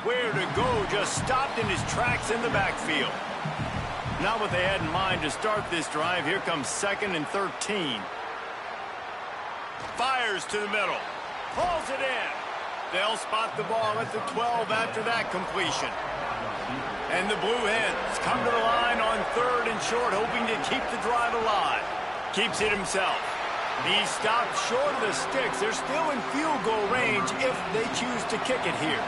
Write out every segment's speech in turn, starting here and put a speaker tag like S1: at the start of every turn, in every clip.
S1: Where to go, just stopped in his tracks in the backfield. Not what they had in mind to start this drive. Here comes 2nd and 13. Fires to the middle. Pulls it in. They'll spot the ball at the 12 after that completion. And the Blue Hens come to the line on 3rd and short, hoping to keep the drive alive. Keeps it himself. He stopped short of the sticks. They're still in field goal range if they choose to kick it here.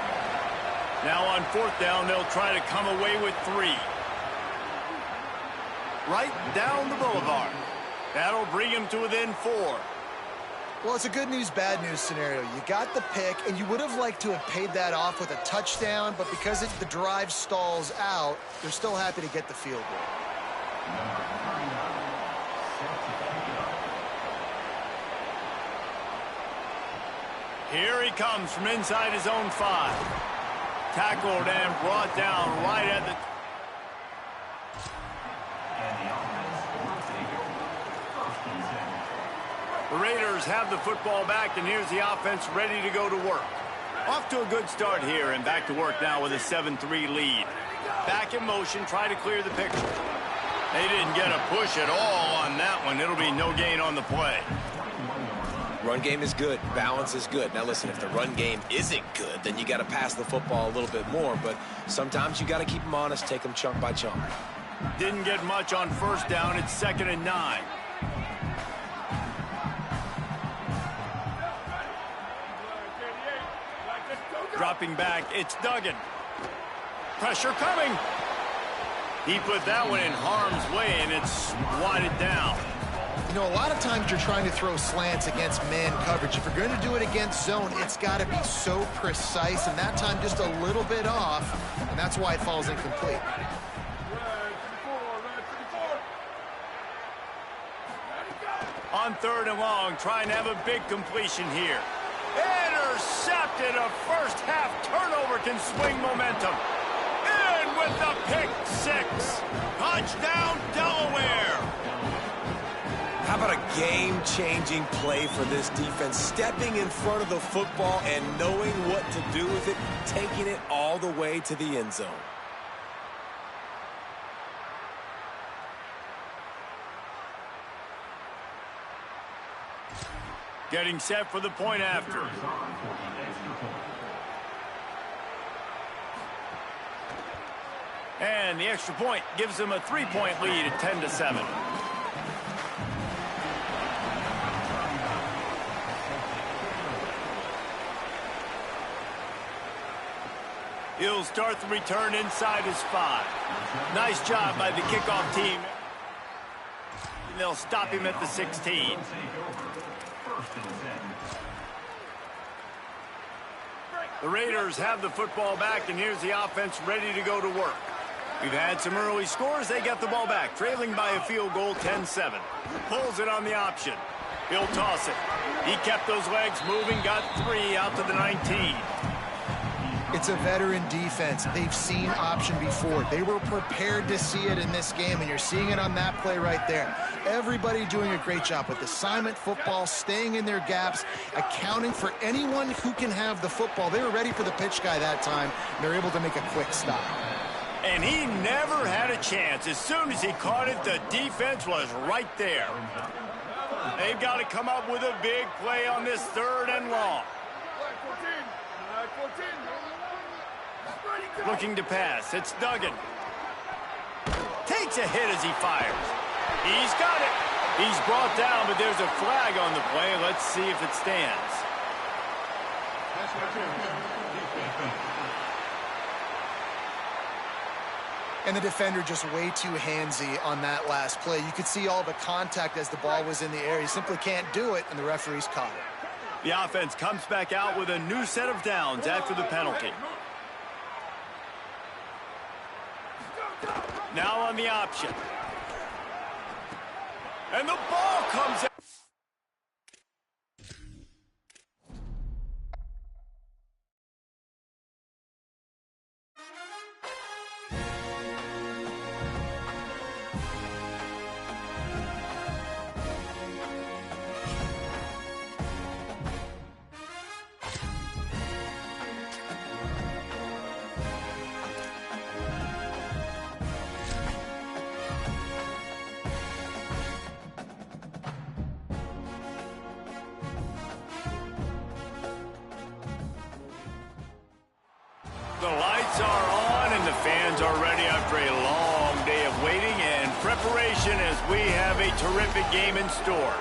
S1: Now on 4th down, they'll try to come away with 3. Right down the boulevard. That'll bring him to within 4.
S2: Well, it's a good news, bad news scenario. You got the pick, and you would have liked to have paid that off with a touchdown, but because the drive stalls out, they're still happy to get the field goal.
S1: Here he comes from inside his own 5. Tackled and brought down right at the... The Raiders have the football back, and here's the offense ready to go to work. Off to a good start here, and back to work now with a 7-3 lead. Back in motion, try to clear the picture. They didn't get a push at all on that one. It'll be no gain on the play.
S3: Run game is good. Balance is good. Now listen, if the run game isn't good, then you got to pass the football a little bit more. But sometimes you got to keep them honest, take them chunk by chunk.
S1: Didn't get much on 1st down. It's 2nd and 9. Dropping back, it's Duggan. Pressure coming. He put that one in harm's way, and it's wadded down.
S2: You know, a lot of times you're trying to throw slants against man coverage. If you're going to do it against zone, it's got to be so precise, and that time just a little bit off, and that's why it falls incomplete.
S1: On 3rd and long, trying to have a big completion here. Intercepted. A first-half turnover can swing momentum. In with the pick 6. Touchdown, Delaware.
S3: How about a game-changing play for this defense? Stepping in front of the football and knowing what to do with it, taking it all the way to the end zone.
S1: Getting set for the point after. And the extra point gives them a 3-point lead at 10-7. He'll start the return inside his 5. Nice job by the kickoff team. They'll stop him at the 16. The Raiders have the football back, and here's the offense ready to go to work. We've had some early scores. They get the ball back, trailing by a field goal, 10-7. Pulls it on the option. He'll toss it. He kept those legs moving, got 3 out to the 19.
S2: It's a veteran defense. They've seen option before. They were prepared to see it in this game, and you're seeing it on that play right there. Everybody doing a great job with assignment football, staying in their gaps, accounting for anyone who can have the football. They were ready for the pitch guy that time, and they're able to make a quick stop.
S1: And he never had a chance. As soon as he caught it, the defense was right there. They've got to come up with a big play on this 3rd and long. Looking to pass. It's Duggan. Takes a hit as he fires. He's got it. He's brought down, but there's a flag on the play. Let's see if it stands.
S2: And the defender just way too handsy on that last play. You could see all the contact as the ball was in the air. He simply can't do it, and the referee's caught it.
S1: The offense comes back out with a new set of downs after the penalty. Now on the option. And the ball comes out. The lights are on and the fans are ready after a long day of waiting and preparation as we have a terrific game in store.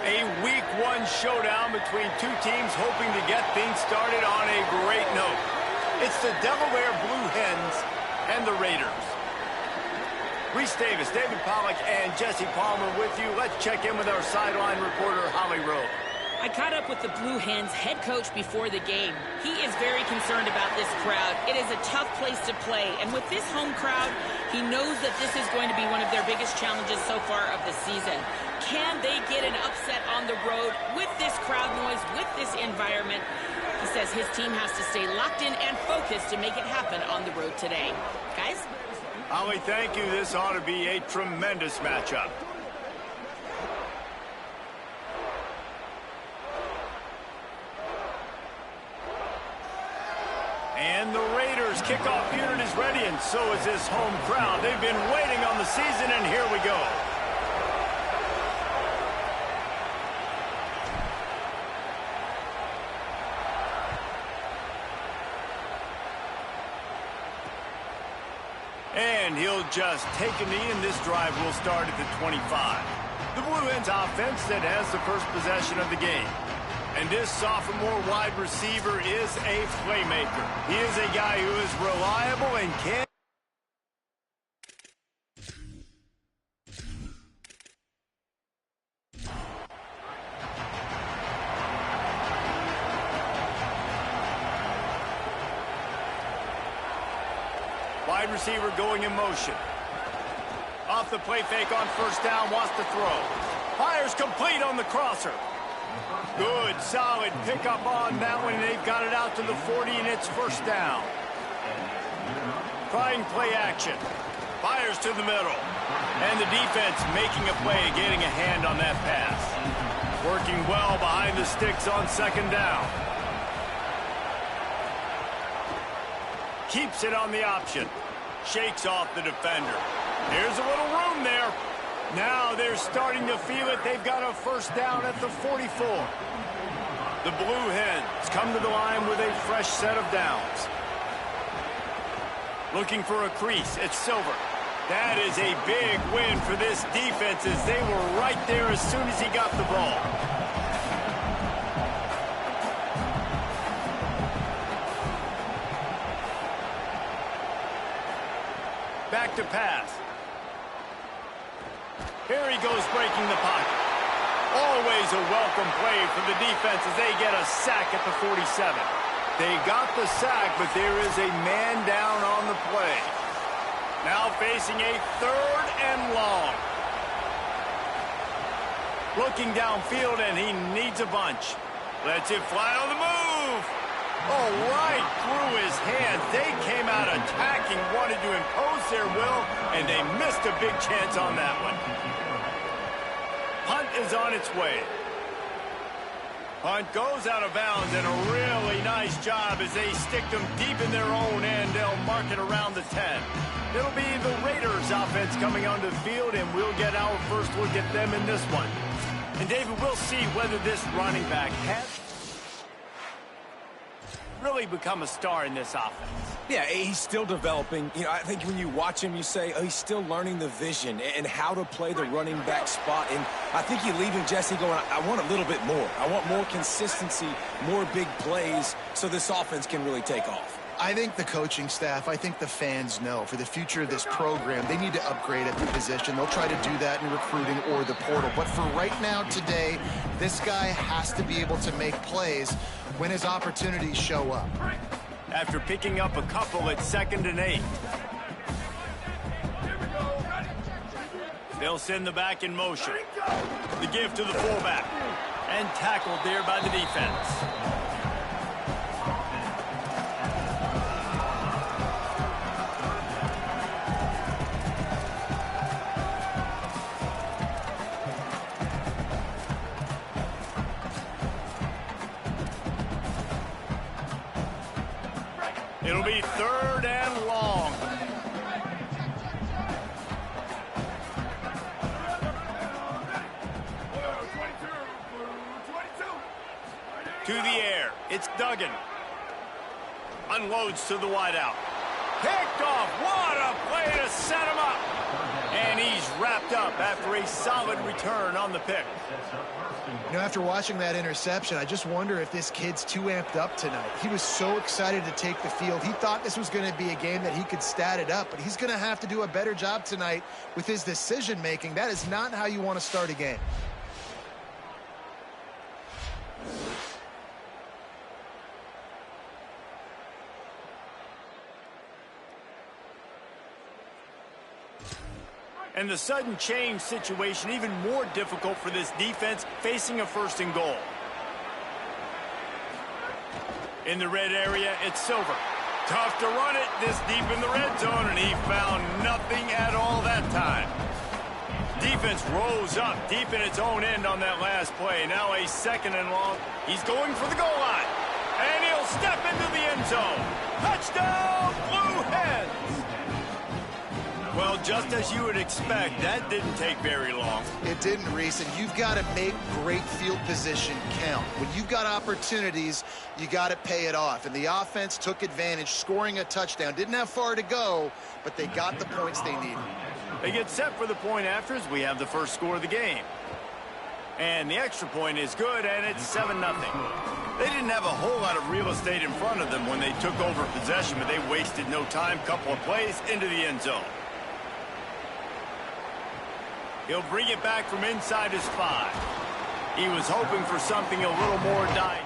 S1: A Week 1 showdown between two teams hoping to get things started on a great note. It's the Delaware Blue Hens and the Raiders. Reese Davis, David Pollack, and Jesse Palmer with you. Let's check in with our sideline reporter, Holly Rowe.
S4: I caught up with the Blue Hens head coach before the game. He is very concerned about this crowd. It is a tough place to play, and with this home crowd, he knows that this is going to be one of their biggest challenges so far of the season. Can they get an upset on the road with this crowd noise, with this environment? He says his team has to stay locked in and focused to make it happen on the road today. Guys?
S1: Holly, thank you. This ought to be a tremendous matchup. And the Raiders kickoff unit is ready, and so is this home crowd. They've been waiting on the season, and here we go. And he'll just take a knee, and this drive will start at the 25. The Blue Hens offense that has the first possession of the game. And this sophomore wide receiver is a playmaker. He is a guy who is reliable and can... Wide receiver going in motion. Off the play fake on first down, wants to throw. Fires complete on the crosser. Good, solid pickup on that one. They've got it out to the 40, and it's first down. Trying play action. Fires to the middle. And the defense making a play, getting a hand on that pass. Working well behind the sticks on second down. Keeps it on the option. Shakes off the defender. Here's a little room there. Now they're starting to feel it. They've got a first down at the 44. The Blue Hens come to the line with a fresh set of downs. Looking for a crease. It's Silver. That is a big win for this defense as they were right there as soon as he got the ball. Back to pass. Here he goes breaking the pocket. Always a welcome play for the defense as they get a sack at the 47. They got the sack, but there is a man down on the play. Now facing a third and long. Looking downfield, and he needs a bunch. Lets it fly on the move. Oh, right through his hands. They came out attacking, wanted to impose their will, and they missed a big chance on that one. Punt is on its way. Punt goes out of bounds, and a really nice job as they stick them deep in their own end. They'll mark it around the 10. It'll be the Raiders offense coming onto the field, and we'll get our first look at them in this one. And David, we'll see whether this running back has really become a star in this offense.
S3: Yeah, he's still developing. You know, I think when you watch him, you say, oh, he's still learning the vision and how to play the running back spot. And I think you're leaving Jesse going, I want a little bit more. I want more consistency, more big plays so this offense can really take off.
S2: I think the coaching staff, I think the fans know for the future of this program, they need to upgrade at the position. They'll try to do that in recruiting or the portal. But for right now, today, this guy has to be able to make plays when his opportunities show up.
S1: After picking up a couple at 2nd and 8. They'll send the back in motion. The give to the fullback. And tackled there by the defense. It'll be 3rd and long. To the air. It's Duggan. Unloads to the wideout. Picked off. What a play to set him up. And he's wrapped up after a solid return on the pick.
S2: You know, after watching that interception, I just wonder if this kid's too amped up tonight. He was so excited to take the field. He thought this was going to be a game that he could stat it up, but he's going to have to do a better job tonight with his decision-making. That is not how you want to start a game.
S1: And the sudden change situation even more difficult for this defense facing a 1st and goal. In the red area, it's Silver. Tough to run it this deep in the red zone, and he found nothing at all that time. Defense rose up deep in its own end on that last play. Now a 2nd and long. He's going for the goal line. And he'll step into the end zone. Touchdown, Blue Hens! Well, just as you would expect, that didn't take very long.
S2: It didn't, Reese, and you've got to make great field position count. When you've got opportunities, you got to pay it off. And the offense took advantage, scoring a touchdown. Didn't have far to go, but they got the points they needed.
S1: They get set for the point after as we have the first score of the game. And the extra point is good, and it's 7-0. They didn't have a whole lot of real estate in front of them when they took over possession, but they wasted no time. Couple of plays into the end zone. He'll bring it back from inside his 5. He was hoping for something a little more dynamic.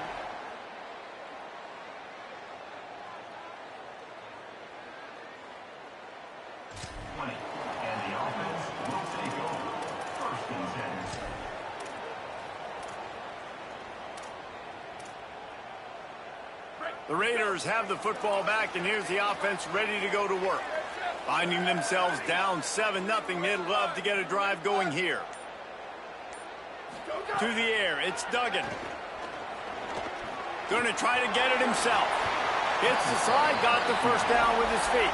S1: The Raiders have the football back, and here's the offense ready to go to work. Finding themselves down 7-0, they'd love to get a drive going here. To the air, it's Duggan. Going to try to get it himself. Hits the slide, got the first down with his feet.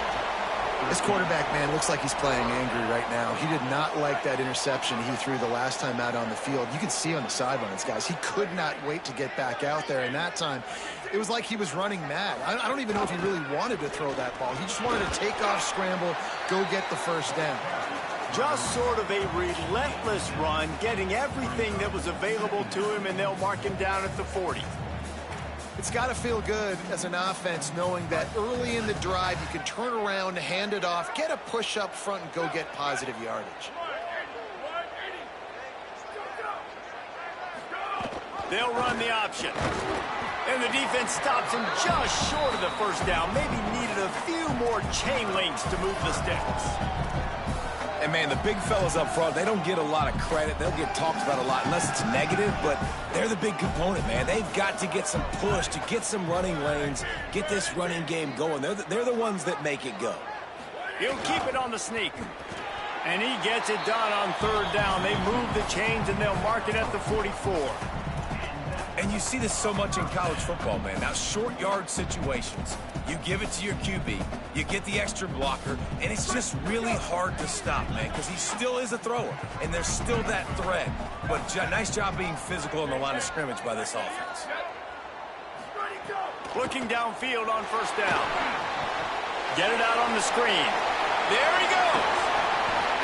S2: This quarterback, man, looks like he's playing angry right now. He did not like that interception he threw the last time out on the field. You can see on the sidelines, guys, he could not wait to get back out there. And that time, it was like he was running mad. I don't even know if he really wanted to throw that ball. He just wanted to take off, scramble, go get the first down.
S1: Just sort of a relentless run, getting everything that was available to him, and they'll mark him down at the 40.
S2: It's got to feel good as an offense knowing that early in the drive you can turn around, hand it off, get a push up front, and go get positive yardage.
S1: They'll run the option. And the defense stops him just short of the first down. Maybe needed a few more chain links to move the sticks.
S3: And, man, the big fellas up front, they don't get a lot of credit. They'll get talked about a lot unless it's negative, but they're the big component, man. They've got to get some push, to get some running lanes, get this running game going. They're the ones that make it go.
S1: He'll keep it on the sneak. And he gets it done on 3rd down. They move the chains, and they'll mark it at the 44.
S3: And you see this so much in college football, man. Now, short yard situations, you give it to your QB, you get the extra blocker, and it's just really hard to stop, man, because he still is a thrower, and there's still that threat. But nice job being physical on the line of scrimmage by this offense.
S1: Looking downfield on 1st down. Get it out on the screen. There he goes.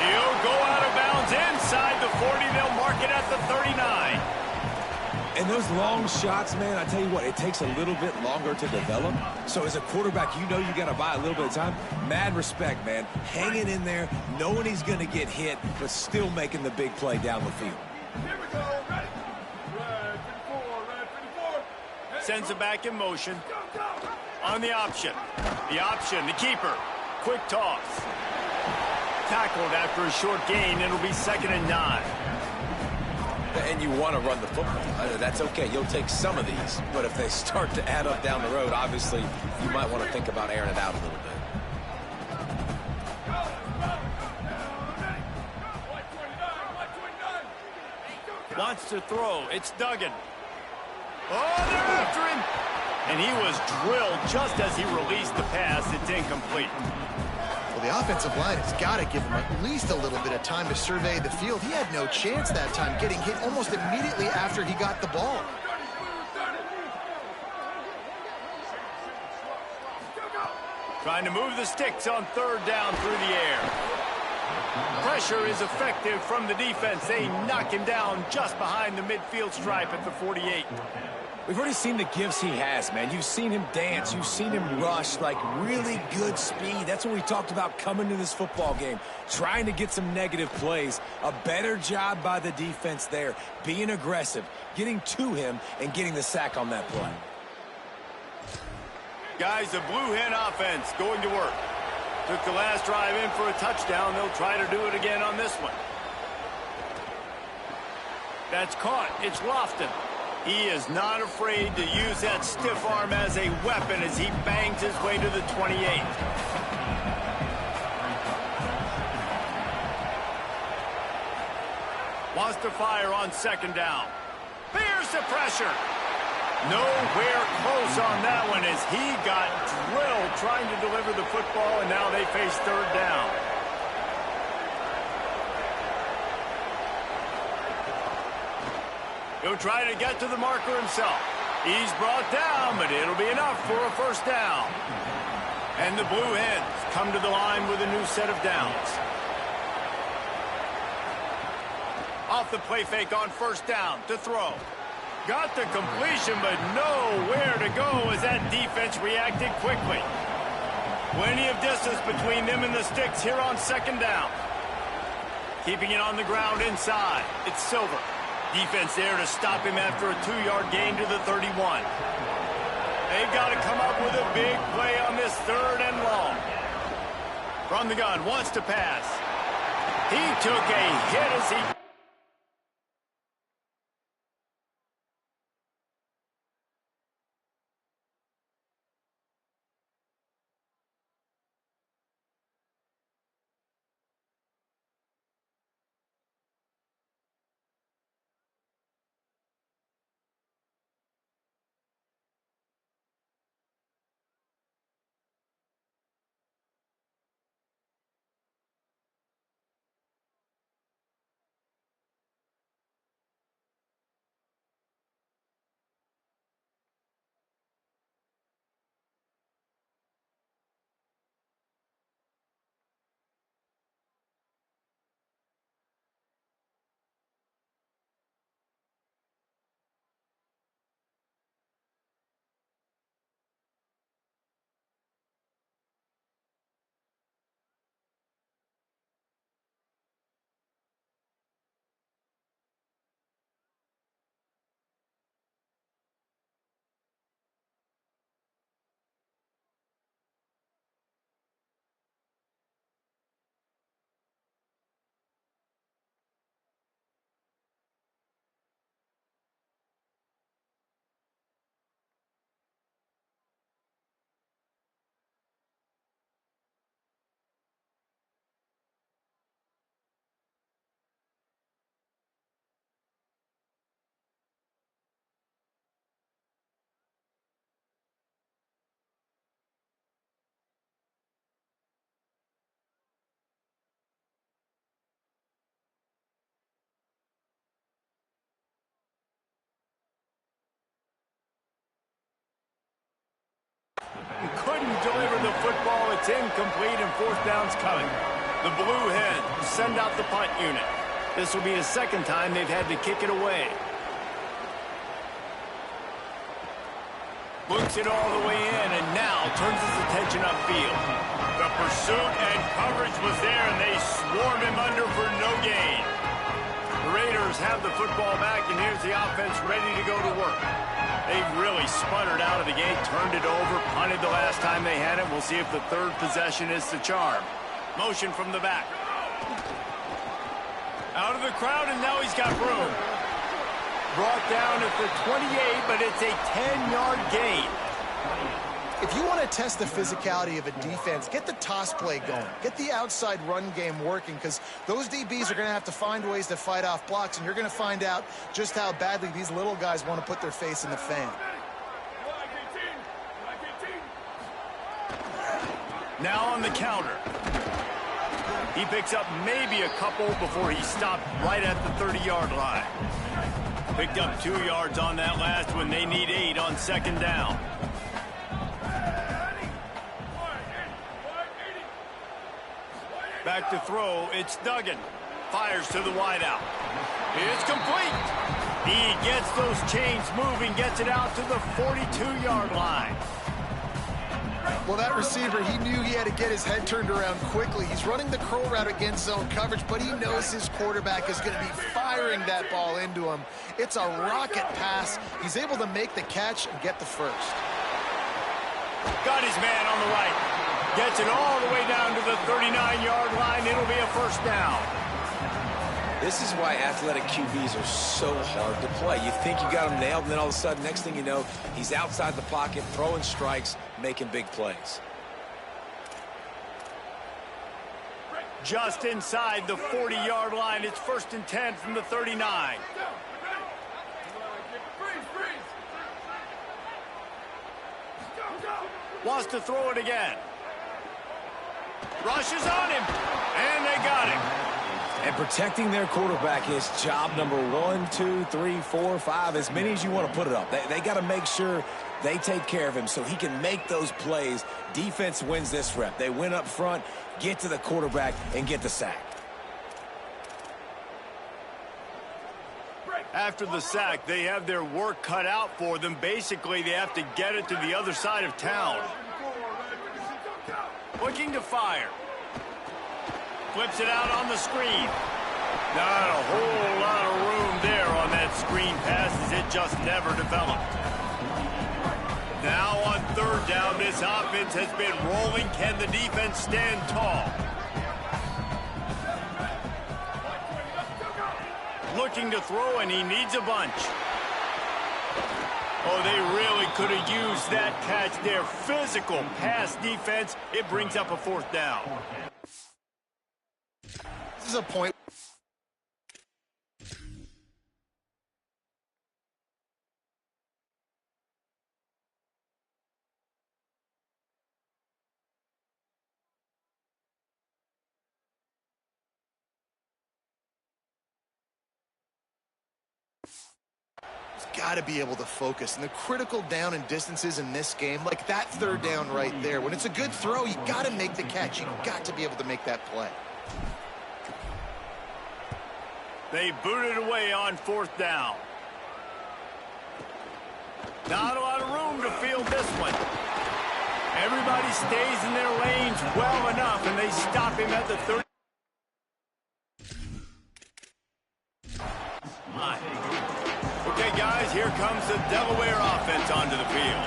S1: He'll go out of bounds inside the 40. They'll mark it at the 39.
S3: And those long shots, man, I tell you what, it takes a little bit longer to develop. So as a quarterback, you know you got to buy a little bit of time. Mad respect, man. Hanging in there, knowing he's going to get hit, but still making the big play down the field.
S1: Here we go. Ready? Red 54. Sends it back in motion. On the option. The option, the keeper. Quick toss. Tackled after a short gain. It'll be 2nd and 9.
S3: And you want to run the football. That's okay. You'll take some of these. But if they start to add up down the road, obviously, you might want to think about airing it out a little bit.
S1: Wants to throw. It's Duggan. Oh, they're after him. And he was drilled just as he released the pass. It's incomplete.
S2: Well, the offensive line has got to give him at least a little bit of time to survey the field. He had no chance that time, getting hit almost immediately after he got the ball.
S1: Trying to move the sticks on third down through the air. Pressure is effective from the defense. They knock him down just behind the midfield stripe at the 48.
S3: We've already seen the gifts he has, man. You've seen him dance. You've seen him rush, like really good speed. That's what we talked about coming to this football game, trying to get some negative plays. A better job by the defense there, being aggressive, getting to him, and getting the sack on that play.
S1: Guys, the Blue Hen offense going to work. Took the last drive in for a touchdown. They'll try to do it again on this one. That's caught. It's Lofton. He is not afraid to use that stiff arm as a weapon as he bangs his way to the 28. Wants to fire on second down. Fears the pressure. Nowhere close on that one as he got drilled trying to deliver the football, and now they face third down. He'll try to get to the marker himself. He's brought down, but it'll be enough for a first down. And the Blue Hens come to the line with a new set of downs. Off the play fake on first down to throw. Got the completion, but nowhere to go as that defense reacted quickly. Plenty of distance between them and the sticks here on second down. Keeping it on the ground inside. It's Silver. Defense there to stop him after a 2-yard gain to the 31. They've got to come up with a big play on this third and long. From the gun, wants to pass. He took a hit as he... Couldn't deliver the football. It's incomplete and fourth down's coming. The Blue Hens send out the punt unit. This will be the second time they've had to kick it away. Looks it all the way in and now turns his attention upfield. The pursuit and coverage was there and they swarm him under for no gain. The Raiders have the football back and here's the offense ready to go to work. They've really sputtered out of the gate, turned it over, punted the last time they had it. We'll see if the third possession is the charm. Motion from the back. Out of the crowd, and now he's got room. Brought down at the 28, but it's a 10-yard gain.
S2: If you want to test the physicality of a defense, get the toss play going. Get the outside run game working because those DBs are going to have to find ways to fight off blocks, and you're going to find out just how badly these little guys want to put their face in the fan.
S1: Now on the counter. He picks up maybe a couple before he stopped right at the 30-yard line. Picked up 2 yards on that last one. They need 8 on second down. Back to throw, it's Duggan. Fires to the wideout. It's complete. He gets those chains moving, gets it out to the 42-yard line.
S2: Well, that receiver, he knew he had to get his head turned around quickly. He's running the curl route against zone coverage, but he knows his quarterback is going to be firing that ball into him. It's a rocket pass. He's able to make the catch and get the first.
S1: Got his man on the right. Gets it all the way down to the 39-yard line. It'll be a first down.
S3: This is why athletic QBs are so hard to play. You think you got him nailed, and then all of a sudden, next thing you know, he's outside the pocket, throwing strikes, making big plays.
S1: Just inside the 40-yard line. It's 1st and 10 from the 39. Wants to throw it again. Rushes on him, and they got him.
S3: And protecting their quarterback is job number 1, 2, 3, 4, 5, as many as you want to put it up. They got to make sure they take care of him so he can make those plays. Defense wins this rep. They win up front, get to the quarterback, and get the sack.
S1: After the sack, they have their work cut out for them. Basically, they have to get it to the other side of town. Looking to fire. Flips it out on the screen. Not a whole lot of room there on that screen pass as it just never developed. Now on 3rd down, this offense has been rolling. Can the defense stand tall? Looking to throw, and he needs a bunch. Oh, they really could have used that catch there. Physical pass defense. It brings up a 4th down.
S2: This is a point. Got to be able to focus. And the critical down and distances in this game, like that 3rd down right there, when it's a good throw, you got to make the catch. You got to be able to make that play.
S1: They boot it away on 4th down. Not a lot of room to field this one. Everybody stays in their lanes well enough, and they stop him at the 30. Okay, guys, here comes the Delaware offense onto the field.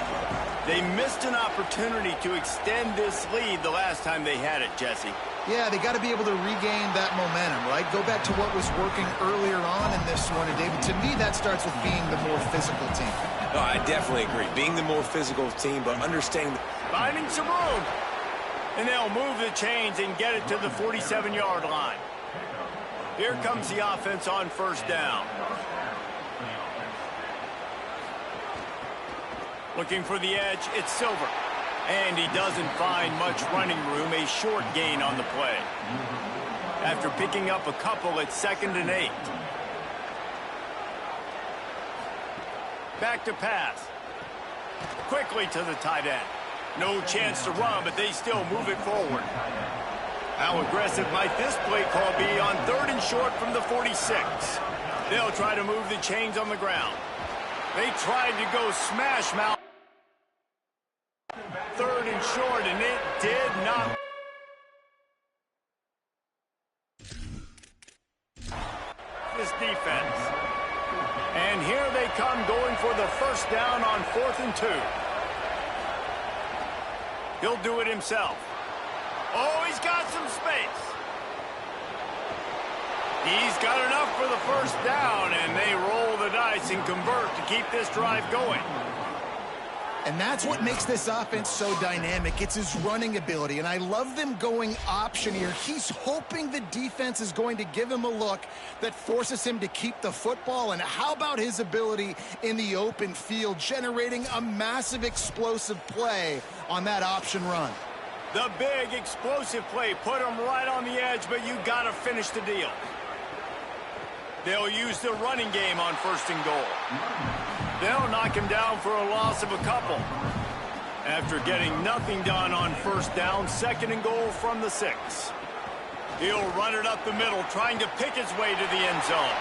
S1: They missed an opportunity to extend this lead the last time they had it, Jesse.
S2: Yeah, they got to be able to regain that momentum, right? Go back to what was working earlier on in this one. And, David, to me, that starts with being the more physical team.
S3: No, I definitely agree. Being the more physical team, but understanding.
S1: Finding some room. And they'll move the chains and get it to the 47-yard line. Here comes the offense on 1st down. Looking for the edge, it's Silver. And he doesn't find much running room, a short gain on the play. After picking up a couple, it's 2nd and 8. Back to pass. Quickly to the tight end. No chance to run, but they still move it forward. How aggressive might this play call be on 3rd and short from the 46? They'll try to move the chains on the ground. They tried to go smash mouth. 3rd and short, and it did not. This defense. And here they come going for the 1st down on 4th and 2. He'll do it himself. Oh, he's got some space. He's got enough for the 1st down, and they roll the dice and convert to keep this drive going.
S2: And that's what makes this offense so dynamic. It's his running ability, and I love them going option here. He's hoping the defense is going to give him a look that forces him to keep the football. And how about his ability in the open field, generating a massive explosive play on that option run?
S1: The big explosive play put him right on the edge, but you got to finish the deal. They'll use the running game on 1st and goal. They'll knock him down for a loss of a couple. After getting nothing done on 1st down, 2nd and goal from the 6. He'll run it up the middle, trying to pick his way to the end zone.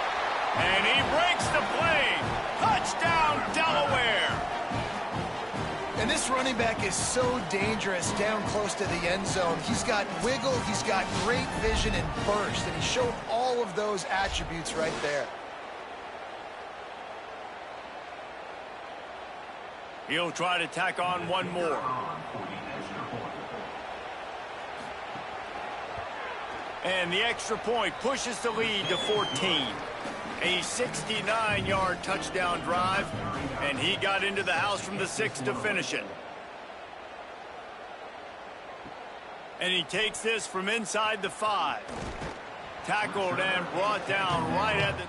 S1: And he breaks the play. Touchdown, Delaware.
S2: And this running back is so dangerous down close to the end zone. He's got wiggle, he's got great vision and burst, and he showed all of those attributes right there.
S1: He'll try to tack on one more. And the extra point pushes the lead to 14. A 69-yard touchdown drive, and he got into the house from the 6 to finish it. And he takes this from inside the 5. Tackled and brought down right at the...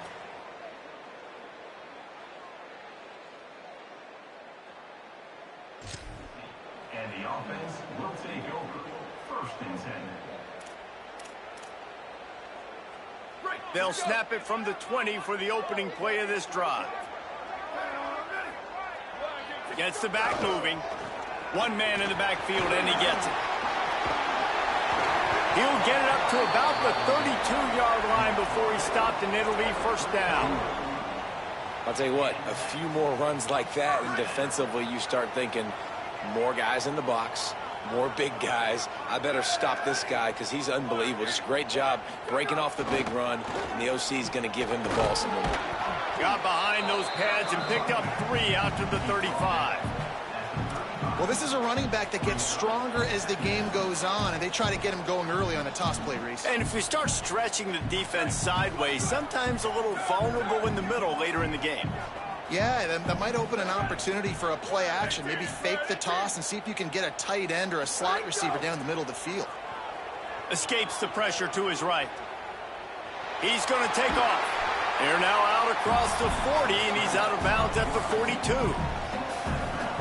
S5: And the offense will take over. 1st and 10.
S1: They'll snap it from the 20 for the opening play of this drive. Gets the back moving. One man in the backfield, and he gets it. He'll get it up to about the 32-yard line before he stopped, and it'll be 1st down.
S3: I'll tell you what, a few more runs like that, and defensively you start thinking more guys in the box, more big guys. I better stop this guy because he's unbelievable. Just great job breaking off the big run, and the OC is going to give him the ball some more.
S1: Got behind those pads and picked up 3 after the 35.
S2: Well, this is a running back that gets stronger as the game goes on, and they try to get him going early on a toss play, Reese.
S1: And if we start stretching the defense sideways, sometimes a little vulnerable in the middle later in the game.
S2: Yeah, that might open an opportunity for a play action. Maybe fake the toss and see if you can get a tight end or a slot receiver down the middle of the field.
S1: Escapes the pressure to his right. He's going to take off. They're now out across the 40, and he's out of bounds at the 42.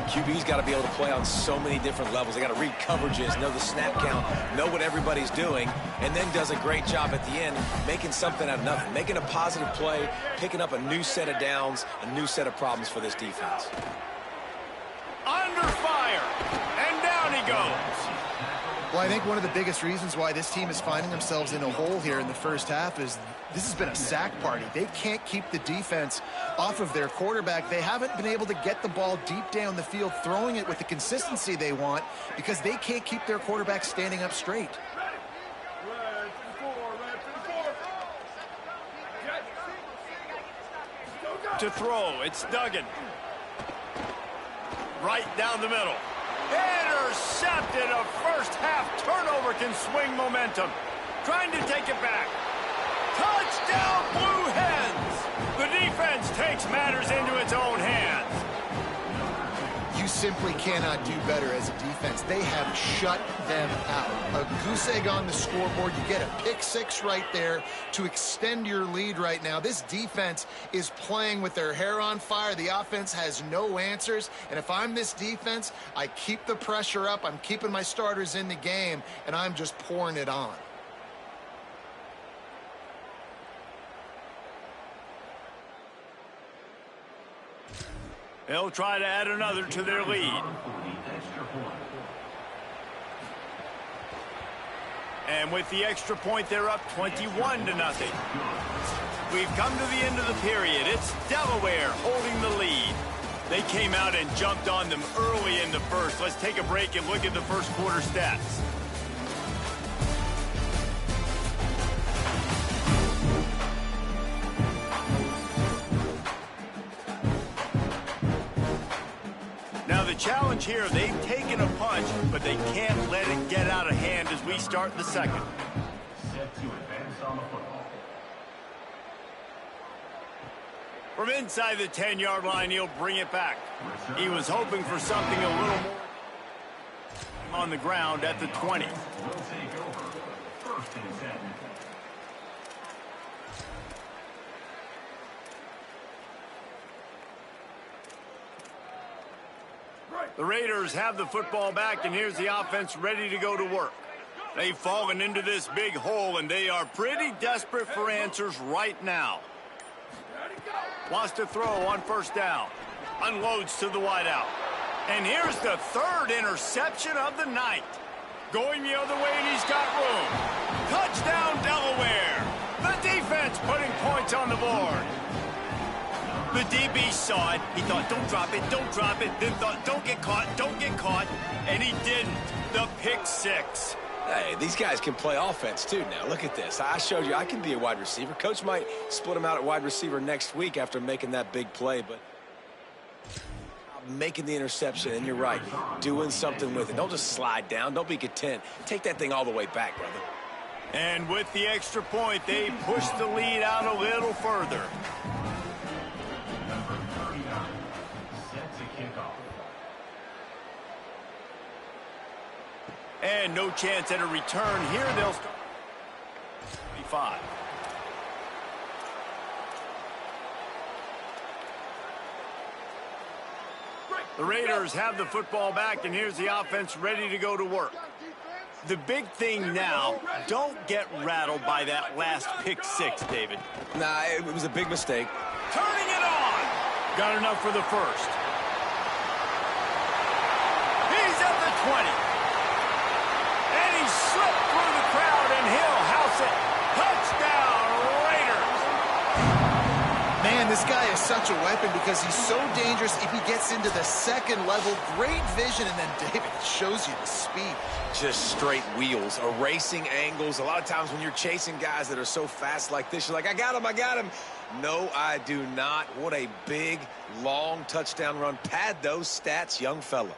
S3: QB's got to be able to play on so many different levels. They got to read coverages, know the snap count, know what everybody's doing, and then does a great job at the end making something out of nothing, making a positive play, picking up a new set of downs, a new set of problems for this defense.
S1: Under fire, and down he goes.
S2: Well, I think one of the biggest reasons why this team is finding themselves in a hole here in the first half is this has been a sack party. They can't keep the defense off of their quarterback. They haven't been able to get the ball deep down the field, throwing it with the consistency they want because they can't keep their quarterback standing up straight.
S1: To throw, it's Duggan. Right down the middle. Intercepted. A first-half turnover can swing momentum. Trying to take it back. Touchdown, Blue Hens! The defense takes matters into its own hands.
S2: You simply cannot do better as a defense. They have shut them out. A goose egg on the scoreboard. You get a pick 6 right there to extend your lead right now. This defense is playing with their hair on fire. The offense has no answers. And if I'm this defense, I keep the pressure up. I'm keeping my starters in the game, and I'm just pouring it on.
S1: They'll try to add another to their lead. And with the extra point, they're up 21-0. We've come to the end of the period. It's Delaware holding the lead. They came out and jumped on them early in the first. Let's take a break and look at the first quarter stats. The challenge here, they've taken a punch, but they can't let it get out of hand as we start the second.
S5: Set to advance on the football.
S1: From inside the 10-yard line, he'll bring it back. He was hoping for something a little more on the ground at the 20.
S5: Will take over. 1st and 10.
S1: The Raiders have the football back, and here's the offense ready to go to work. They've fallen into this big hole, and they are pretty desperate for answers right now. Wants to throw on 1st down. Unloads to the wideout. And here's the 3rd interception of the night. Going the other way, and he's got room. Touchdown, Delaware. The defense putting points on the board. The DB saw it. He thought, don't drop it, don't drop it. Then thought, don't get caught, don't get caught. And he didn't. The pick six.
S3: Hey, these guys can play offense, too, now. Look at this. I showed you I can be a wide receiver. Coach might split him out at wide receiver next week after making that big play, but making the interception, and you're right, doing something with it. Don't just slide down. Don't be content. Take that thing all the way back, brother.
S1: And with the extra point, they push the lead out a little further.
S5: Number 39, set to kick off.
S1: And no chance at a return here. They'll start 25. The Raiders have the football back, and here's the offense ready to go to work. The big thing now, don't get rattled by that last pick six, David.
S3: Nah, it was a big mistake.
S1: Turning it on. Got enough for the first. He's at the 20. And he slipped through the crowd, and he'll house it. Touchdown, Raiders.
S2: Man, this guy is such a weapon because he's so dangerous if he gets into the second level. Great vision, and then David shows you the speed.
S3: Just straight wheels, erasing angles. A lot of times when you're chasing guys that are so fast like this, you're like, I got him, I got him. No, I do not. What a big, long touchdown run. Pad those stats, young fella.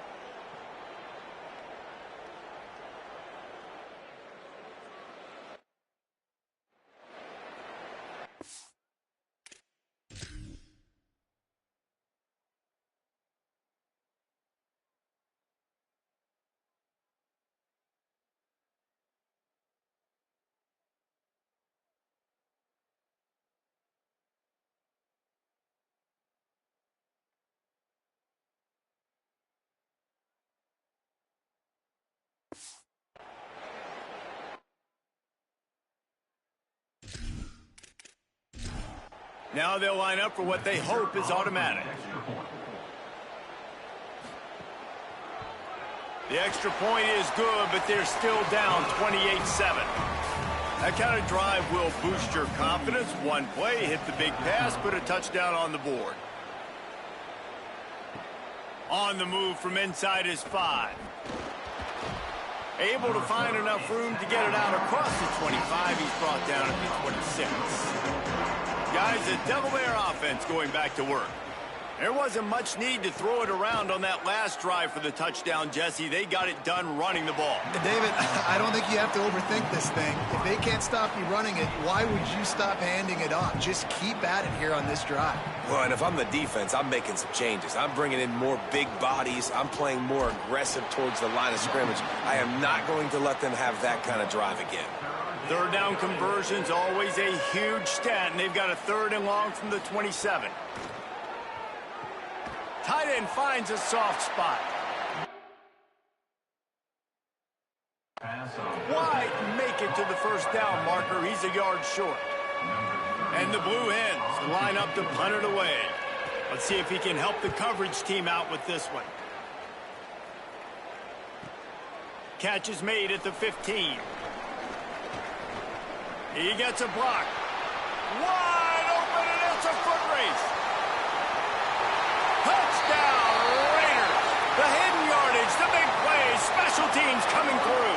S1: Now they'll line up for what they hope is automatic. The extra point is good, but they're still down 28-7. That kind of drive will boost your confidence. One play, hit the big pass, put a touchdown on the board. On the move from inside his 5. Able to find enough room to get it out across the 25. He's brought down at the 26. Guys, the Delaware offense going back to work. There wasn't much need to throw it around on that last drive for the touchdown, Jesse. They got it done running the ball.
S2: David, I don't think you have to overthink this thing. If they can't stop you running it, why would you stop handing it off? Just keep at it here on this drive.
S3: Well, and if I'm the defense, I'm making some changes. I'm bringing in more big bodies. I'm playing more aggressive towards the line of scrimmage. I am not going to let them have that kind of drive again.
S1: Third down conversion's always a huge stat, and they've got a 3rd and long from the 27. Tight end finds a soft spot. Why make it to the first down marker? He's a yard short. And the Blue Hens line up to punt it away. Let's see if he can help the coverage team out with this one. Catch is made at the 15. He gets a block. Wide open, and it's a foot race. Touchdown, Raiders. The hidden yardage, the big play, special teams coming through.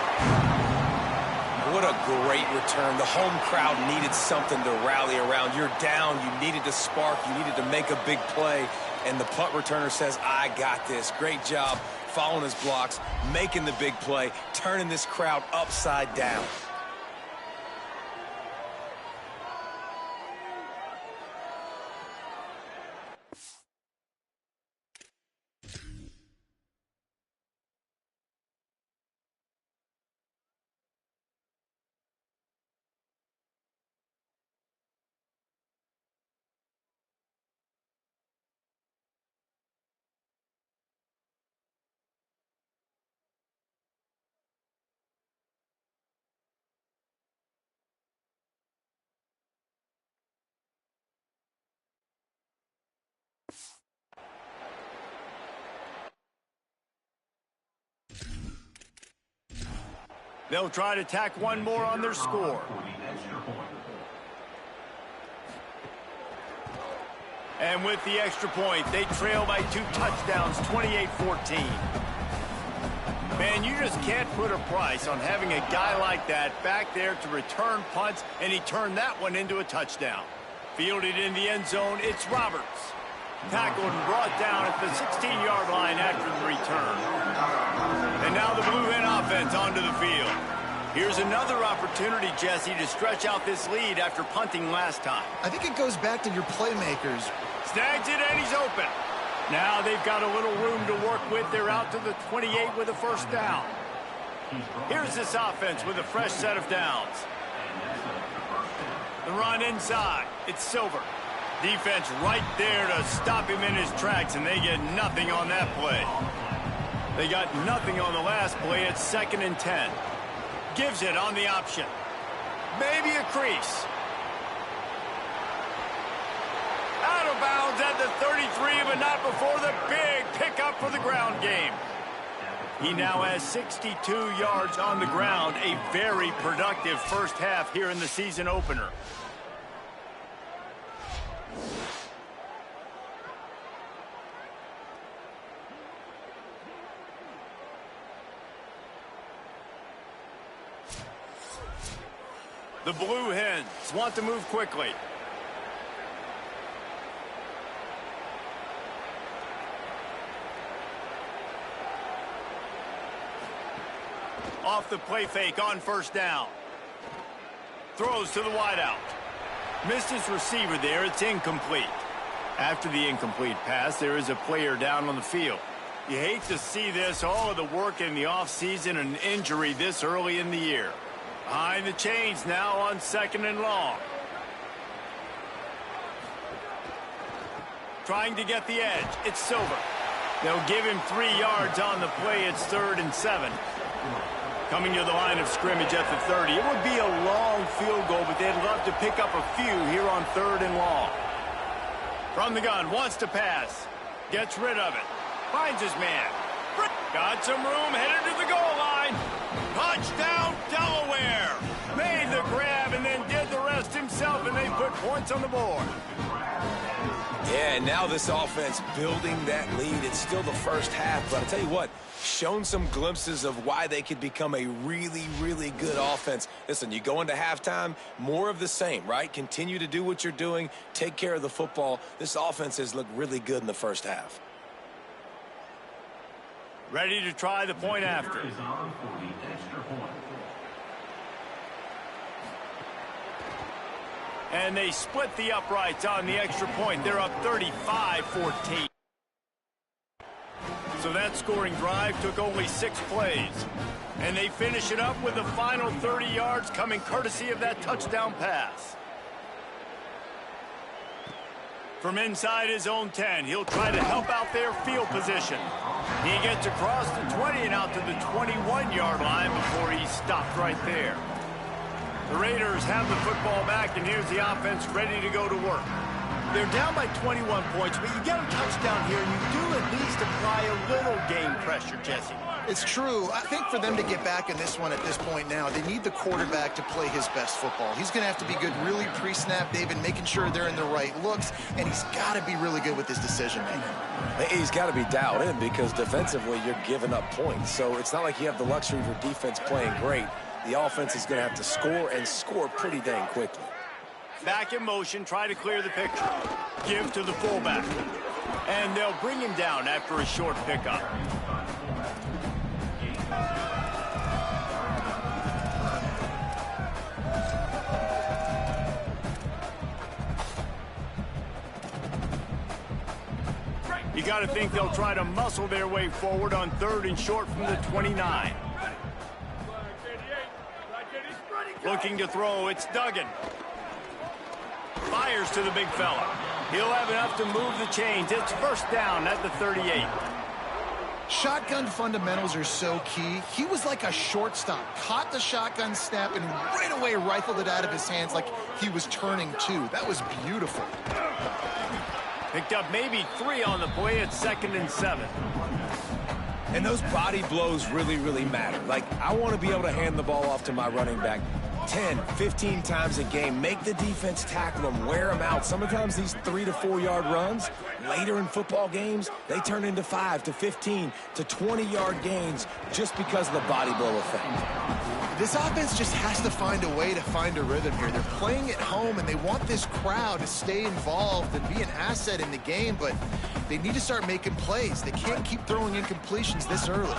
S3: What a great return. The home crowd needed something to rally around. You're down. You needed to spark. You needed to make a big play. And the punt returner says, I got this. Great job following his blocks, making the big play, turning this crowd upside down.
S1: They'll try to tack one more on their score. And with the extra point, they trail by 2 touchdowns, 28-14. Man, you just can't put a price on having a guy like that back there to return punts, and he turned that one into a touchdown. Fielded in the end zone, it's Roberts. Tackled and brought down at the 16-yard line after the return. And now the Blue Hen offense onto the field. Here's another opportunity, Jesse, to stretch out this lead after punting last time.
S2: I think it goes back to your playmakers.
S1: Snags it, and he's open. Now they've got a little room to work with. They're out to the 28 with a first down. Here's this offense with a fresh set of downs. The run inside. It's Silver. Defense right there to stop him in his tracks, and they get nothing on that play. They got nothing on the last play. It's 2nd and 10. Gives it on the option. Maybe a crease. Out of bounds at the 33, but not before the big pickup for the ground game. He now has 62 yards on the ground, a very productive first half here in the season opener. The Blue Hens want to move quickly. Off the play fake on first down. Throws to the wideout. Missed his receiver there. It's incomplete. After the incomplete pass, there is a player down on the field. You hate to see this, all of the work in the offseason, and injury this early in the year. Behind the chains now on 2nd and long. Trying to get the edge. It's Silver. They'll give him 3 yards on the play. It's 3rd and 7. Coming to the line of scrimmage at the 30. It would be a long field goal, but they'd love to pick up a few here on 3rd and long. From the gun, wants to pass. Gets rid of it. Finds his man. Got some room, headed to the goal line. Touchdown, Delaware. Made the grab and then did the rest himself, and they put points on the board.
S3: Yeah, and now this offense building that lead. It's still the first half, but I'll tell you what, shown some glimpses of why they could become a really, really good offense. Listen, you go into halftime, more of the same, right? Continue to do what you're doing, take care of the football. This offense has looked really good in the first half.
S1: Ready to try the point after. And they split the uprights on the extra point. They're up 35-14. So that scoring drive took only 6 plays. And they finish it up with the final 30 yards coming courtesy of that touchdown pass. From inside his own 10, he'll try to help out their field position. He gets across the 20 and out to the 21-yard line before he's stopped right there. The Raiders have the football back, and here's the offense ready to go to work. They're down by 21 points, but you get a touchdown here, and you do at least apply a little game pressure, Jesse.
S2: It's true. I think for them to get back in this one at this point now, they need the quarterback to play his best football. He's going to have to be good really pre-snap, David, making sure they're in the right looks, and he's got to be really good with his decision-making.
S3: He's got to be dialed in because defensively you're giving up points. So it's not like you have the luxury for defense playing great. The offense is going to have to score and score pretty dang quickly.
S1: Back in motion, try to clear the picture. Give to the fullback. And they'll bring him down after a short pickup. You got to think they'll try to muscle their way forward on 3rd and short from the 29. Looking to throw, it's Duggan. Fires to the big fella. He'll have enough to move the chains. It's first down at the 38.
S2: Shotgun fundamentals are so key. He was like a shortstop. Caught the shotgun snap and right away rifled it out of his hands like he was turning 2. That was beautiful.
S1: Picked up maybe 3 on the play at 2nd and 7.
S3: And those body blows really, really matter. Like, I want to be able to hand the ball off to my running back 10, 15 times a game. Make the defense tackle them, wear them out. Sometimes these 3 to 4 yard runs, later in football games, they turn into 5 to 15 to 20 yard gains just because of the body blow effect.
S2: This offense just has to find a way to find a rhythm here. They're playing at home, and they want this crowd to stay involved and be an asset in the game, but they need to start making plays. They can't keep throwing incompletions this early.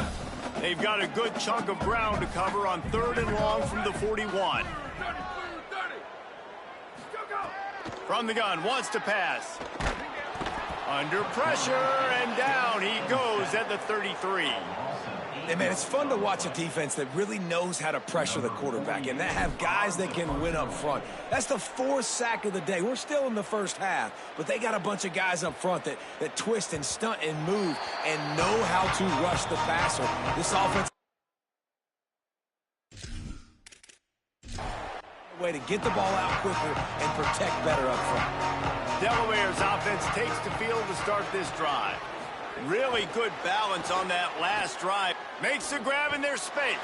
S1: They've got a good chunk of ground to cover on 3rd and long from the 41. From the gun, wants to pass. Under pressure, and down he goes at the 33.
S3: Hey, man, it's fun to watch a defense that really knows how to pressure the quarterback and that have guys that can win up front. That's the 4th sack of the day. We're still in the first half, but they got a bunch of guys up front that twist and stunt and move and know how to rush the passer. This offense way to get the ball out quicker and protect better up front.
S1: Delaware's offense takes the field to start this drive. Really good balance on that last drive. Makes the grab in their space.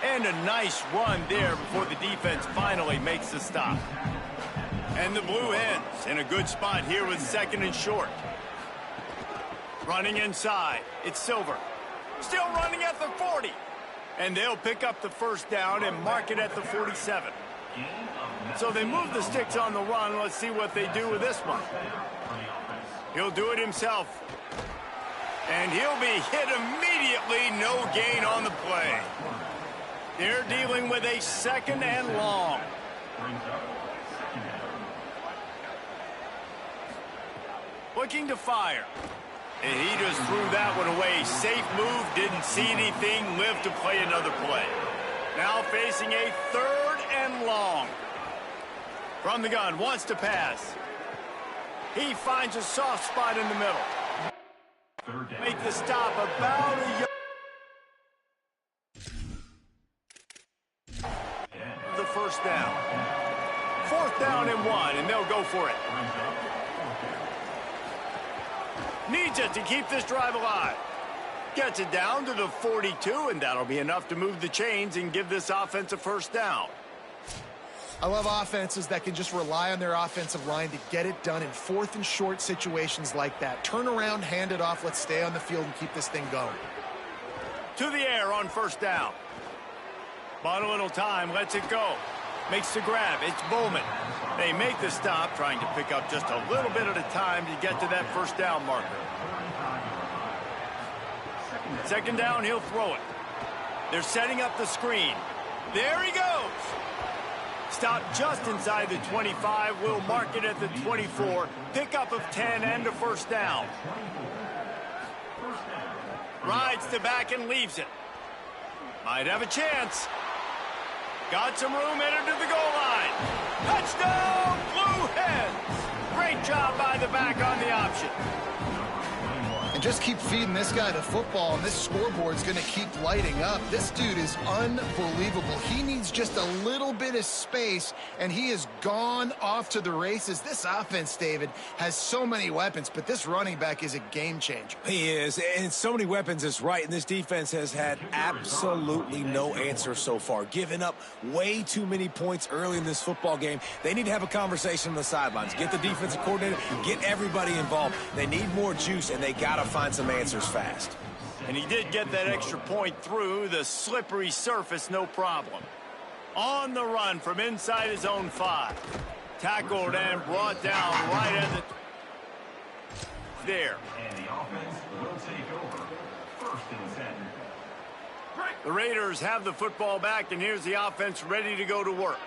S1: And a nice run there before the defense finally makes the stop. And the Blue Hens in a good spot here with 2nd and short. Running inside. It's Silver. Still running at the 40. And they'll pick up the first down and mark it at the 47. So they move the sticks on the run. Let's see what they do with this one. He'll do it himself. And he'll be hit immediately. No gain on the play. They're dealing with a 2nd and long. Looking to fire. And he just threw that one away. Safe move, didn't see anything, lived to play another play. Now facing a 3rd and long. From the gun, wants to pass. He finds a soft spot in the middle. Make the stop about a yard. The first down. 4th down and 1, and they'll go for it. Needs it to keep this drive alive. Gets it down to the 42, and that'll be enough to move the chains and give this offense a first down.
S2: I love offenses that can just rely on their offensive line to get it done in 4th and short situations like that. Turn around, hand it off, let's stay on the field and keep this thing going.
S1: To the air on 1st down. Bought a little time, lets it go. Makes the grab, it's Bowman. They make the stop, trying to pick up just a little bit at a time to get to that first down marker. 2nd down, he'll throw it. They're setting up the screen. There he goes. Stopped just inside the 25. We'll mark it at the 24. Pickup of 10 and a first down. Rides the back and leaves it. Might have a chance. Got some room, headed to the goal line. Touchdown, Blue Hens. Great job by the back on the option.
S2: And just keep feeding this guy the football, and this scoreboard's going to keep lighting up. This dude is unbelievable. He needs just a little bit of space, and he has gone off to the races. This offense, David, has so many weapons, but this running back is a game changer.
S3: He is, and so many weapons is right, and this defense has had absolutely no answer so far. Giving up way too many points early in this football game. They need to have a conversation on the sidelines. Get the defensive coordinator, get everybody involved. They need more juice, and they got to find some answers fast.
S1: And he did get that extra point through the slippery surface, no problem. On the run from inside his own 5. Tackled and brought down right at the... There.
S5: And the offense will take over. 1st and 10.
S1: The Raiders have the football back, and here's the offense ready to go to work.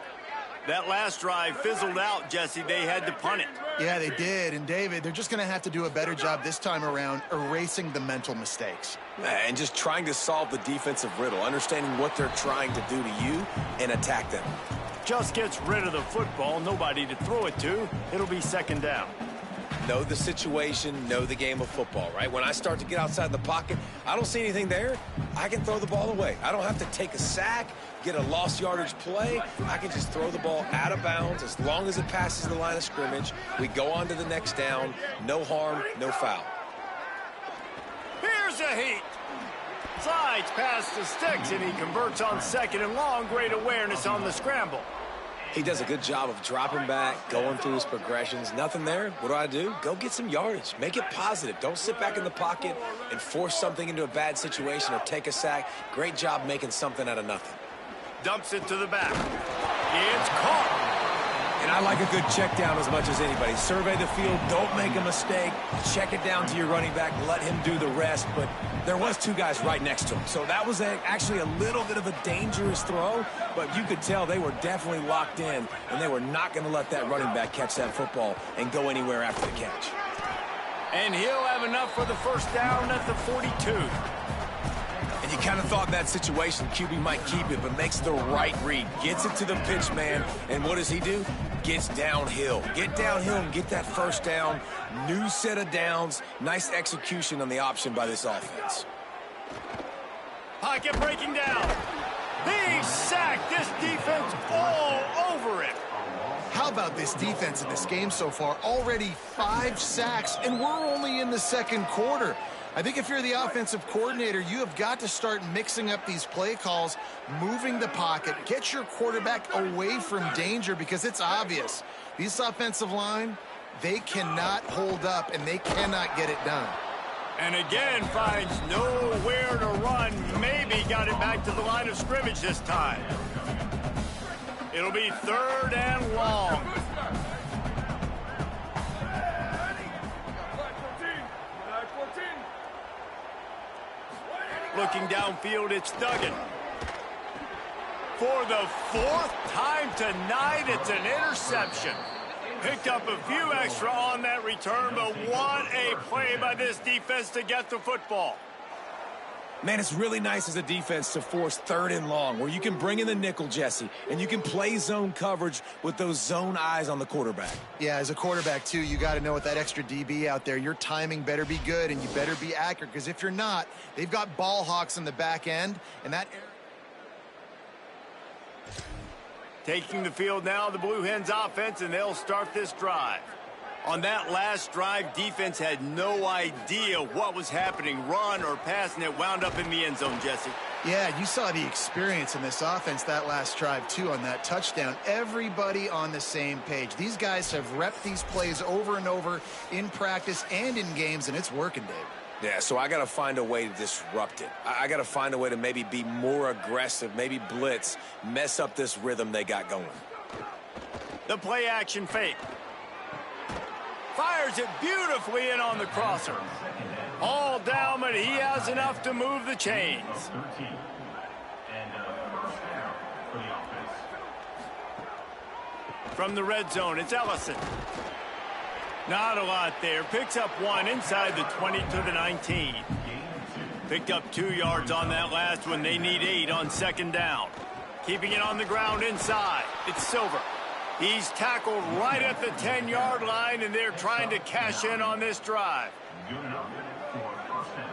S1: That last drive fizzled out, Jesse. They had to punt it.
S2: Yeah, they did. And, David, they're just going to have to do a better job this time around erasing the mental mistakes.
S3: And just trying to solve the defensive riddle, understanding what they're trying to do to you and attack them.
S1: Just gets rid of the football, nobody to throw it to. It'll be 2nd down.
S3: Know the situation, know the game of football, right? When I start to get outside the pocket, I don't see anything there, I can throw the ball away. I don't have to take a sack, get a lost yardage play. I can just throw the ball out of bounds as long as it passes the line of scrimmage. We go on to the next down. No harm, no foul.
S1: Here's the heat. Slides past the sticks, and he converts on 2nd and long. Great awareness on the scramble.
S3: He does a good job of dropping back, going through his progressions. Nothing there. What do? Go get some yardage. Make it positive. Don't sit back in the pocket and force something into a bad situation or take a sack. Great job making something out of nothing.
S1: Dumps it to the back. It's caught.
S3: And I like a good check down as much as anybody. Survey the field. Don't make a mistake. Check it down to your running back. Let him do the rest. But there was 2 guys right next to him. So that was actually a little bit of a dangerous throw. But you could tell they were definitely locked in. And they were not going to let that running back catch that football and go anywhere after the catch.
S1: And he'll have enough for the first down at the 42.
S3: And you kind of thought in that situation QB might keep it, but makes the right read. Gets it to the pitch man. And what does he do? Gets downhill. Get downhill and get that first down. New set of downs. Nice execution on the option by this offense.
S1: Pocket breaking down. Big sack. This defense all over it.
S2: How about this defense in this game so far? Already 5 sacks, and we're only in the 2nd quarter. I think if you're the offensive coordinator, you have got to start mixing up these play calls, moving the pocket, get your quarterback away from danger, because it's obvious. These offensive line, they cannot hold up, and they cannot get it done.
S1: And again, finds nowhere to run. Maybe got it back to the line of scrimmage this time. It'll be 3rd and long. Looking downfield, it's Duggan. For the 4th time tonight, it's an interception. Picked up a few extra on that return, but what a play by this defense to get the football.
S3: Man, it's really nice as a defense to force 3rd and long, where you can bring in the nickel, Jesse, and you can play zone coverage with those zone eyes on the quarterback.
S2: Yeah, as a quarterback, too, you got to know with that extra DB out there, your timing better be good and you better be accurate, because if you're not, they've got ball hawks in the back end, and that...
S1: Taking the field now, the Blue Hens offense, and they'll start this drive. On that last drive, defense had no idea what was happening, run or pass, and it wound up in the end zone, Jesse.
S2: Yeah, you saw the experience in this offense that last drive, too, on that touchdown. Everybody on the same page. These guys have repped these plays over and over in practice and in games, and it's working, Dave.
S3: Yeah, so I got to find a way to disrupt it. I got to find a way to maybe be more aggressive, maybe blitz, mess up this rhythm they got going.
S1: The play action fake. Fires it beautifully in on the crosser. All down, but he has enough to move the chains.
S5: 13. And first down for the offense.
S1: From the red zone, it's Ellison. Not a lot there. Picks up 1 inside the 20 to the 19. Picked up 2 yards on that last one. They need 8 on 2nd down. Keeping it on the ground inside. It's Silver. He's tackled right at the 10-yard line, and they're trying to cash in on this drive.
S5: Good enough for first down.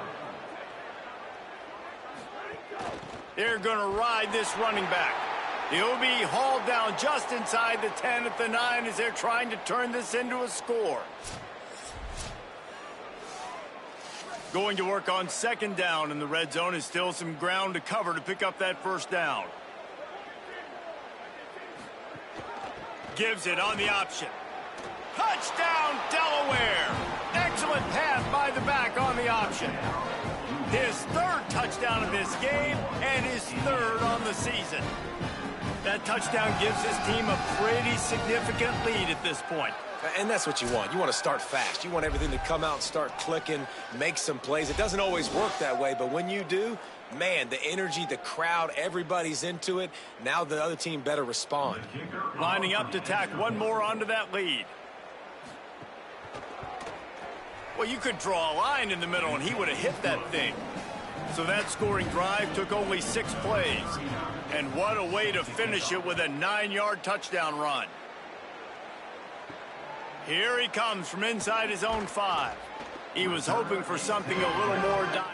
S1: They're going to ride this running back. He'll be hauled down just inside the 10 at the 9 as they're trying to turn this into a score. Going to work on 2nd down in the red zone, is still some ground to cover to pick up that first down. Gives it on the option. Touchdown, Delaware! Excellent pass by the back on the option. His 3rd touchdown of this game and his 3rd on the season. That touchdown gives his team a pretty significant lead at this point.
S3: And that's what you want. You want to start fast. You want everything to come out and start clicking, make some plays. It doesn't always work that way, but when you do, man, the energy, the crowd, everybody's into it. Now the other team better respond.
S1: Lining up to tack one more onto that lead. Well, you could draw a line in the middle, and he would have hit that thing. So that scoring drive took only 6 plays. And what a way to finish it with a 9-yard touchdown run. Here he comes from inside his own 5. He was hoping for something a little more dynamic.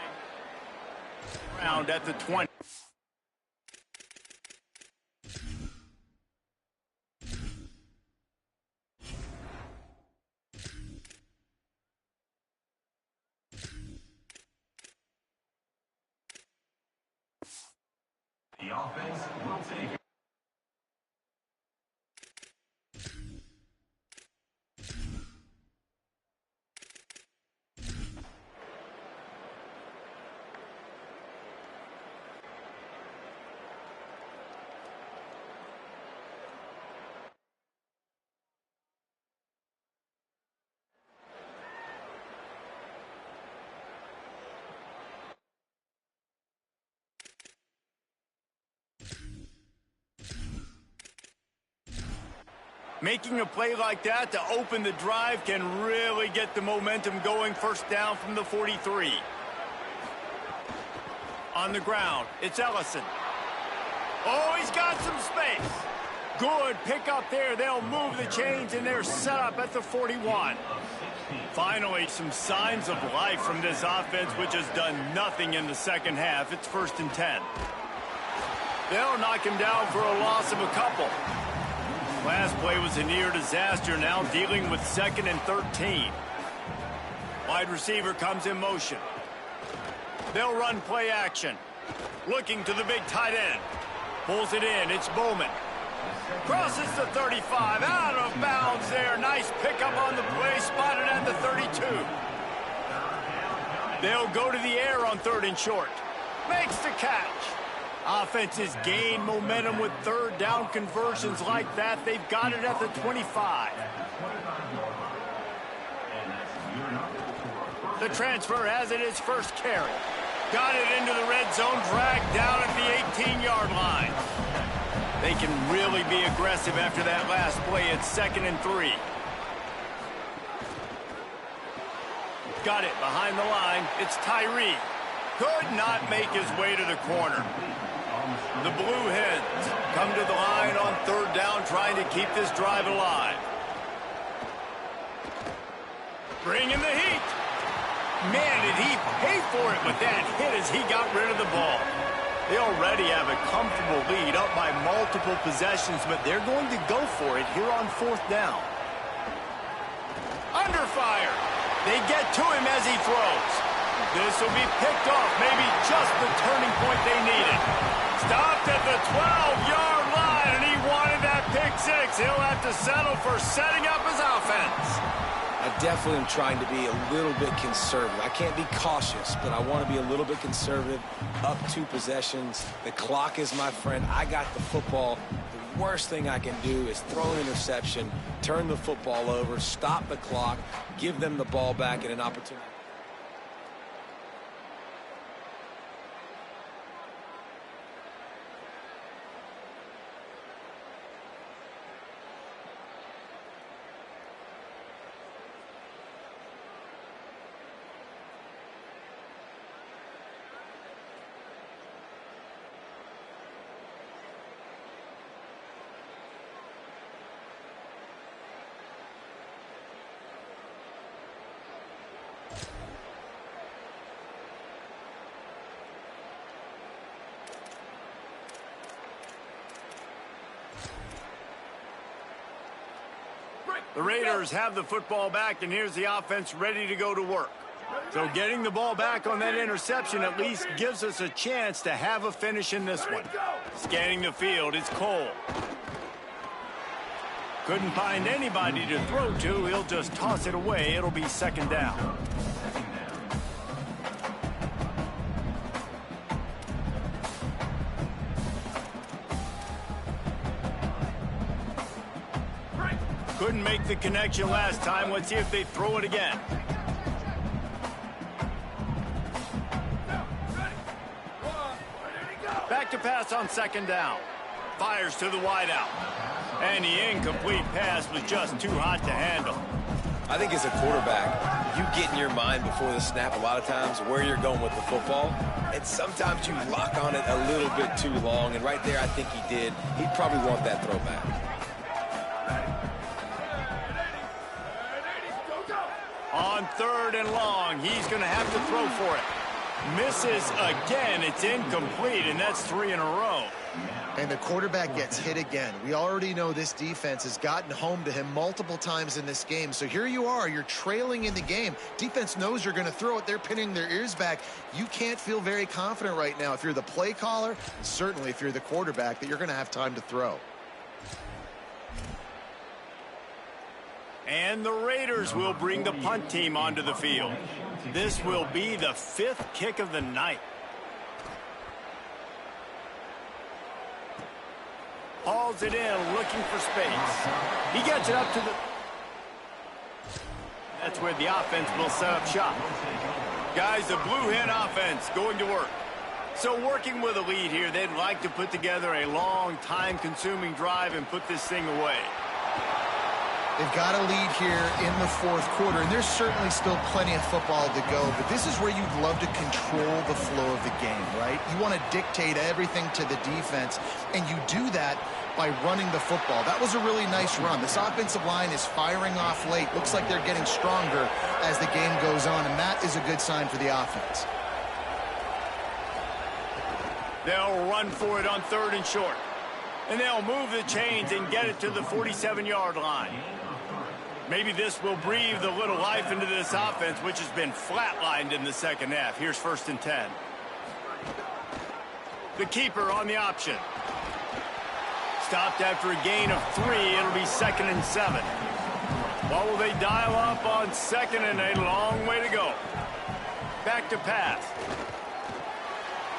S1: Round at the 20.
S5: offense will take
S1: Making a play like that to open the drive can really get the momentum going. First down from the 43. On the ground, it's Ellison. Oh, he's got some space. Good pick up there. They'll move the chains, and they're set up at the 41. Finally, some signs of life from this offense, which has done nothing in the second half. It's 1st and 10. They'll knock him down for a loss of a couple. Last play was a near disaster, now dealing with 2nd and 13. Wide receiver comes in motion. They'll run play action. Looking to the big tight end. Pulls it in, it's Bowman. Crosses the 35, out of bounds there. Nice pickup on the play, spotted at the 32. They'll go to the air on 3rd and short. Makes the catch. Offenses gain momentum with 3rd down conversions like that. They've got it at the 25. The transfer has it his first carry. Got it into the red zone, dragged down at the 18-yard line. They can really be aggressive after that last play. It's 2nd and 3. Got it behind the line. It's Tyree. Could not make his way to the corner. The Blue Hens come to the line on 3rd down, trying to keep this drive alive. Bringing the heat. Man, did he pay for it with that hit as he got rid of the ball. They already have a comfortable lead, up by multiple possessions, but they're going to go for it here on 4th down. Under fire. They get to him as he throws. This will be picked off, maybe just the turning point they needed. Stopped at the 12-yard line, and he wanted that pick 6. He'll have to settle for setting up his offense.
S3: I definitely am trying to be a little bit conservative. I can't be cautious, but I want to be a little bit conservative. Up 2 possessions. The clock is my friend. I got the football. The worst thing I can do is throw an interception, turn the football over, stop the clock, give them the ball back and an opportunity.
S1: The Raiders have the football back, and here's the offense ready to go to work. So getting the ball back on that interception at least gives us a chance to have a finish in this one. Scanning the field, it's Cole. Couldn't find anybody to throw to. He'll just toss it away. It'll be 2nd down. Couldn't make the connection last time. Let's see if they throw it again. Back to pass on 2nd down. Fires to the wideout. And the incomplete pass was just too hot to handle.
S3: I think as a quarterback, you get in your mind before the snap a lot of times where you're going with the football. And sometimes you lock on it a little bit too long. And right there, I think he did. He'd probably want that throwback.
S1: On 3rd and long, he's going to have to throw for it. Misses again. It's incomplete, and that's 3 in a row.
S2: And the quarterback gets hit again. We already know this defense has gotten home to him multiple times in this game. So here you are, you're trailing in the game. Defense knows you're going to throw it. They're pinning their ears back. You can't feel very confident right now if you're the play caller, and certainly if you're the quarterback, that you're going to have time to throw.
S1: And the Raiders will bring the punt team onto the field. This will be the 5th kick of the night. Hauls it in, looking for space. He gets it up to the... That's where the offense will set up shop. Guys, the Blue Hen offense going to work. So working with a lead here, they'd like to put together a long, time-consuming drive and put this thing away.
S2: They've got a lead here in the 4th quarter, and there's certainly still plenty of football to go, but this is where you'd love to control the flow of the game, right? You want to dictate everything to the defense, and you do that by running the football. That was a really nice run. This offensive line is firing off late. Looks like they're getting stronger as the game goes on, and that is a good sign for the offense.
S1: They'll run for it on 3rd and short. And they'll move the chains and get it to the 47-yard line. Maybe this will breathe a little life into this offense, which has been flatlined in the second half. Here's 1st and 10. The keeper on the option. Stopped after a gain of 3. It'll be 2nd and 7. What will they dial up on 2nd and a long way to go? Back to pass.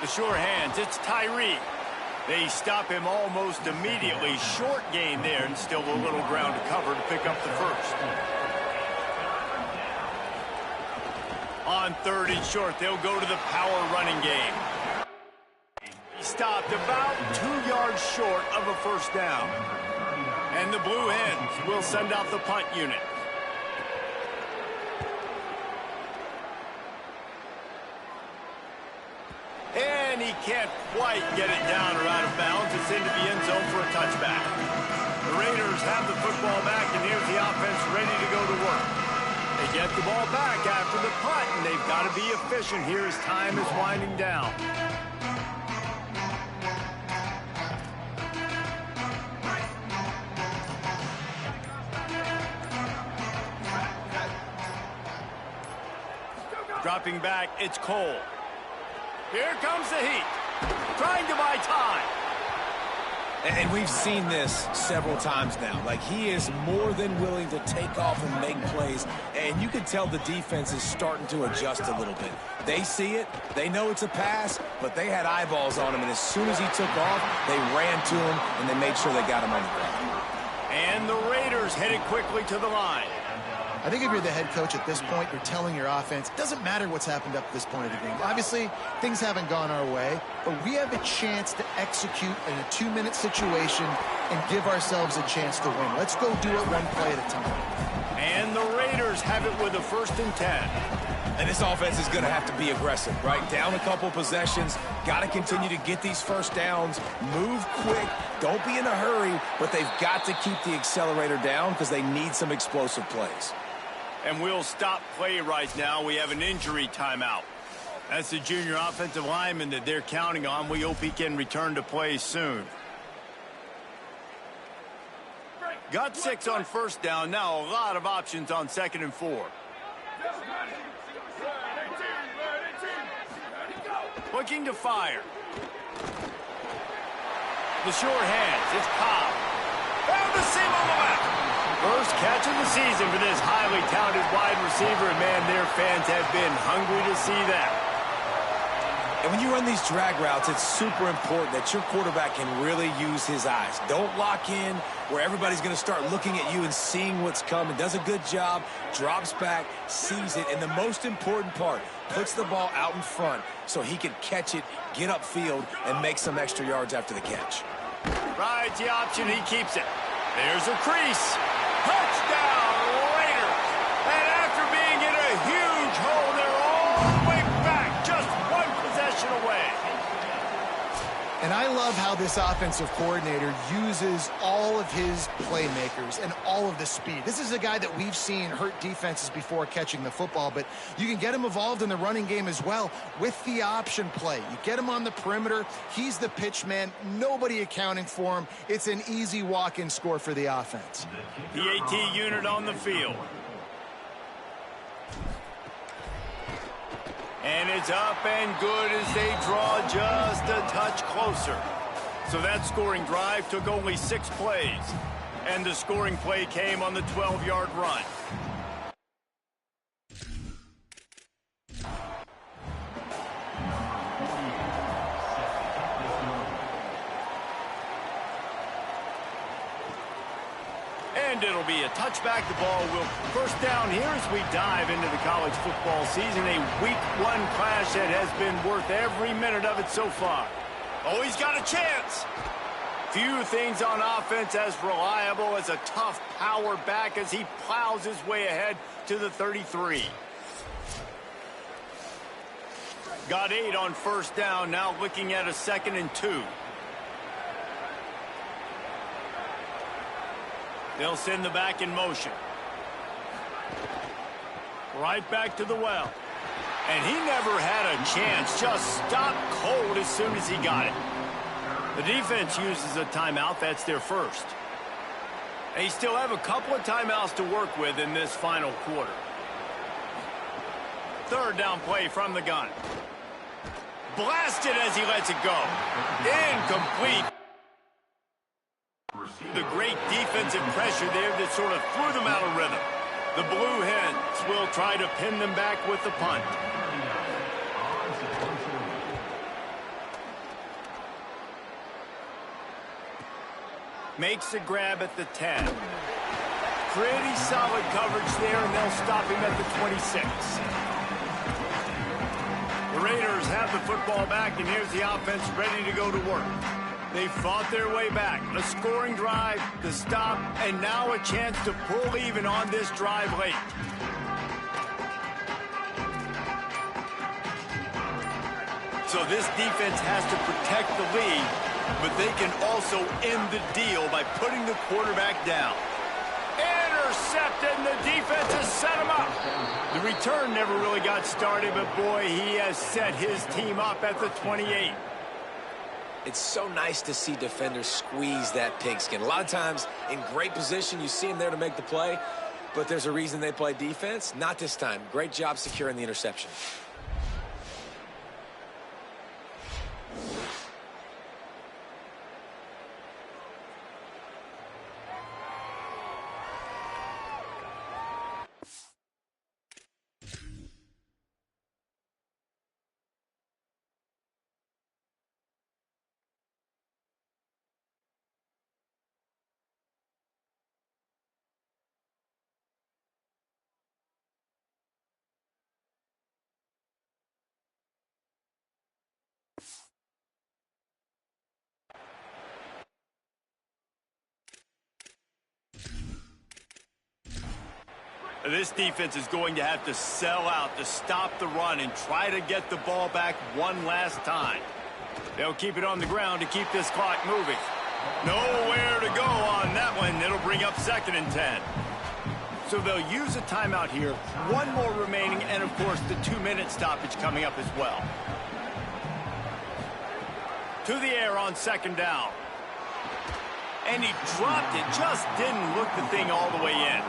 S1: The sure hands. It's Tyree. They stop him almost immediately. Short gain there, and still a little ground to cover to pick up the 1st. On 3rd and short, they'll go to the power running game. He stopped about 2 yards short of a 1st down. And the Blue Hens will send out the punt unit. And he can't quite get it down or out of bounds. It's into the end zone for a touchback. The Raiders have the football back, and here's the offense ready to go to work. They get the ball back after the punt, and they've got to be efficient here as time is winding down. Dropping back, it's Cole. Here comes the heat. Trying to buy time.
S3: And we've seen this several times now. Like, he is more than willing to take off and make plays. And you can tell the defense is starting to adjust a little bit. They see it. They know it's a pass, but they had eyeballs on him. And as soon as he took off, they ran to him, and they made sure they got him on the ground.
S1: And the Raiders headed quickly to the line.
S2: I think if you're the head coach at this point, you're telling your offense, it doesn't matter what's happened up to this point of the game. Obviously, things haven't gone our way, but we have a chance to execute in a 2-minute situation and give ourselves a chance to win. Let's go do it one play at a time.
S1: And the Raiders have it with a 1st and 10.
S3: And this offense is going to have to be aggressive, right? Down a couple possessions, got to continue to get these 1st downs, move quick, don't be in a hurry, but they've got to keep the accelerator down because they need some explosive plays.
S1: And we'll stop play right now. We have an injury timeout. That's the junior offensive lineman that they're counting on. We hope he can return to play soon. Got 6 on 1st down. Now a lot of options on 2nd and 4. Looking to fire. The short hands. It's Cobb. Found the seam on the left. First catch of the season for this highly talented wide receiver, and man, their fans have been hungry to see that.
S3: And when you run these drag routes, it's super important that your quarterback can really use his eyes. Don't lock in where everybody's going to start looking at you and seeing what's coming. Does a good job, drops back, sees it, and the most important part, puts the ball out in front so he can catch it, get upfield, and make some extra yards after the catch.
S1: Rides the option, he keeps it. There's a crease. Touchdown, Raiders! And after being in a huge hole, they're all the way back, just one possession away.
S2: And I love how this offensive coordinator uses all of his playmakers and all of the speed. This is a guy that we've seen hurt defenses before catching the football, but you can get him involved in the running game as well with the option play. You get him on the perimeter. He's the pitch man. Nobody accounting for him. It's an easy walk-in score for the offense.
S1: The AT unit on the field. And it's up and good as they draw just a touch closer. So that scoring drive took only 6 plays. And the scoring play came on the 12-yard run. And it'll be a touchback. The ball will first down here as we dive into the college football season. A week 1 clash that has been worth every minute of it so far. Oh, he's got a chance. Few things on offense as reliable as a tough power back as he plows his way ahead to the 33. Got 8 on first down. Now looking at a 2nd and 2. They'll send the back in motion. Right back to the well. And he never had a chance. Just stopped cold as soon as he got it. The defense uses a timeout. That's their first. They still have a couple of timeouts to work with in this final quarter. 3rd down play from the gun. Blasted as he lets it go. Incomplete. The great defensive pressure there that sort of threw them out of rhythm. The Blue Hens will try to pin them back with the punt. Makes a grab at the 10. Pretty solid coverage there, and they'll stop him at the 26. The Raiders have the football back, and here's the offense ready to go to work. They fought their way back. A scoring drive, the stop, and now a chance to pull even on this drive late. So this defense has to protect the lead, but they can also end the deal by putting the quarterback down. Intercepted, and the defense has set him up. The return never really got started, but boy, he has set his team up at the 28.
S3: It's so nice to see defenders squeeze that pigskin. A lot of times in great position, you see them there to make the play, but there's a reason they play defense. Not this time. Great job securing the interception.
S1: This defense is going to have to sell out to stop the run and try to get the ball back one last time. They'll keep it on the ground to keep this clock moving. Nowhere to go on that one. It'll bring up 2nd and 10. So they'll use a timeout here. 1 more remaining, and of course the 2-minute stoppage coming up as well. To the air on 2nd down. And he dropped it. Just didn't look the thing all the way in.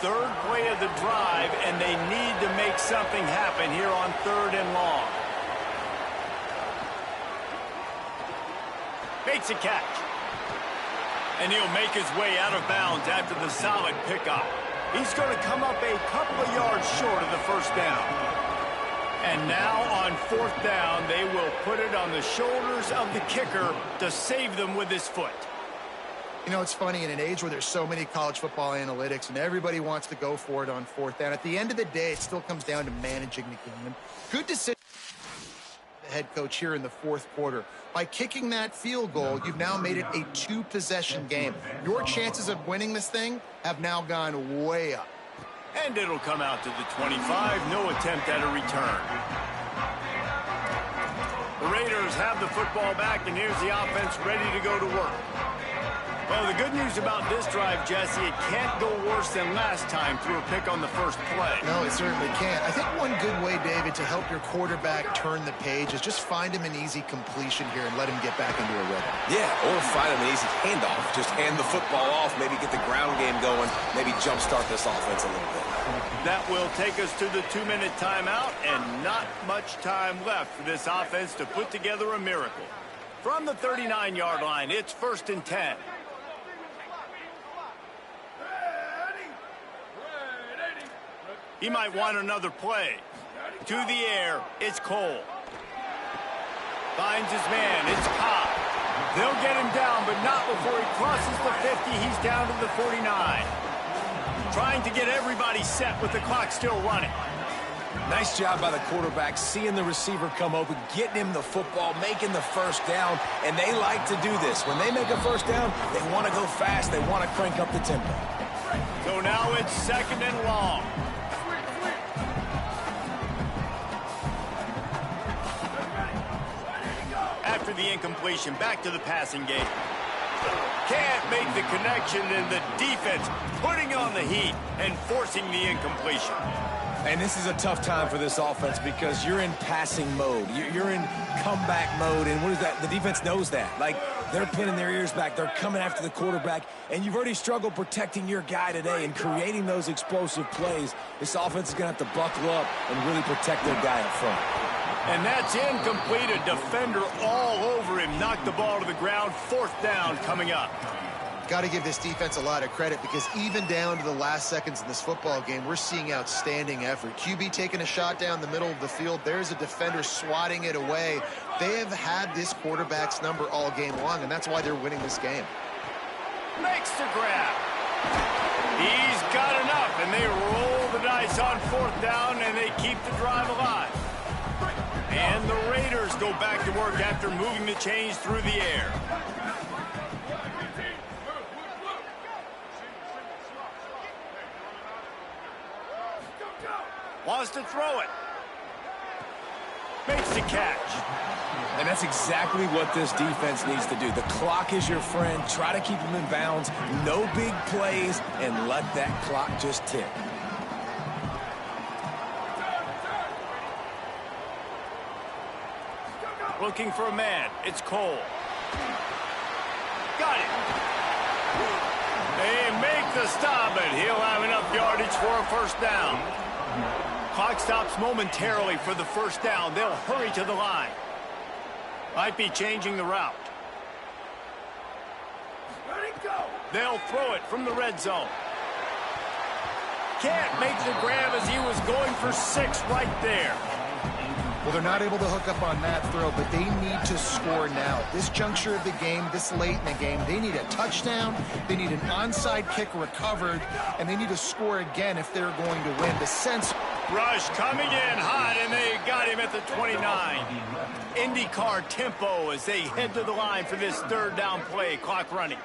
S1: 3rd play of the drive, and they need to make something happen here on 3rd and long. Makes a catch. And he'll make his way out of bounds after the solid pickup. He's going to come up a couple of yards short of the 1st down. And now on 4th down, they will put it on the shoulders of the kicker to save them with his foot.
S2: You know, it's funny, in an age where there's so many college football analytics and everybody wants to go for it on 4th down, at the end of the day, it still comes down to managing the game. And good decision, the head coach here in the 4th quarter. By kicking that field goal, you've now made it a 2-possession game. Your chances of winning this thing have now gone way up.
S1: And it'll come out to the 25. No attempt at a return. The Raiders have the football back, and here's the offense ready to go to work. Well, the good news about this drive, Jesse, it can't go worse than last time through a pick on the first play.
S2: No, it certainly can't. I think one good way, David, to help your quarterback turn the page is just find him an easy completion here and let him get back into a rhythm.
S3: Yeah, or find him an easy handoff. Just hand the football off, maybe get the ground game going, maybe jumpstart this offense a little bit.
S1: That will take us to the 2-minute timeout, and not much time left for this offense to put together a miracle. From the 39-yard line, it's 1st and 10. He might want another play. To the air, it's Cole. Finds his man, it's Cobb. They'll get him down, but not before he crosses the 50. He's down to the 49. Trying to get everybody set with the clock still running.
S3: Nice job by the quarterback, seeing the receiver come open, getting him the football, making the first down, and they like to do this. When they make a first down, they want to go fast. They want to crank up the tempo.
S1: So now it's 2nd and long. After the incompletion, back to the passing game. Can't make the connection, and the defense putting on the heat and forcing the incompletion.
S3: And this is a tough time for this offense because you're in passing mode. You're in comeback mode, and what is that? The defense knows that. Like, they're pinning their ears back. They're coming after the quarterback, and you've already struggled protecting your guy today and creating those explosive plays. This offense is going to have to buckle up and really protect their guy up front.
S1: And that's incomplete. A defender all over him. Knocked the ball to the ground. 4th down coming up.
S2: Got to give this defense a lot of credit because even down to the last seconds in this football game, we're seeing outstanding effort. QB taking a shot down the middle of the field. There's a defender swatting it away. They have had this quarterback's number all game long, and that's why they're winning this game.
S1: Makes the grab. He's got enough, and they roll the dice on 4th down, and they keep the drive alive. And the Raiders go back to work after moving the chains through the air. Wants to throw it. Makes the catch.
S3: And that's exactly what this defense needs to do. The clock is your friend. Try to keep them in bounds. No big plays, and let that clock just tick.
S1: Looking for a man. It's Cole. Got it. They make the stop, and he'll have enough yardage for a 1st down. Clock stops momentarily for the 1st down. They'll hurry to the line. Might be changing the route. They'll throw it from the red zone. Can't make the grab as he was going for 6 right there.
S2: Well, they're not able to hook up on that throw, but they need to score now. This juncture of the game, this late in the game, they need a touchdown, they need an onside kick recovered, and they need to score again if they're going to win. The sense...
S1: Rush coming in hot, and they got him at the 29. IndyCar tempo as they head to the line for this 3rd down play. Clock running.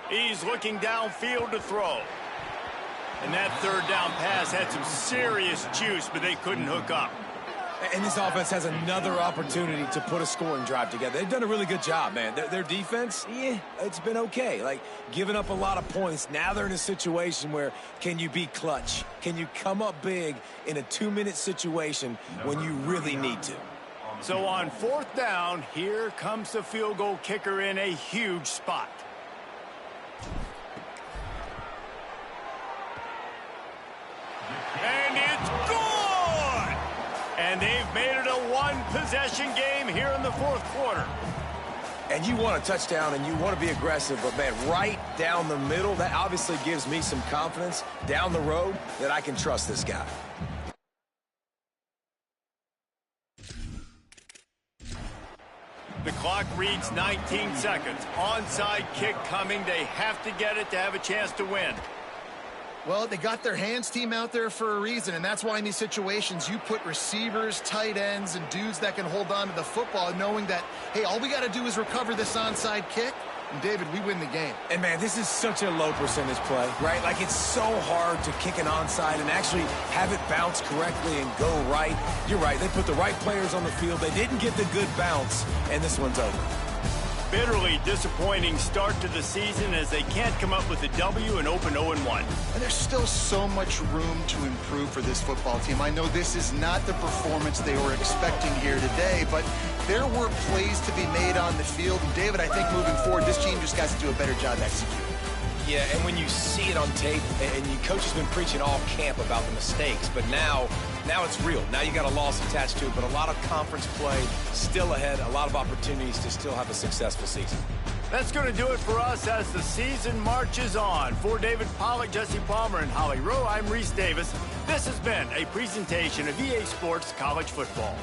S1: He's looking downfield to throw. And that 3rd down pass had some serious juice, but they couldn't hook up.
S3: And this offense has another opportunity to put a scoring drive together. They've done a really good job, man. Their defense, yeah, it's been okay. Like, giving up a lot of points. Now they're in a situation where can you be clutch? Can you come up big in a 2-minute situation when you really need to?
S1: So on 4th down, here comes the field goal kicker in a huge spot. And it's good! And they've made it a 1-possession game here in the 4th quarter.
S3: And you want a touchdown and you want to be aggressive, but, man, right down the middle, that obviously gives me some confidence down the road that I can trust this guy.
S1: The clock reads 19 seconds. Onside kick coming. They have to get it to have a chance to win.
S2: Well, they got their hands team out there for a reason, and that's why in these situations you put receivers, tight ends, and dudes that can hold on to the football, knowing that, hey, all we got to do is recover this onside kick, And David, we win the game.
S3: And, man, this is such a low percentage play, right? Like, it's so hard to kick an onside and actually have it bounce correctly and go right. You're right. They put the right players on the field. They didn't get the good bounce, and this one's over.
S1: Bitterly disappointing start to the season as they can't come up with a W and open 0-1.
S2: And there's still so much room to improve for this football team. I know this is not the performance they were expecting here today, but there were plays to be made on the field. And David, I think moving forward, this team just has to do a better job executing.
S3: Yeah, and when you see it on tape, and your coach has been preaching all camp about the mistakes, but now it's real. Now you got a loss attached to it, but a lot of conference play still ahead, a lot of opportunities to still have a successful season.
S1: That's going to do it for us as the season marches on. For David Pollack, Jesse Palmer, and Holly Rowe, I'm Reese Davis. This has been a presentation of EA Sports College Football.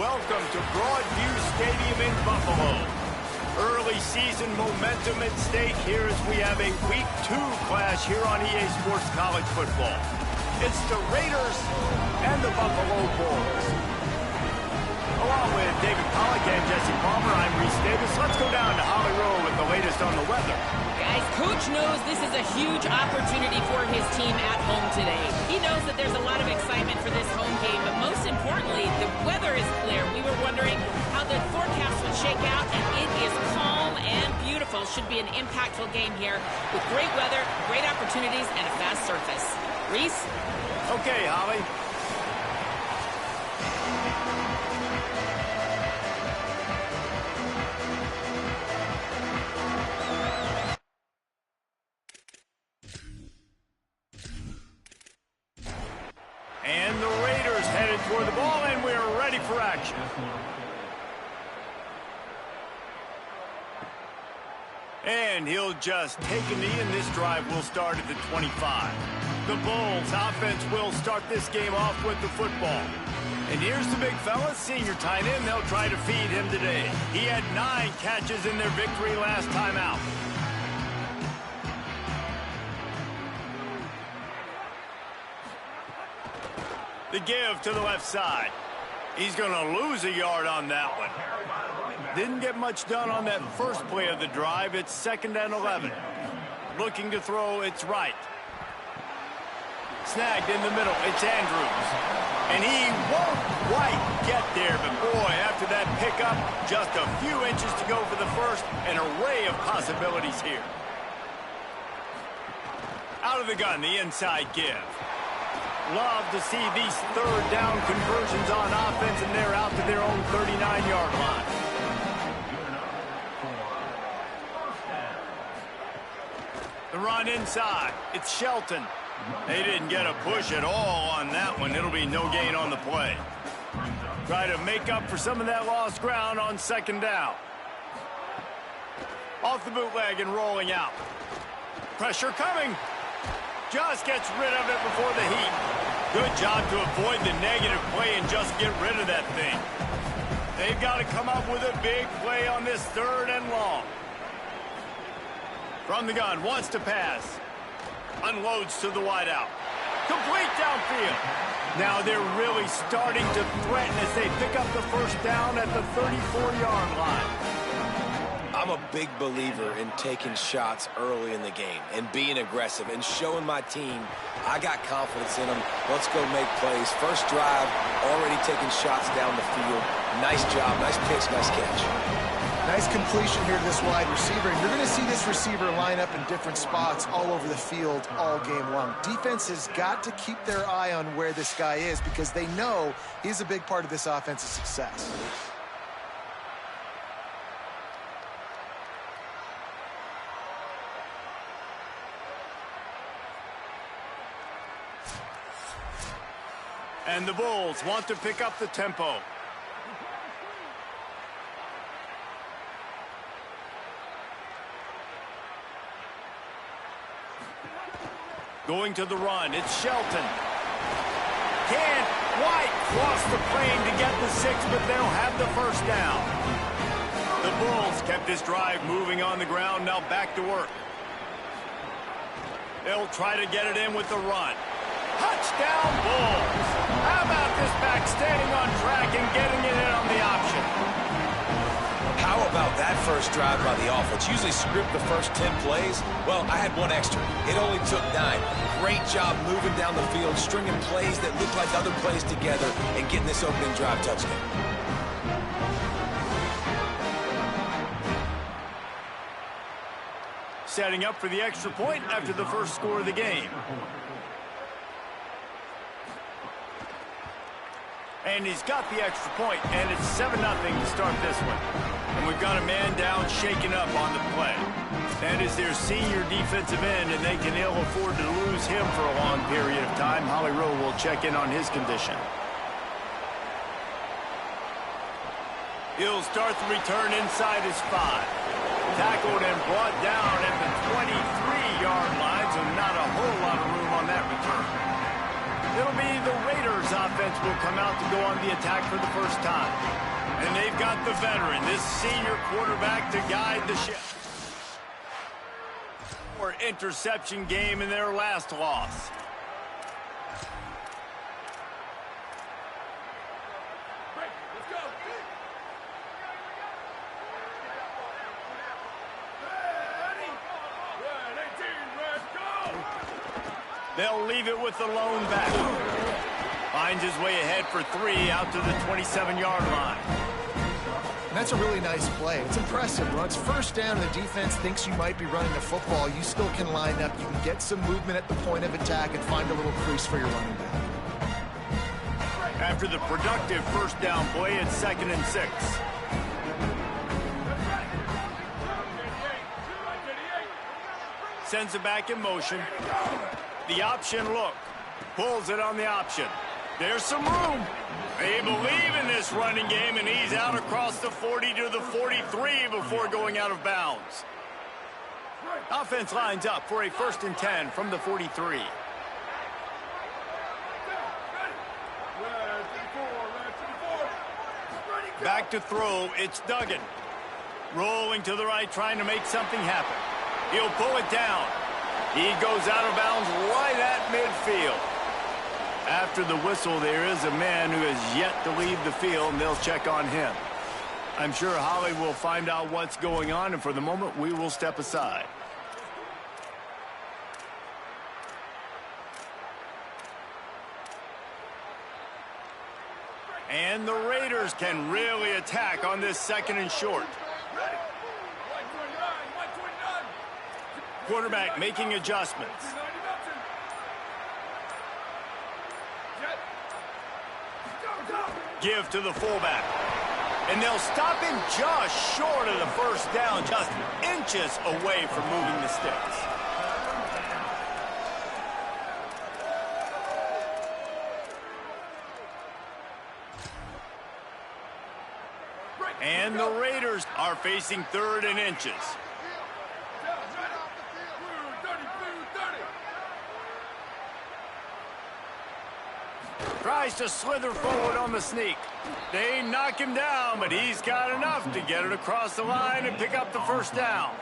S1: welcome to Broadview Stadium in Buffalo. Early season momentum at stake here as we have a Week 2 clash here on EA Sports College Football. It's the Raiders and the Buffalo Bulls. Along with David Pollack and Jesse Palmer, I'm Reese Davis. Let's go down to Holly Rowe with the latest on the weather.
S4: Guys, Coach knows this is a huge opportunity for his team at home today. He knows that there's a lot of excitement for this home game, but most importantly, the weather is clear. We were wondering how the forecast would shake out, and it is calm and beautiful. Should be an impactful game here with great weather, great opportunities, and a fast surface. Reese?
S1: Okay, Holly. And the Raiders headed toward the ball, and we're ready for action. And he'll just take a knee, and this drive will start at the 25. The Bulls offense will start this game off with the football. And here's the big fella, senior tight end. They'll try to feed him today. He had 9 catches in their victory last time out. The give to the left side. He's going to lose a yard on that one. Didn't get much done on that first play of the drive. It's 2nd and 11. Looking to throw, it's right. Snagged in the middle, it's Andrews. And he won't quite get there, but boy, after that pickup, just a few inches to go for the first. An array of possibilities here. Out of the gun, the inside give. Love to see these third down conversions on offense, and they're out to their own 39-yard line. The run inside. It's Shelton. They didn't get a push at all on that one. It'll be no gain on the play. Try to make up for some of that lost ground on 2nd down. Off the bootleg and rolling out. Pressure coming. Just gets rid of it before the heat. Good job to avoid the negative play and just get rid of that thing. They've got to come up with a big play on this 3rd and long. From the gun, wants to pass. Unloads to the wideout. Complete downfield. Now they're really starting to threaten as they pick up the first down at the 34-yard line.
S3: I'm a big believer in taking shots early in the game and being aggressive and showing my team I got confidence in them. Let's go make plays. First drive, already taking shots down the field. Nice job, nice pitch, nice catch.
S2: Nice completion here to this wide receiver, and you're going to see this receiver line up in different spots all over the field all game long. Defense has got to keep their eye on where this guy is because they know he's a big part of this offense's success.
S1: And the Bulls want to pick up the tempo. Going to the run, it's Shelton. Can't quite cross the plane to get the 6, but they'll have the first down. The Bulls kept this drive moving on the ground, now back to work. They'll try to get it in with the run. Touchdown, Bulls! How about this back standing on track and getting it in on the option?
S3: How about that first drive by the offense? Usually script the first 10 plays. Well, I had one extra. It only took 9. Great job moving down the field, stringing plays that look like other plays together, and getting this opening drive touchdown.
S1: Setting up for the extra point after the first score of the game. And he's got the extra point, and it's 7-0 to start this one. And we've got a man down, shaken up on the play. That is their senior defensive end, and they can ill afford to lose him for a long period of time. Holly Rowe will check in on his condition. He'll start the return inside his 5. Tackled and brought down at the 23-yard line, so not a whole lot of room on that return. It'll be the Raiders offense will come out to go on the attack for the first time. And they've got the veteran, this senior quarterback, to guide the ship. Or interception game in their last loss. They'll leave it with the lone back. Finds his way ahead for 3 out to the 27-yard line.
S2: And that's a really nice play. It's impressive. When it's first down and the defense thinks you might be running the football, you still can line up. You can get some movement at the point of attack and find a little crease for your running back.
S1: After the productive first down play, it's 2nd and 6. Sends it back in motion. The option look. Pulls it on the option. There's some room. They believe in this running game, and he's out across the 40 to the 43 before going out of bounds. Offense lines up for a 1st and 10 from the 43. Back to throw, it's Duggan. Rolling to the right, trying to make something happen. He'll pull it down. He goes out of bounds right at midfield. After the whistle, there is a man who has yet to leave the field, and they'll check on him. I'm sure Holly will find out what's going on, and for the moment, we will step aside. And the Raiders can really attack on this 2nd and short. Quarterback making adjustments. Give to the fullback. And they'll stop him just short of the first down, just inches away from moving the sticks. And the Raiders are facing 3rd and inches. Tries to slither forward on the sneak. They knock him down, but he's got enough to get it across the line and pick up the first down.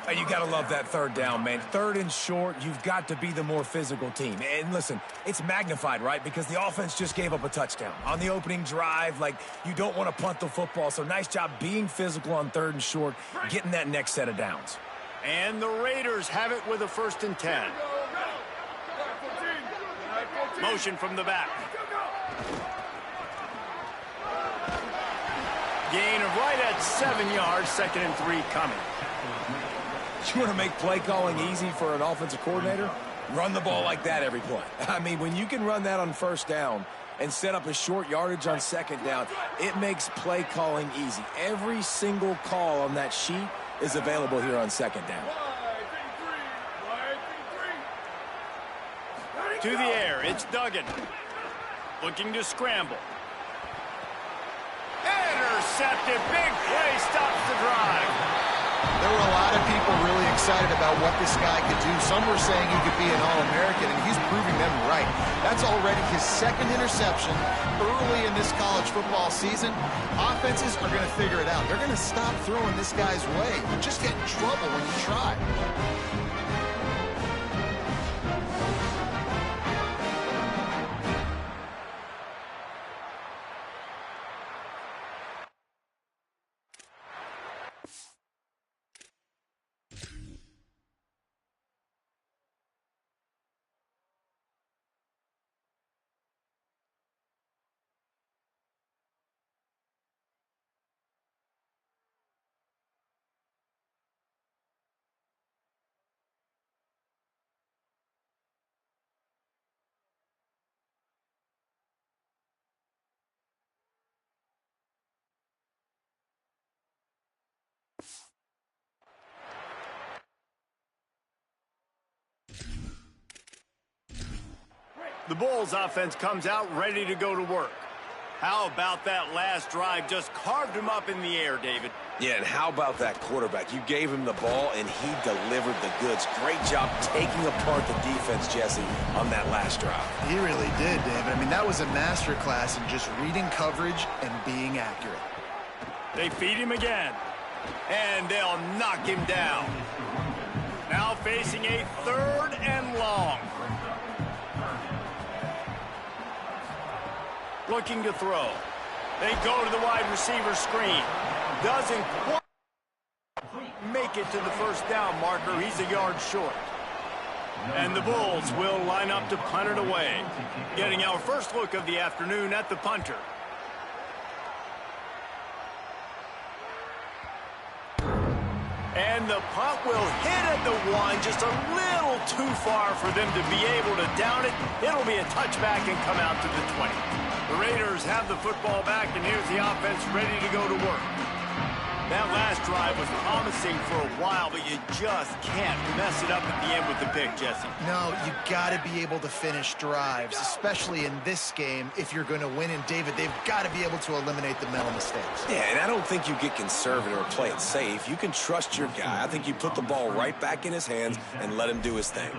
S3: You got to love that 3rd down, man. 3rd and short, you've got to be the more physical team. And listen, it's magnified, right? Because the offense just gave up a touchdown. On the opening drive, like, you don't want to punt the football. So nice job being physical on 3rd and short, getting that next set of downs.
S1: And the Raiders have it with a 1st and 10. Motion from the back. Gain of right at 7 yards, 2nd and 3 coming.
S3: You want to make play calling easy for an offensive coordinator? Run the ball like that every play. I mean, when you can run that on 1st down and set up a short yardage on 2nd down, it makes play calling easy. Every single call on that sheet is available here on 2nd down.
S1: To the air, it's Duggan. Looking to scramble. Intercepted, big play, stops the drive.
S2: There were a lot of people really excited about what this guy could do. Some were saying he could be an All-American, and he's proving them right. That's already his 2nd interception early in this college football season. Offenses are going to figure it out. They're going to stop throwing this guy's way. You just get in trouble when you try.
S1: The Bulls offense comes out ready to go to work. How about that last drive? Just carved him up in the air, David.
S3: Yeah, and how about that quarterback? You gave him the ball, and he delivered the goods. Great job taking apart the defense, Jesse, on that last drive.
S2: He really did, David. I mean, that was a masterclass in just reading coverage and being accurate.
S1: They feed him again, and they'll knock him down. Now facing a 3rd and long. Looking to throw. They go to the wide receiver screen. Doesn't quite make it to the first down marker. He's a yard short. And the Bulls will line up to punt it away. Getting our first look of the afternoon at the punter. And the punt will hit at the 1, just a little too far for them to be able to down it. It'll be a touchback and come out to the 20. The Raiders have the football back, and here's the offense ready to go to work. That last drive was promising for a while, but you just can't mess it up at the end with the pick, Jesse.
S2: No, you got to be able to finish drives, especially in this game if you're going to win. And, David, they've got to be able to eliminate the mental mistakes.
S3: Yeah, and I don't think you get conservative or play it safe. You can trust your guy. I think you put the ball right back in his hands and let him do his thing.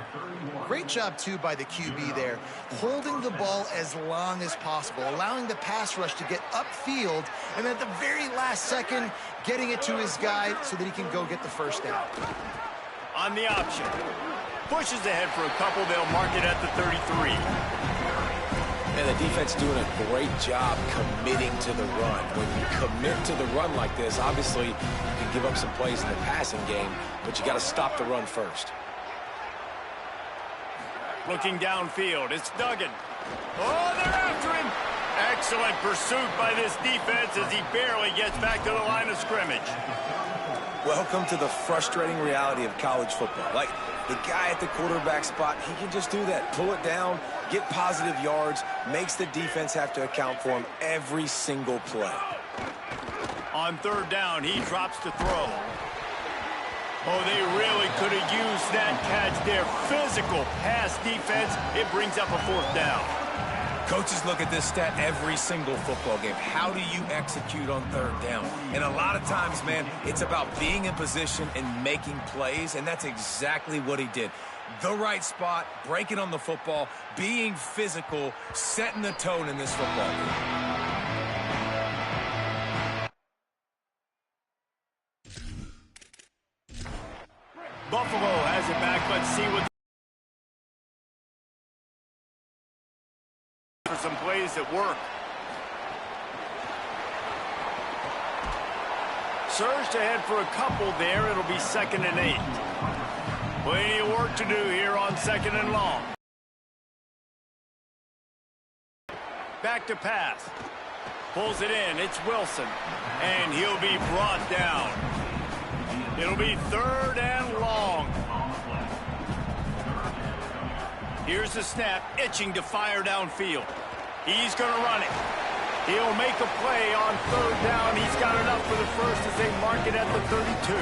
S2: Great job, too, by the QB there, holding the ball as long as possible, allowing the pass rush to get upfield, and at the very last second, getting it to his guy so that he can go get the first down.
S1: On the option. Pushes ahead for a couple. They'll mark it at the 33.
S3: And the defense doing a great job committing to the run. When you commit to the run like this, obviously you can give up some plays in the passing game, but you got to stop the run first.
S1: Looking downfield, it's Duggan. Oh, they're after him. Excellent pursuit by this defense as he barely gets back to the line of scrimmage.
S3: Welcome to the frustrating reality of college football. Like, the guy at the quarterback spot, he can just do that. Pull it down, get positive yards, makes the defense have to account for him every single play.
S1: On 3rd down, he drops to throw. Oh, they really could have used that catch there. Physical pass defense. It brings up a 4th down.
S3: Coaches look at this stat every single football game. How do you execute on 3rd down? And a lot of times, man, it's about being in position and making plays, and that's exactly what he did. The right spot, breaking on the football, being physical, setting the tone in this football game.
S1: Buffalo has it back. Let's see what for some plays that work. Surged ahead for a couple there. It'll be 2nd and 8. Plenty of work to do here on 2nd and long. Back to pass. Pulls it in. It's Wilson. And he'll be brought down. It'll be 3rd and long. Here's the snap, itching to fire downfield. He's going to run it. He'll make a play on 3rd down. He's got enough for the first as they mark it at the 32.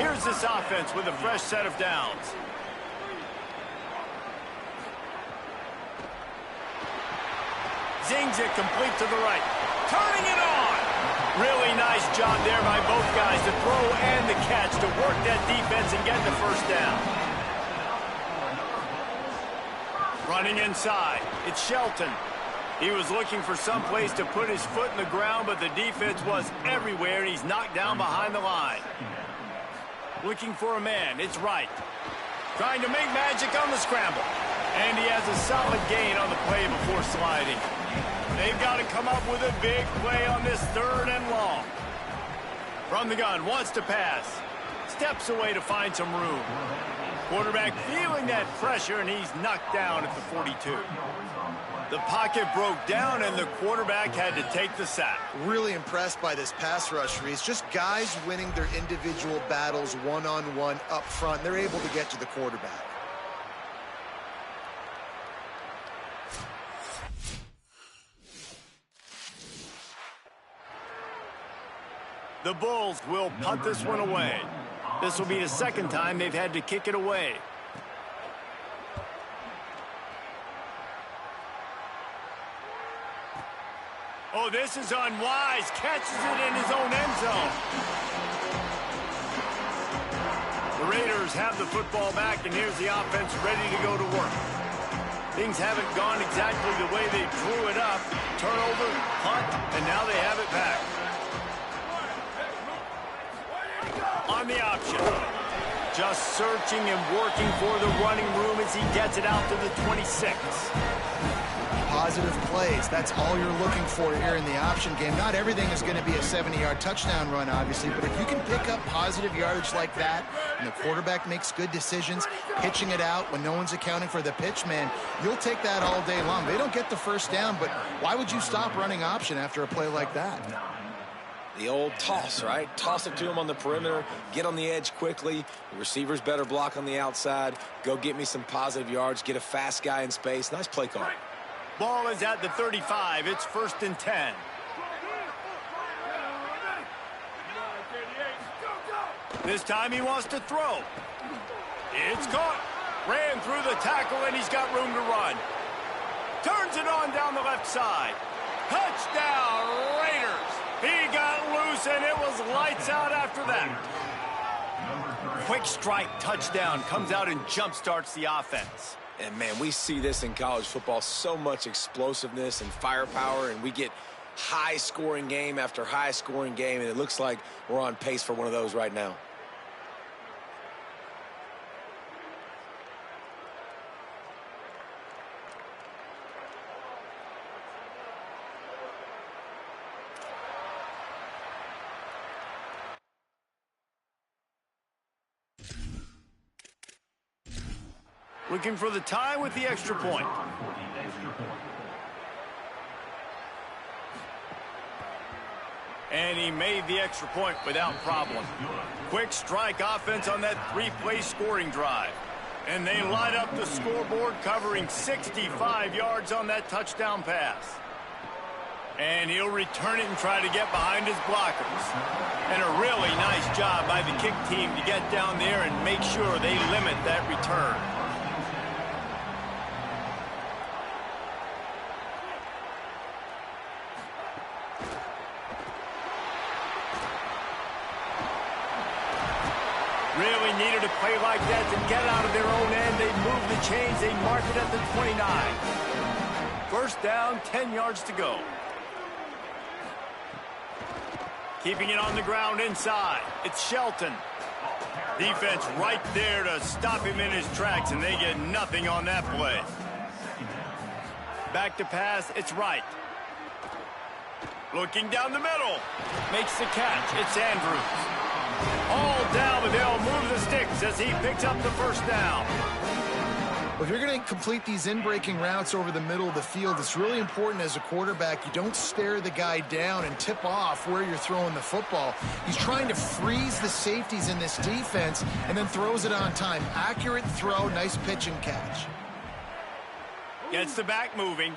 S1: Here's this offense with a fresh set of downs. Zings it complete to the right. Turning it on. Really nice job there by both guys to throw and the catch to work that defense and get the first down. Running inside, it's Shelton. He was looking for some place to put his foot in the ground, but the defense was everywhere, and he's knocked down behind the line. Looking for a man, it's Wright. Trying to make magic on the scramble. And he has a solid gain on the play before sliding. They've got to come up with a big play on this 3rd and long. From the gun, wants to pass. Steps away to find some room. Quarterback feeling that pressure, and he's knocked down at the 42. The pocket broke down, and the quarterback had to take the sack.
S2: Really impressed by this pass rush, Reese. Just guys winning their individual battles one-on-one up front. They're able to get to the quarterback.
S1: The Bulls will punt this one away. This will be the 2nd time they've had to kick it away. Oh, this is unwise. Catches it in his own end zone. The Raiders have the football back, and here's the offense ready to go to work. Things haven't gone exactly the way they drew it up. Turnover, punt, and now they have it back. On the option. Just searching and working for the running room as he gets it out to the 26.
S2: Positive plays. That's all you're looking for here in the option game. Not everything is going to be a 70-yard touchdown run, obviously, but if you can pick up positive yardage like that and the quarterback makes good decisions, pitching it out when no one's accounting for the pitch, man, you'll take that all day long. They don't get the first down, but why would you stop running option after a play like that?
S3: The old toss, right? Toss it to him on the perimeter, get on the edge quickly. The receiver's better block on the outside. Go get me some positive yards, get a fast guy in space. Nice play call.
S1: Ball is at the 35. It's 1st and 10. This time he wants to throw. It's caught. Ran through the tackle, and he's got room to run. Turns it on down the left side. Touchdown, Raiders. He got loose, and it was lights out after that. Quick strike touchdown comes out and jump starts the offense.
S3: And, man, we see this in college football, so much explosiveness and firepower, and we get high-scoring game after high-scoring game, and it looks like we're on pace for one of those right now.
S1: Looking for the tie with the extra point. And he made the extra point without problem. Quick strike offense on that 3-play scoring drive. And they light up the scoreboard, covering 65 yards on that touchdown pass. And he'll return it and try to get behind his blockers. And a really nice job by the kick team to get down there and make sure they limit that return. Really needed a play like that to get out of their own end. They move the chains. They mark it at the 29. First down, 10 yards to go. Keeping it on the ground inside. It's Shelton. Defense right there to stop him in his tracks, and they get nothing on that play. Back to pass. It's Wright. Looking down the middle. Makes the catch. It's Andrews. All down, but they'll move the sticks as he picks up the first down.
S2: Well, if you're going to complete these in-breaking routes over the middle of the field, it's really important as a quarterback you don't stare the guy down and tip off where you're throwing the football. He's trying to freeze the safeties in this defense and then throws it on time. Accurate throw, nice pitch and catch.
S1: Gets the back moving.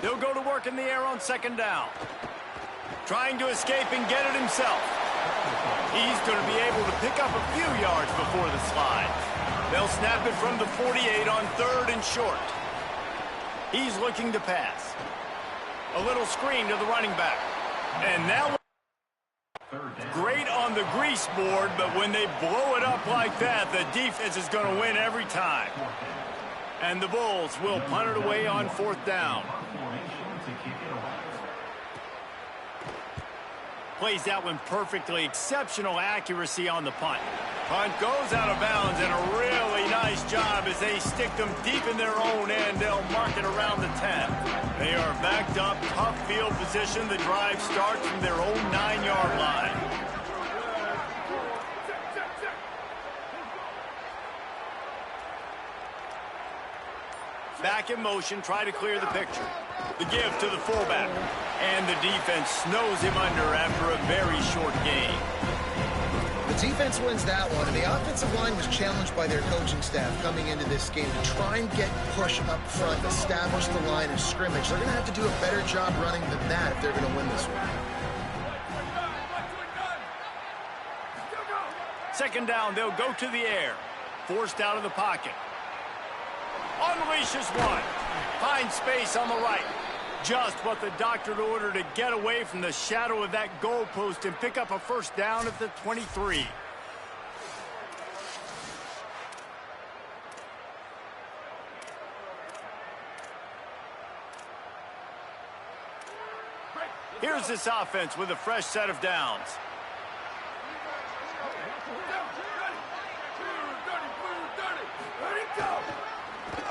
S1: He'll go to work in the air on second down. Trying to escape and get it himself. He's going to be able to pick up a few yards before the slide. They'll snap it from the 48 on 3rd and short. He's looking to pass. A little screen to the running back. And now great on the grease board, but when they blow it up like that, the defense is going to win every time. And the Bulls will punt it away on 4th down. Plays that one perfectly. Exceptional accuracy on the punt. Punt goes out of bounds, and a really nice job as they stick them deep in their own end. They'll mark it around the 10. They are backed up, tough field position. The drive starts from their own 9-yard line. Back in motion, try to clear the picture. The give to the fullback. And the defense snows him under after a very short game.
S2: The defense wins that one, and the offensive line was challenged by their coaching staff coming into this game to try and get push up front, establish the line of scrimmage. They're going to have to do a better job running than that if they're going to win this one.
S1: Second down, they'll go to the air. Forced out of the pocket. Unleashes one. Finds space on the right. Just what the doctor ordered to get away from the shadow of that goalpost and pick up a first down at the 23. Here's this offense with a fresh set of downs.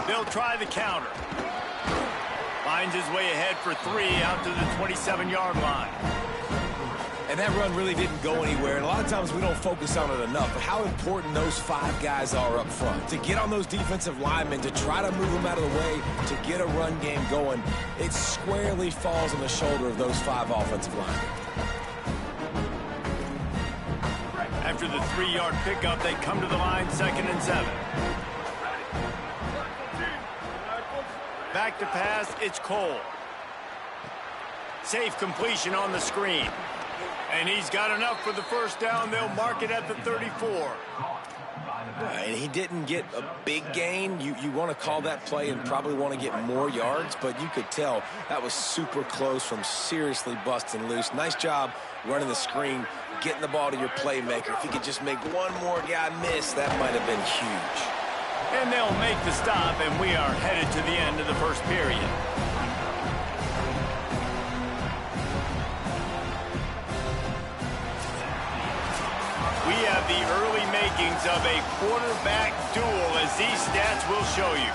S1: They'll try the counter. Finds his way ahead for 3 out to the 27-yard line.
S3: And that run really didn't go anywhere. And a lot of times we don't focus on it enough. But how important those 5 guys are up front. To get on those defensive linemen, to try to move them out of the way, to get a run game going, it squarely falls on the shoulder of those 5 offensive linemen.
S1: After the 3-yard pickup, they come to the line, 2nd and 7. Back to pass, it's Cole. Safe completion on the screen. And he's got enough for the first down. They'll mark it at the 34.
S3: And he didn't get a big gain. You want to call that play and probably want to get more yards, but you could tell that was super close from seriously busting loose. Nice job running the screen, getting the ball to your playmaker. If he could just make one more guy miss, that might have been huge.
S1: And they'll make the stop, and we are headed to the end of the first period. We have the early makings of a quarterback duel, as these stats will show you.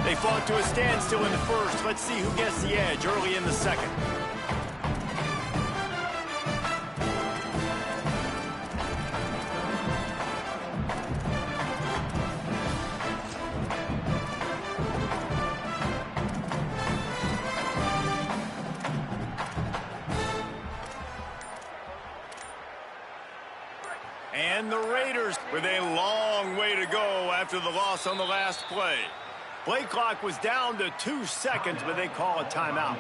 S1: They fought to a standstill in the first. Let's see who gets the edge early in the second. And the Raiders with a long way to go after the loss on the last play. Play clock was down to 2 seconds, but they call a timeout.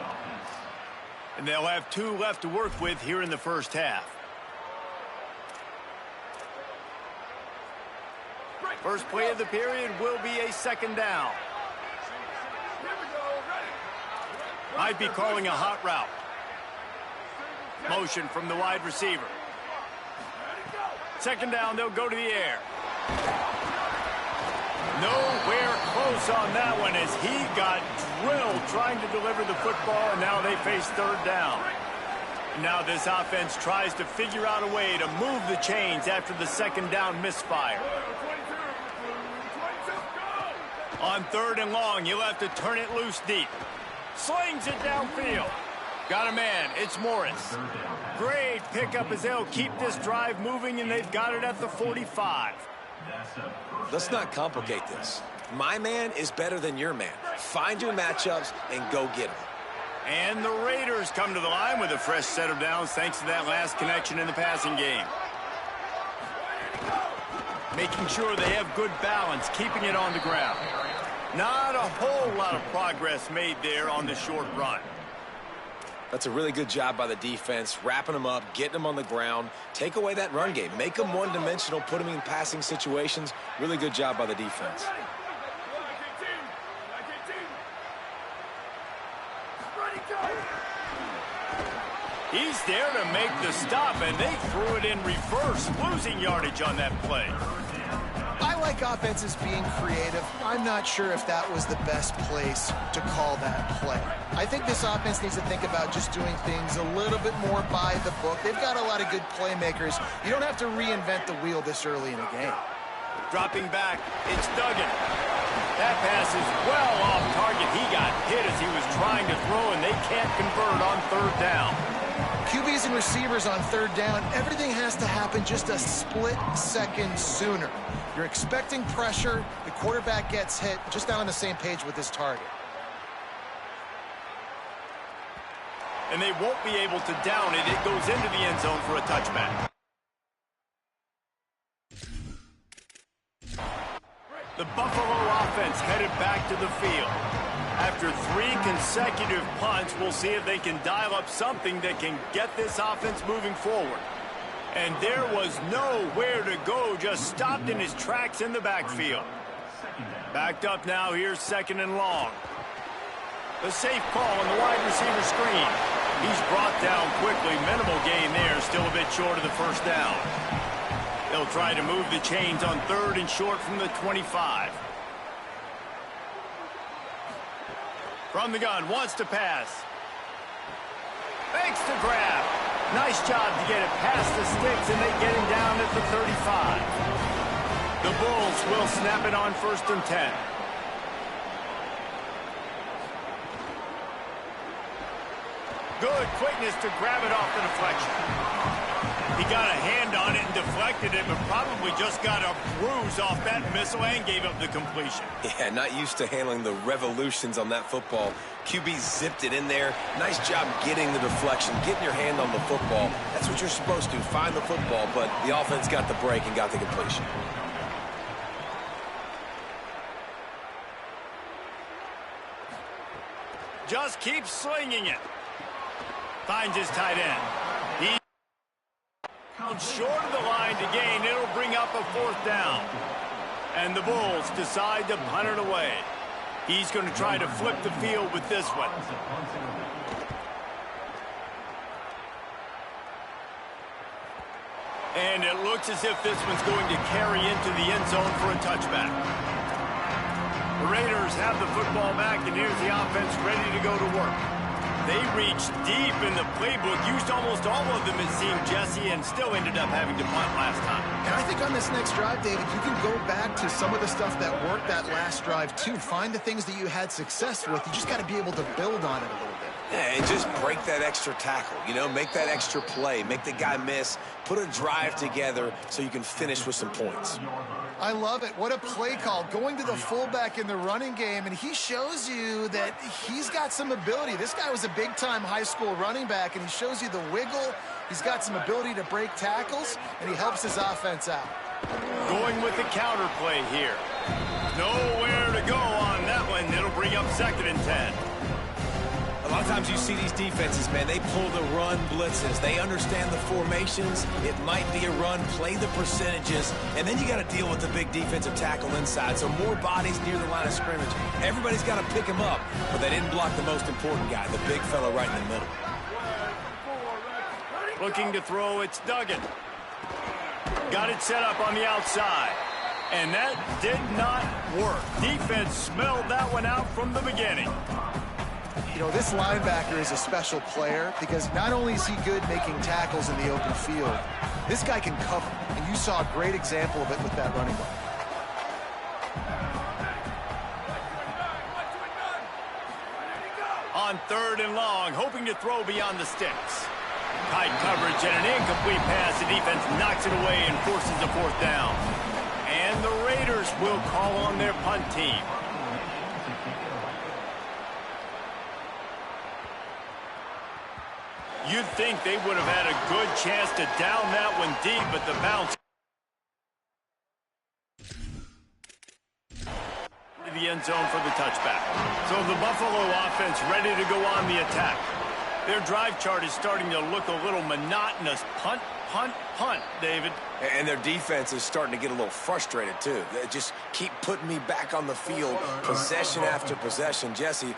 S1: And they'll have 2 left to work with here in the first half. First play of the period will be a 2nd down. Might be calling a hot route. Motion from the wide receiver. 2nd down, they'll go to the air. Nowhere close on that one as he got drilled trying to deliver the football, and now they face 3rd down. Now this offense tries to figure out a way to move the chains after the 2nd down misfire. On 3rd and long, you'll have to turn it loose deep. Slings it downfield. Got a man. It's Morris. Great pickup as they'll keep this drive moving, and they've got it at the 45.
S3: Let's not complicate this. My man is better than your man. Find your matchups and go get them.
S1: And the Raiders come to the line with a fresh set of downs thanks to that last connection in the passing game. Making sure they have good balance, keeping it on the ground. Not a whole lot of progress made there on the short run.
S3: That's a really good job by the defense, wrapping them up, getting them on the ground. Take away that run game. Make them one-dimensional, put them in passing situations. Really good job by the defense.
S1: He's there to make the stop, and they threw it in reverse, losing yardage on that play.
S2: I like offenses being creative. I'm not sure if that was the best place to call that play. I think this offense needs to think about just doing things a little bit more by the book. They've got a lot of good playmakers. You don't have to reinvent the wheel this early in a game.
S1: Dropping back, it's Duggan. That pass is well off target. He got hit as he was trying to throw, and they can't convert on 3rd down.
S2: QBs and receivers on 3rd down, everything has to happen just a split second sooner. You're expecting pressure, the quarterback gets hit, just not on the same page with his target.
S1: And they won't be able to down it. It goes into the end zone for a touchback. The Buffalo offense headed back to the field. After 3 consecutive punts, we'll see if they can dial up something that can get this offense moving forward. And there was nowhere to go, just stopped in his tracks in the backfield. Backed up now, here's 2nd and long. The safe call on the wide receiver screen. He's brought down quickly. Minimal gain there, still a bit short of the first down. They'll try to move the chains on 3rd and short from the 25. From the gun, wants to pass. Fakes to grab. Nice job to get it past the sticks, and they get him down at the 35. The Bulls will snap it on 1st and 10. Good quickness to grab it off the deflection. He got a hand on it and deflected it, but probably just got a bruise off that missile and gave up the completion.
S3: Yeah, not used to handling the revolutions on that football. QB zipped it in there. Nice job getting the deflection, getting your hand on the football. That's what you're supposed to, find the football, but the offense got the break and got the completion.
S1: Just keeps slinging it. Finds his tight end. He's short of the line to gain. It'll bring up a 4th down. And the Bulls decide to punt it away. He's going to try to flip the field with this one. And it looks as if this one's going to carry into the end zone for a touchback. The Raiders have the football back, and here's the offense ready to go to work. They reached deep in the playbook, used almost all of them, it seemed, Jesse, and still ended up having to punt last time.
S2: And I think on this next drive, David, you can go back to some of the stuff that worked that last drive, too. Find the things that you had success with. You just got to be able to build on it a little bit.
S3: Yeah, and just break that extra tackle, you know, make that extra play, make the guy miss, put a drive together so you can finish with some points.
S2: I love it. What a play call. Going to the fullback in the running game, and he shows you that he's got some ability. This guy was a big-time high school running back, and he shows you the wiggle. He's got some ability to break tackles, and he helps his offense out.
S1: Going with the counter play here. Nowhere to go on that one. It'll bring up 2nd and 10.
S3: A lot of times you see these defenses, man, they pull the run blitzes. They understand the formations. It might be a run, play the percentages, and then you got to deal with the big defensive tackle inside. So more bodies near the line of scrimmage. Everybody's got to pick him up, but they didn't block the most important guy, the big fella right in the middle.
S1: Looking to throw, it's Duggan. Got it set up on the outside. And that did not work. Defense smelled that one out from the beginning.
S2: You know, this linebacker is a special player because not only is he good making tackles in the open field, this guy can cover. And you saw a great example of it with that running back.
S1: On 3rd and long, hoping to throw beyond the sticks. Tight coverage and an incomplete pass. The defense knocks it away and forces a 4th down. And the Raiders will call on their punt team. You'd think they would have had a good chance to down that one deep, but the bounce to the end zone for the touchback. So the Buffalo offense ready to go on the attack. Their drive chart is starting to look a little monotonous. Punt, punt, punt, David.
S3: And their defense is starting to get a little frustrated, too. They just keep putting me back on the field, possession after possession. Jesse,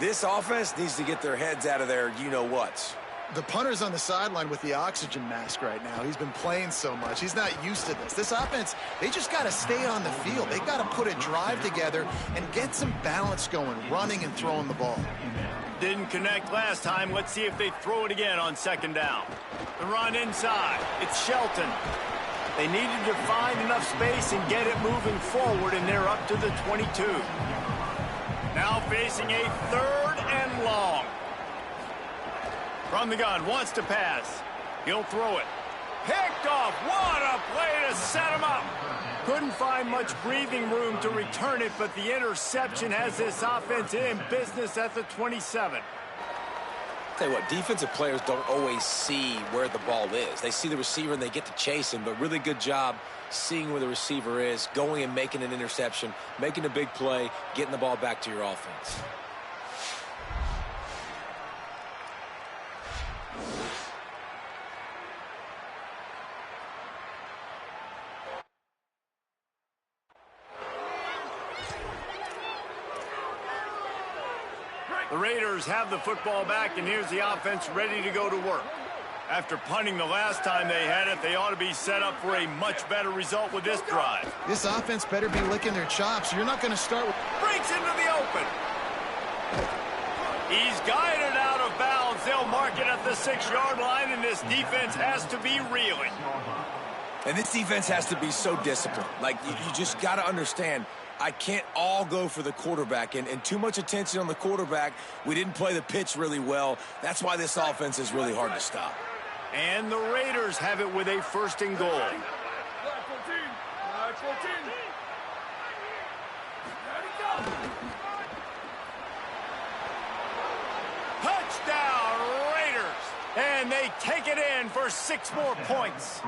S3: this offense needs to get their heads out of their you-know-whats.
S2: The punter's on the sideline with the oxygen mask right now. He's been playing so much. He's not used to this. This offense, they just got to stay on the field. They got to put a drive together and get some balance going, running and throwing the ball.
S1: Didn't connect last time. Let's see if they throw it again on 2nd down. The run inside. It's Shelton. They needed to find enough space and get it moving forward, and they're up to the 22. Now facing a 3rd and long. From the gun, wants to pass. He'll throw it. Picked off. What a play to set him up. Couldn't find much breathing room to return it, but the interception has this offense in business at the 27.
S3: Tell you what, defensive players don't always see where the ball is. They see the receiver and they get to chase him, but really good job seeing where the receiver is, going and making an interception, making a big play, getting the ball back to your offense.
S1: The Raiders have the football back, and here's the offense ready to go to work. After punting the last time they had it, they ought to be set up for a much better result with this drive.
S2: This offense better be licking their chops. You're not going to start with...
S1: Breaks into the open. He's guided out of bounds. They'll mark it at the 6-yard line, and this defense has to be reeling.
S3: And this defense has to be so disciplined. Like, you just got to understand, I can't all go for the quarterback, and too much attention on the quarterback. We didn't play the pitch really well. That's why this offense is really hard to stop.
S1: And the Raiders have it with a 1st and goal. Touchdown, Raiders! And they take it in for 6 more points.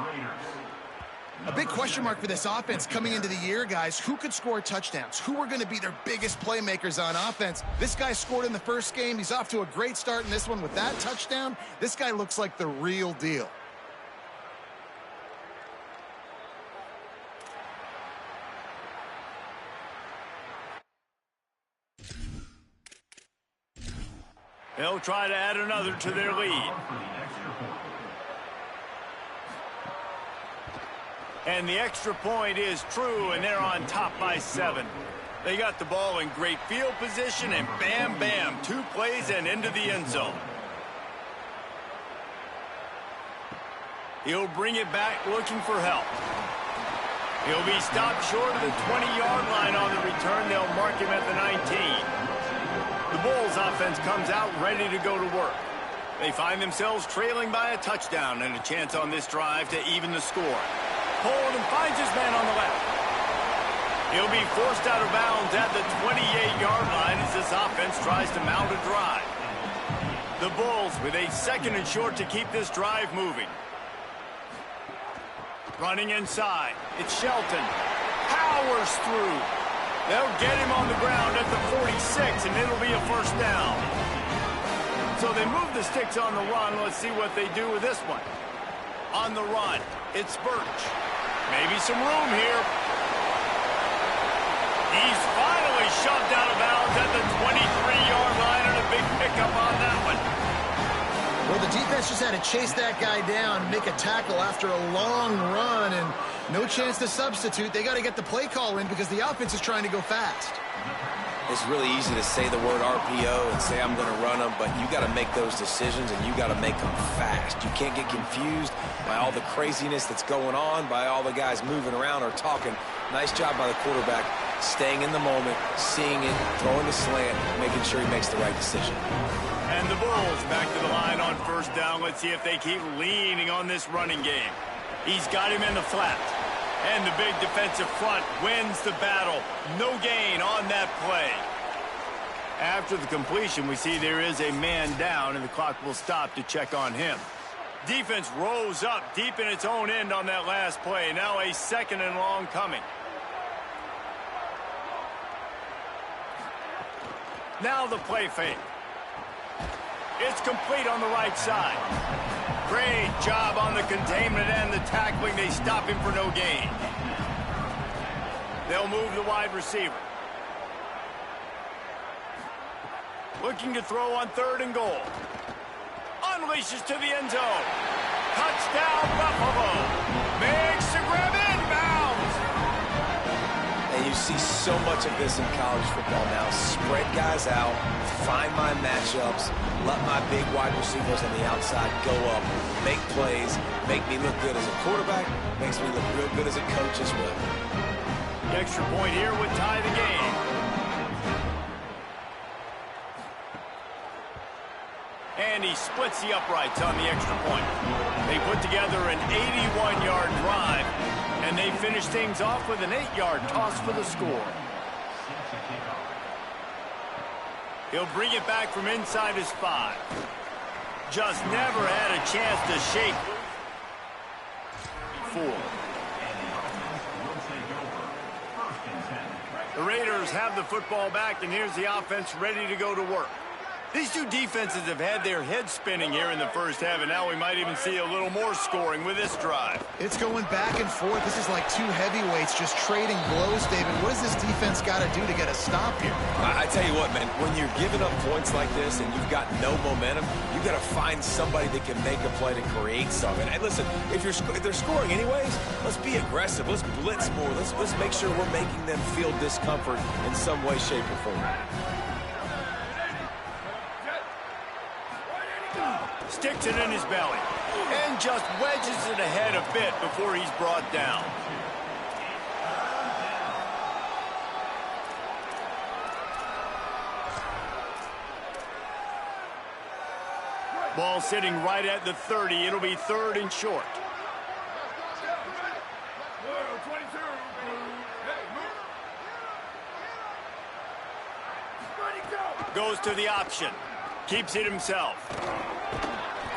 S2: A big question mark for this offense coming into the year, guys. Who could score touchdowns? Who are going to be their biggest playmakers on offense? This guy scored in the first game. He's off to a great start in this one with that touchdown. This guy looks like the real deal.
S1: They'll try to add another to their lead. And the extra point is true, and they're on top by 7. They got the ball in great field position, and bam, bam, 2 plays and into the end zone. He'll bring it back looking for help. He'll be stopped short of the 20-yard line on the return. They'll mark him at the 19. The Bulls offense comes out ready to go to work. They find themselves trailing by a touchdown and a chance on this drive to even the score. Hold and finds his man on the left. He'll be forced out of bounds at the 28-yard line as this offense tries to mount a drive. The Bulls with a 2nd and short to keep this drive moving. Running inside. It's Shelton. Powers through. They'll get him on the ground at the 46, and it'll be a 1st down. So they move the sticks on the run. Let's see what they do with this one. On the run, it's Birch. Maybe some room here. He's finally shoved out of bounds at the 23-yard line, and a big pickup on that one.
S2: Well, the defense just had to chase that guy down, make a tackle after a long run, and no chance to substitute. They got to get the play call in because the offense is trying to go fast.
S3: It's really easy to say the word RPO and say I'm going to run them, but you got to make those decisions, and you got to make them fast. You can't get confused by all the craziness that's going on, by all the guys moving around or talking. Nice job by the quarterback, staying in the moment, seeing it, throwing the slant, making sure he makes the right decision.
S1: And the Bulls back to the line on 1st down. Let's see if they keep leaning on this running game. He's got him in the flat. And the big defensive front wins the battle. No gain on that play. After the completion, we see there is a man down, and the clock will stop to check on him. Defense rose up deep in its own end on that last play. Now a 2nd and long coming. Now the play fake. It's complete on the right side. Great job on the containment and the tackling. They stop him for no gain. They'll move the wide receiver. Looking to throw on 3rd and goal. Unleashes to the end zone. Touchdown, Buffalo. Makes the grab inbounds.
S3: And you see so much of this in college football now. Spread guys out, find my matchups, let my big wide receivers on the outside go up, make plays, make me look good as a quarterback, makes me look real good as a coach as well.
S1: The extra point here would tie the game. And he splits the uprights on the extra point. They put together an 81-yard drive, and they finish things off with an 8-yard toss for the score. He'll bring it back from inside his 5. Just never had a chance to shake. 4. The Raiders have the football back, and here's the offense ready to go to work. These two defenses have had their heads spinning here in the first half, and now we might even see a little more scoring with this drive.
S2: It's going back and forth. This is like two heavyweights just trading blows, David. What does this defense got to do to get a stop here?
S3: I tell you what, man, when you're giving up points like this and you've got no momentum, you've got to find somebody that can make a play to create something. And listen, if they're scoring anyways, let's be aggressive. Let's blitz more. Let's make sure we're making them feel discomfort in some way, shape, or form.
S1: Sticks it in his belly and just wedges it ahead a bit before he's brought down. Ball sitting right at the 30. It'll be 3rd and short. Goes to the option. Keeps it himself.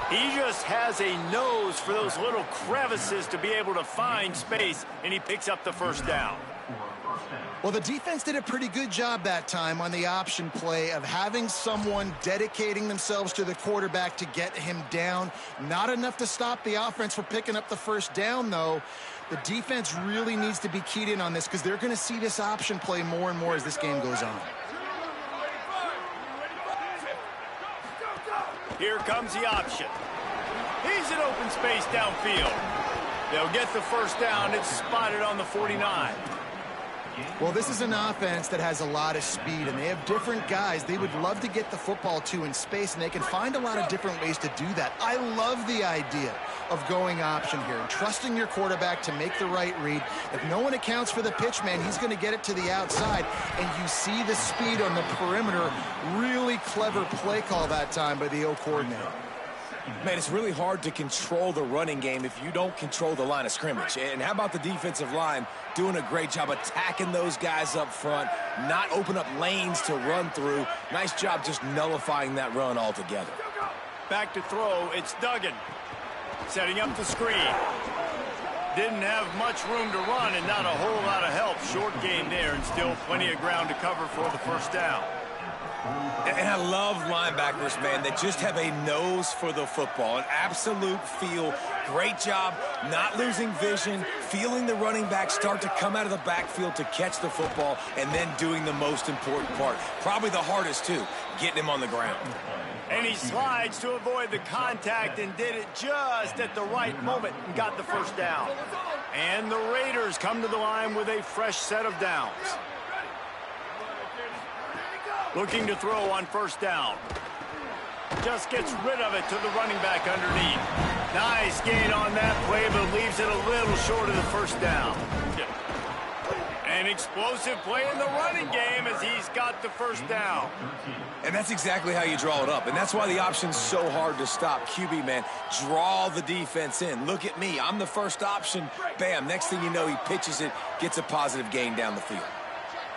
S1: He just has a nose for those little crevices to be able to find space, and he picks up the first down.
S2: Well, the defense did a pretty good job that time on the option play of having someone dedicating themselves to the quarterback to get him down. Not enough to stop the offense from picking up the first down, though. The defense really needs to be keyed in on this because they're going to see this option play more and more as this game goes on.
S1: Here comes the option. He's in open space downfield. They'll get the first down. It's spotted on the 49.
S2: Well, this is an offense that has a lot of speed, and they have different guys they would love to get the football to in space, and they can find a lot of different ways to do that. I love the idea of going option here and trusting your quarterback to make the right read. If no one accounts for the pitch, man, he's going to get it to the outside, and you see the speed on the perimeter. Really clever play call that time by the O coordinator.
S3: Man, it's really hard to control the running game if you don't control the line of scrimmage. And how about the defensive line doing a great job attacking those guys up front, not open up lanes to run through. Nice job just nullifying that run altogether.
S1: Back to throw, it's Duggan. Setting up the screen. Didn't have much room to run and not a whole lot of help. Short game there and still plenty of ground to cover for the first down.
S3: And I love linebackers, man, that just have a nose for the football, an absolute feel. Great job not losing vision, feeling the running back start to come out of the backfield to catch the football, and then doing the most important part. Probably the hardest, too, getting him on the ground.
S1: And he slides to avoid the contact and did it just at the right moment and got the first down. And the Raiders come to the line with a fresh set of downs. Looking to throw on first down. Just gets rid of it to the running back underneath. Nice gain on that play, but leaves it a little short of the first down. An explosive play in the running game as he's got the first down.
S3: And that's exactly how you draw it up. And that's why the option's so hard to stop. QB, man, draw the defense in. Look at me. I'm the first option. Bam. Next thing you know, he pitches it, gets a positive gain down the field.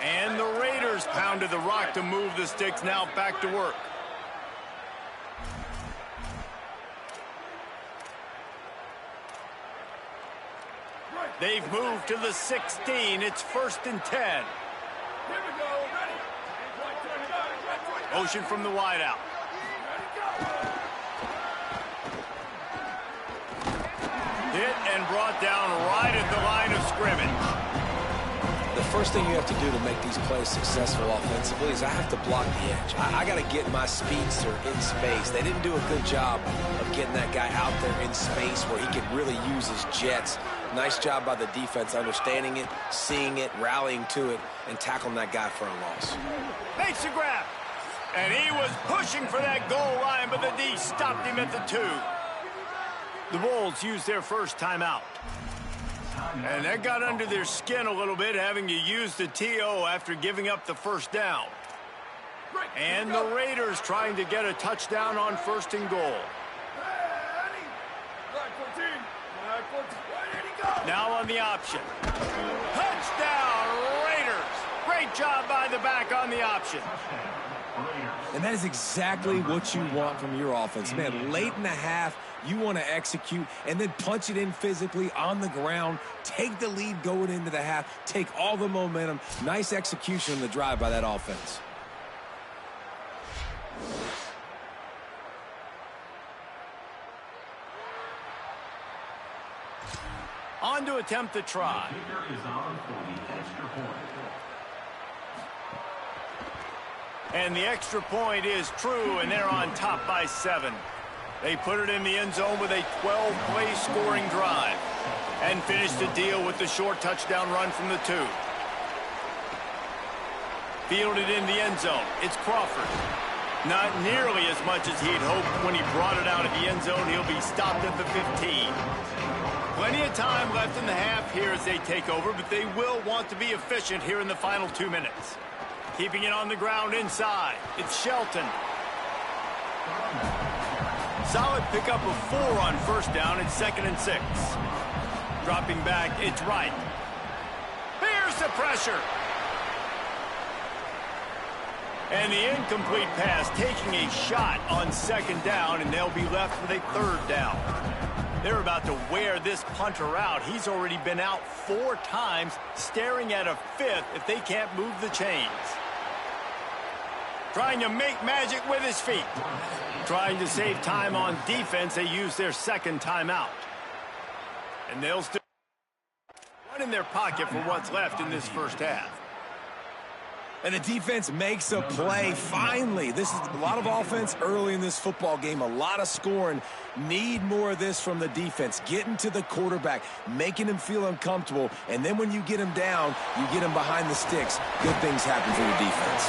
S1: And the Raiders pounded the rock to move the sticks. Now back to work. They've moved to the 16. It's 1st and 10. Motion from the wideout. Hit and brought down right at the line of scrimmage.
S3: The first thing you have to do to make these plays successful offensively is I have to block the edge. I got to get my speedster in space. They didn't do a good job of getting that guy out there in space where he could really use his jets. Nice job by the defense understanding it, seeing it, rallying to it, and tackling that guy for a loss.
S1: Makes the grab. And he was pushing for that goal line, but the D stopped him at the 2. The Wolves used their first timeout. And that got under their skin a little bit, having to use the TO after giving up the first down. And the Raiders trying to get a touchdown on 1st and goal. Now on the option. Touchdown, Raiders! Great job by the back on the option.
S3: And that is exactly what you want from your offense. Man, late in the half, you want to execute and then punch it in physically on the ground, take the lead going into the half, take all the momentum. Nice execution on the drive by that offense.
S1: on to attempt the try.
S5: Kicker is on for the extra point.
S1: And the extra point is true, and they're on top by 7. They put it in the end zone with a 12-play scoring drive and finish the deal with the short touchdown run from the 2. Fielded in the end zone. It's Crawford. Not nearly as much as he'd hoped when he brought it out of the end zone. He'll be stopped at the 15. Plenty of time left in the half here as they take over, but they will want to be efficient here in the final 2 minutes. Keeping it on the ground inside. It's Shelton. Solid pickup of 4 on first down. It's 2nd and 6. Dropping back, it's Wright. Here's the pressure. And the incomplete pass taking a shot on 2nd down, and they'll be left with a 3rd down. They're about to wear this punter out. He's already been out 4 times, staring at a 5th if they can't move the chains. Trying to make magic with his feet. Trying to save time on defense, they use their 2nd timeout. And they'll still run in their pocket for what's left in this first half.
S3: And the defense makes a play, finally. This is a lot of offense early in this football game, a lot of scoring. Need more of this from the defense. Getting to the quarterback, making him feel uncomfortable, and then when you get him down, you get him behind the sticks. Good things happen for your defense.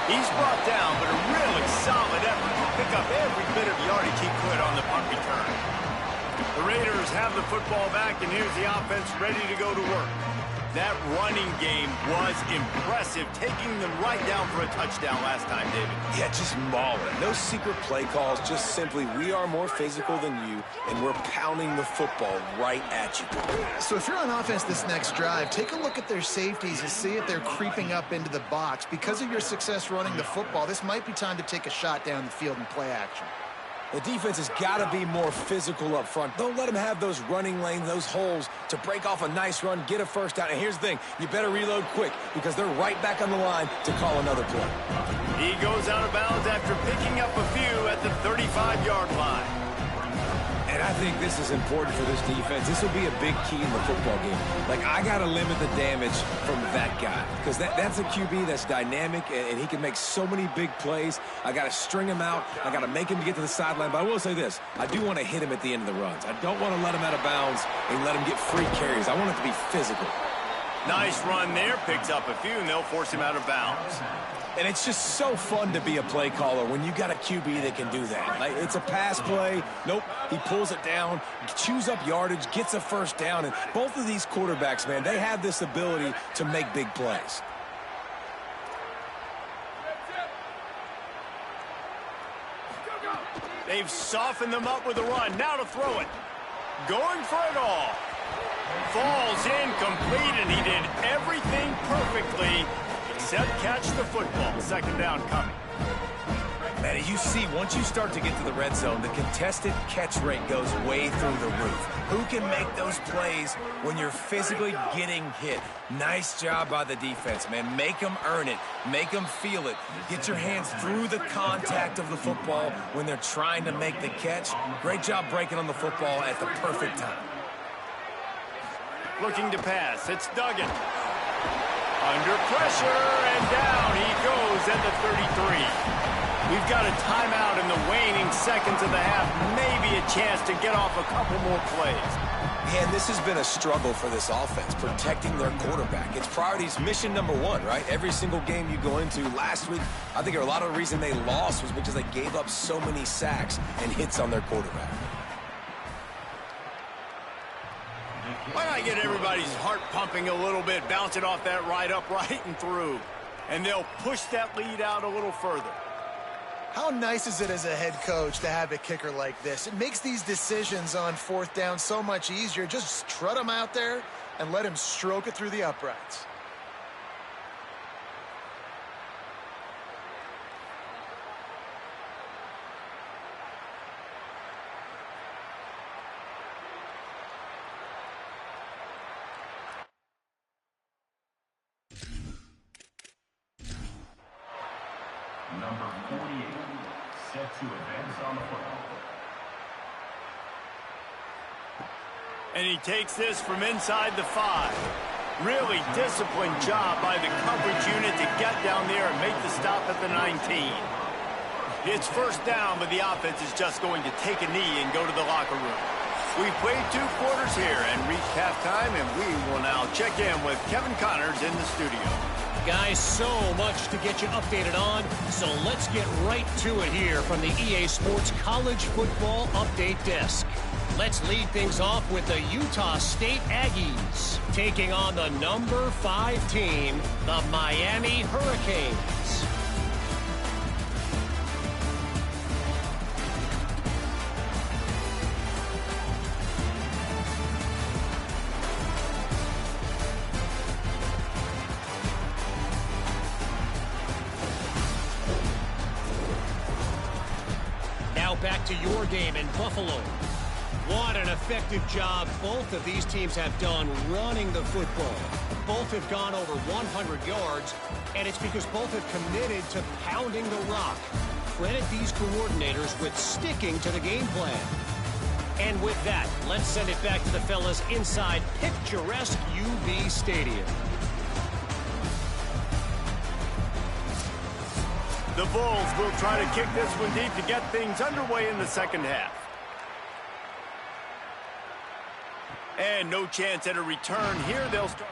S1: He's brought down, but a really solid effort to pick up every bit of yardage he could on the punt return. The Raiders have the football back, and here's the offense ready to go to work. That running game was impressive, taking them right down for a touchdown last time, David.
S3: Yeah, just mauling. No secret play calls, just simply we are more physical than you, and we're pounding the football right at you.
S2: So if you're on offense this next drive, take a look at their safeties and see if they're creeping up into the box. Because of your success running the football, this might be time to take a shot down the field and play action.
S3: The defense has got to be more physical up front. Don't let them have those running lanes, those holes to break off a nice run, get a first down. And here's the thing, you better reload quick because they're right back on the line to call another play.
S1: He goes out of bounds after picking up a few at the 35-yard line.
S3: And I think this is important for this defense. This will be a big key in the football game. Like, I got to limit the damage from that guy because that's a QB that's dynamic, and he can make so many big plays. I got to string him out. I got to make him get to the sideline. But I will say this. I do want to hit him at the end of the runs. I don't want to let him out of bounds and let him get free carries. I want it to be physical.
S1: Nice run there. Picks up a few, and they'll force him out of bounds.
S3: And it's just so fun to be a play caller when you got a QB that can do that. Like, it's a pass play. Nope, he pulls it down, chews up yardage, gets a first down. And both of these quarterbacks, man, they have this ability to make big plays.
S1: They've softened them up with a run. Now to throw it. Going for it all. Falls incomplete, and he did everything perfectly except catch the football. 2nd down coming.
S3: Man, you see, once you start to get to the red zone, the contested catch rate goes way through the roof. Who can make those plays when you're physically getting hit? Nice job by the defense, man. Make them earn it. Make them feel it. Get your hands through the contact of the football when they're trying to make the catch. Great job breaking on the football at the perfect time.
S1: Looking to pass. It's Duggan. Under pressure, and down he goes at the 33. We've got a timeout in the waning seconds of the half. Maybe a chance to get off a couple more plays.
S3: Man, this has been a struggle for this offense, protecting their quarterback. It's priorities, mission number 1, right? Every single game you go into. Last week, I think a lot of the reason they lost was because they gave up so many sacks and hits on their quarterback.
S1: Why not get everybody's heart pumping a little bit, bounce it off that right upright and through. And they'll push that lead out a little further.
S2: How nice is it as a head coach to have a kicker like this? It makes these decisions on 4th down so much easier. Just strut him out there and let him stroke it through the uprights.
S5: Number 48, set to advance on the football.
S1: And he takes this from inside the 5. Really disciplined job by the coverage unit to get down there and make the stop at the 19. It's first down, but the offense is just going to take a knee and go to the locker room. We've played 2 quarters here and reached halftime, and we will now check in with Kevin Connors in the studio.
S6: Guys, so much to get you updated on, so let's get right to it here from the EA Sports College Football Update Desk. Let's lead things off with the Utah State Aggies taking on the number 5 team, the Miami Hurricanes. Now back to your game in Buffalo. What an effective job both of these teams have done running the football. Both have gone over 100 yards, and it's because both have committed to pounding the rock. Credit these coordinators with sticking to the game plan. And with that, let's send it back to the fellas inside picturesque UB Stadium.
S1: The Bulls will try to kick this one deep to get things underway in the second half. And no chance at a return here. They'll start.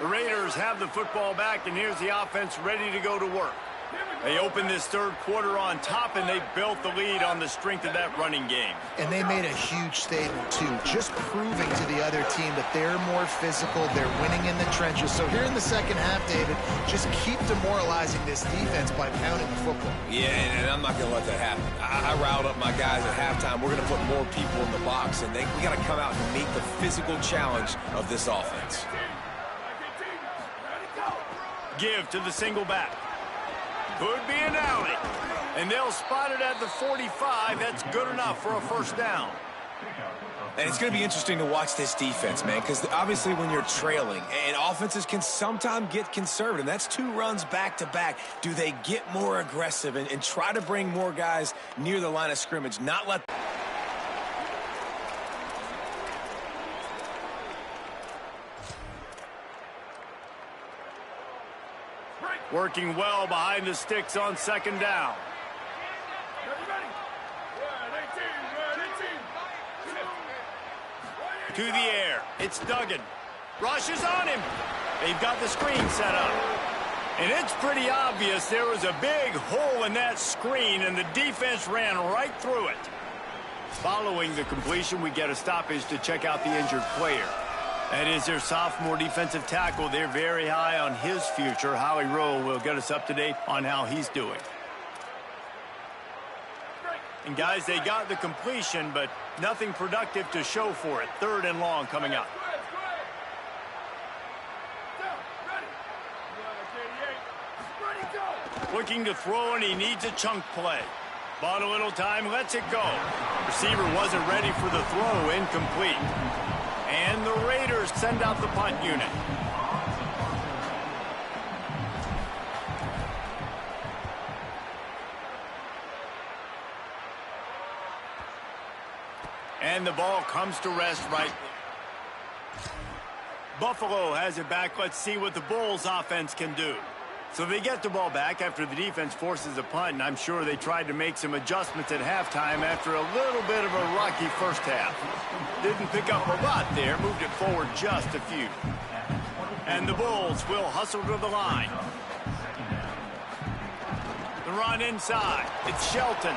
S1: The Raiders have the football back, and here's the offense ready to go to work. They opened this third quarter on top, and they built the lead on the strength of that running game.
S2: And they made a huge statement, too, just proving to the other team that they're more physical, they're winning in the trenches. So here in the second half, David, just keep demoralizing this defense by pounding the football.
S3: Yeah, and I'm not going to let that happen. I riled up my guys at halftime. We're going to put more people in the box, and we got to come out and meet the physical challenge of this offense.
S1: Give to the single back. Could be an alley. And they'll spot it at the 45. That's good enough for a first down.
S3: And it's going to be interesting to watch this defense, man, because obviously when you're trailing, and offenses can sometimes get conservative. That's 2 runs back-to-back. Do they get more aggressive and try to bring more guys near the line of scrimmage, not let...
S1: Working well behind the sticks on second down. To the air. It's Duggan. Rushes on him. They've got the screen set up. And it's pretty obvious there was a big hole in that screen, and the defense ran right through it. Following the completion, we get a stoppage to check out the injured player. That is their sophomore defensive tackle. They're very high on his future. Howie Rowe will get us up to date on how he's doing. And guys, they got the completion, but nothing productive to show for it. 3rd and long coming up. Looking to throw, and he needs a chunk play. Bought a little time, lets it go. Receiver wasn't ready for the throw, incomplete. And the Raiders send out the punt unit. And the ball comes to rest right. Buffalo has it back. Let's see what the Bulls offense can do. So they get the ball back after the defense forces a punt, and I'm sure they tried to make some adjustments at halftime after a little bit of a rocky first half. Didn't pick up a lot there, moved it forward just a few. And the Bulls will hustle to the line. The run inside. It's Shelton.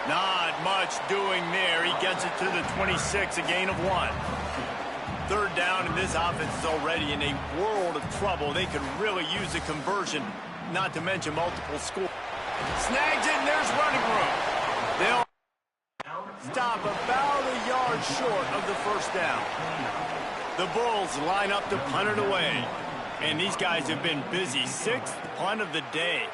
S1: Not much doing there. He gets it to the 26, a gain of 1. 3rd down, and this offense is already in a world of trouble. They could really use a conversion, not to mention multiple scores. Snags it, and there's running room. They'll stop about a yard short of the first down. The Bulls line up to punt it away. And these guys have been busy. 6th punt of the day.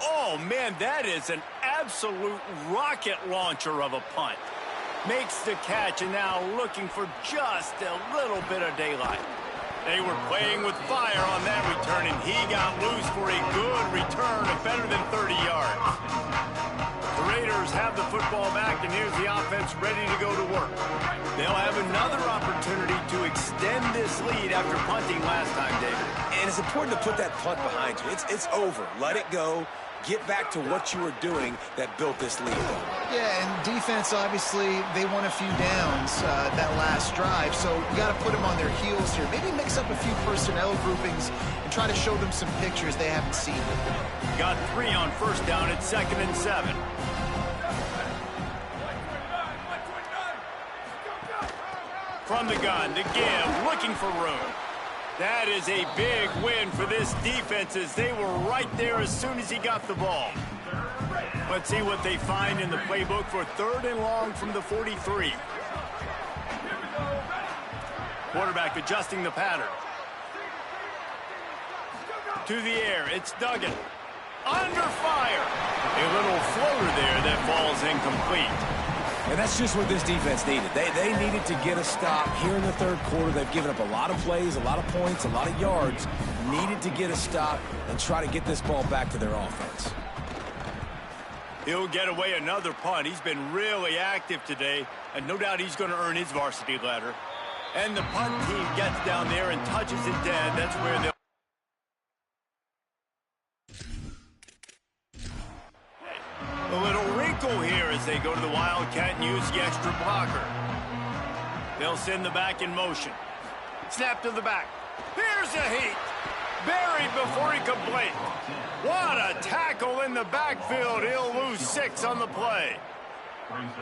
S1: Oh, man, that is an absolute rocket launcher of a punt. Makes the catch, and now looking for just a little bit of daylight. They were playing with fire on that return, and he got loose for a good return of better than 30 yards. The Raiders have the football back, and here's the offense ready to go to work. They'll have another opportunity to extend this lead after punting last time, David.
S3: And it's important to put that punt behind you. It's over. Let it go. Get back to what you were doing that built this lead.
S2: Yeah, and defense, obviously, they won a few downs that last drive, so you got to put them on their heels here. Maybe mix up a few personnel groupings and try to show them some pictures they haven't seen.
S1: Got 3 on first down at 2nd and 7. From the gun to give, looking for room. That is a big win for this defense as they were right there as soon as he got the ball. Let's see what they find in the playbook for 3rd and long from the 43. Quarterback adjusting the pattern. To the air, it's Duggan. Under fire. A little floater there that falls incomplete.
S3: And that's just what this defense needed. They needed to get a stop here in the 3rd quarter. They've given up a lot of plays, a lot of points, a lot of yards. Needed to get a stop and try to get this ball back to their offense.
S1: He'll get away another punt. He's been really active today, and no doubt he's going to earn his varsity letter. And the punt team gets down there and touches it dead. That's where they'll... A little wrinkle here as they go to the Wildcat and use the extra blocker. They'll send the back in motion. Snap to the back. Here's a heat. Buried before he could blink. What a tackle in the backfield. He'll lose 6 on the play.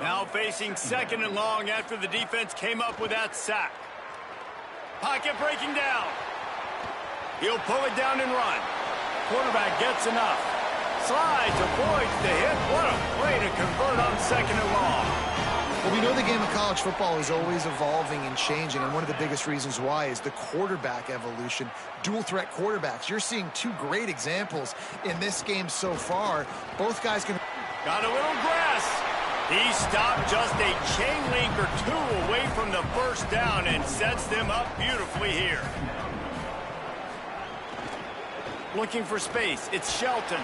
S1: Now facing 2nd and long after the defense came up with that sack. Pocket breaking down. He'll pull it down and run. Quarterback gets enough. Slides, avoids the hit. What a play to convert on 2nd and long.
S2: Well, we know the game of college football is always evolving and changing, and one of the biggest reasons why is the quarterback evolution. Dual-threat quarterbacks. You're seeing 2 great examples in this game so far. Both guys can...
S1: Got a little grass. He stopped just a chain link or 2 away from the first down and sets them up beautifully here. Looking for space. It's Shelton.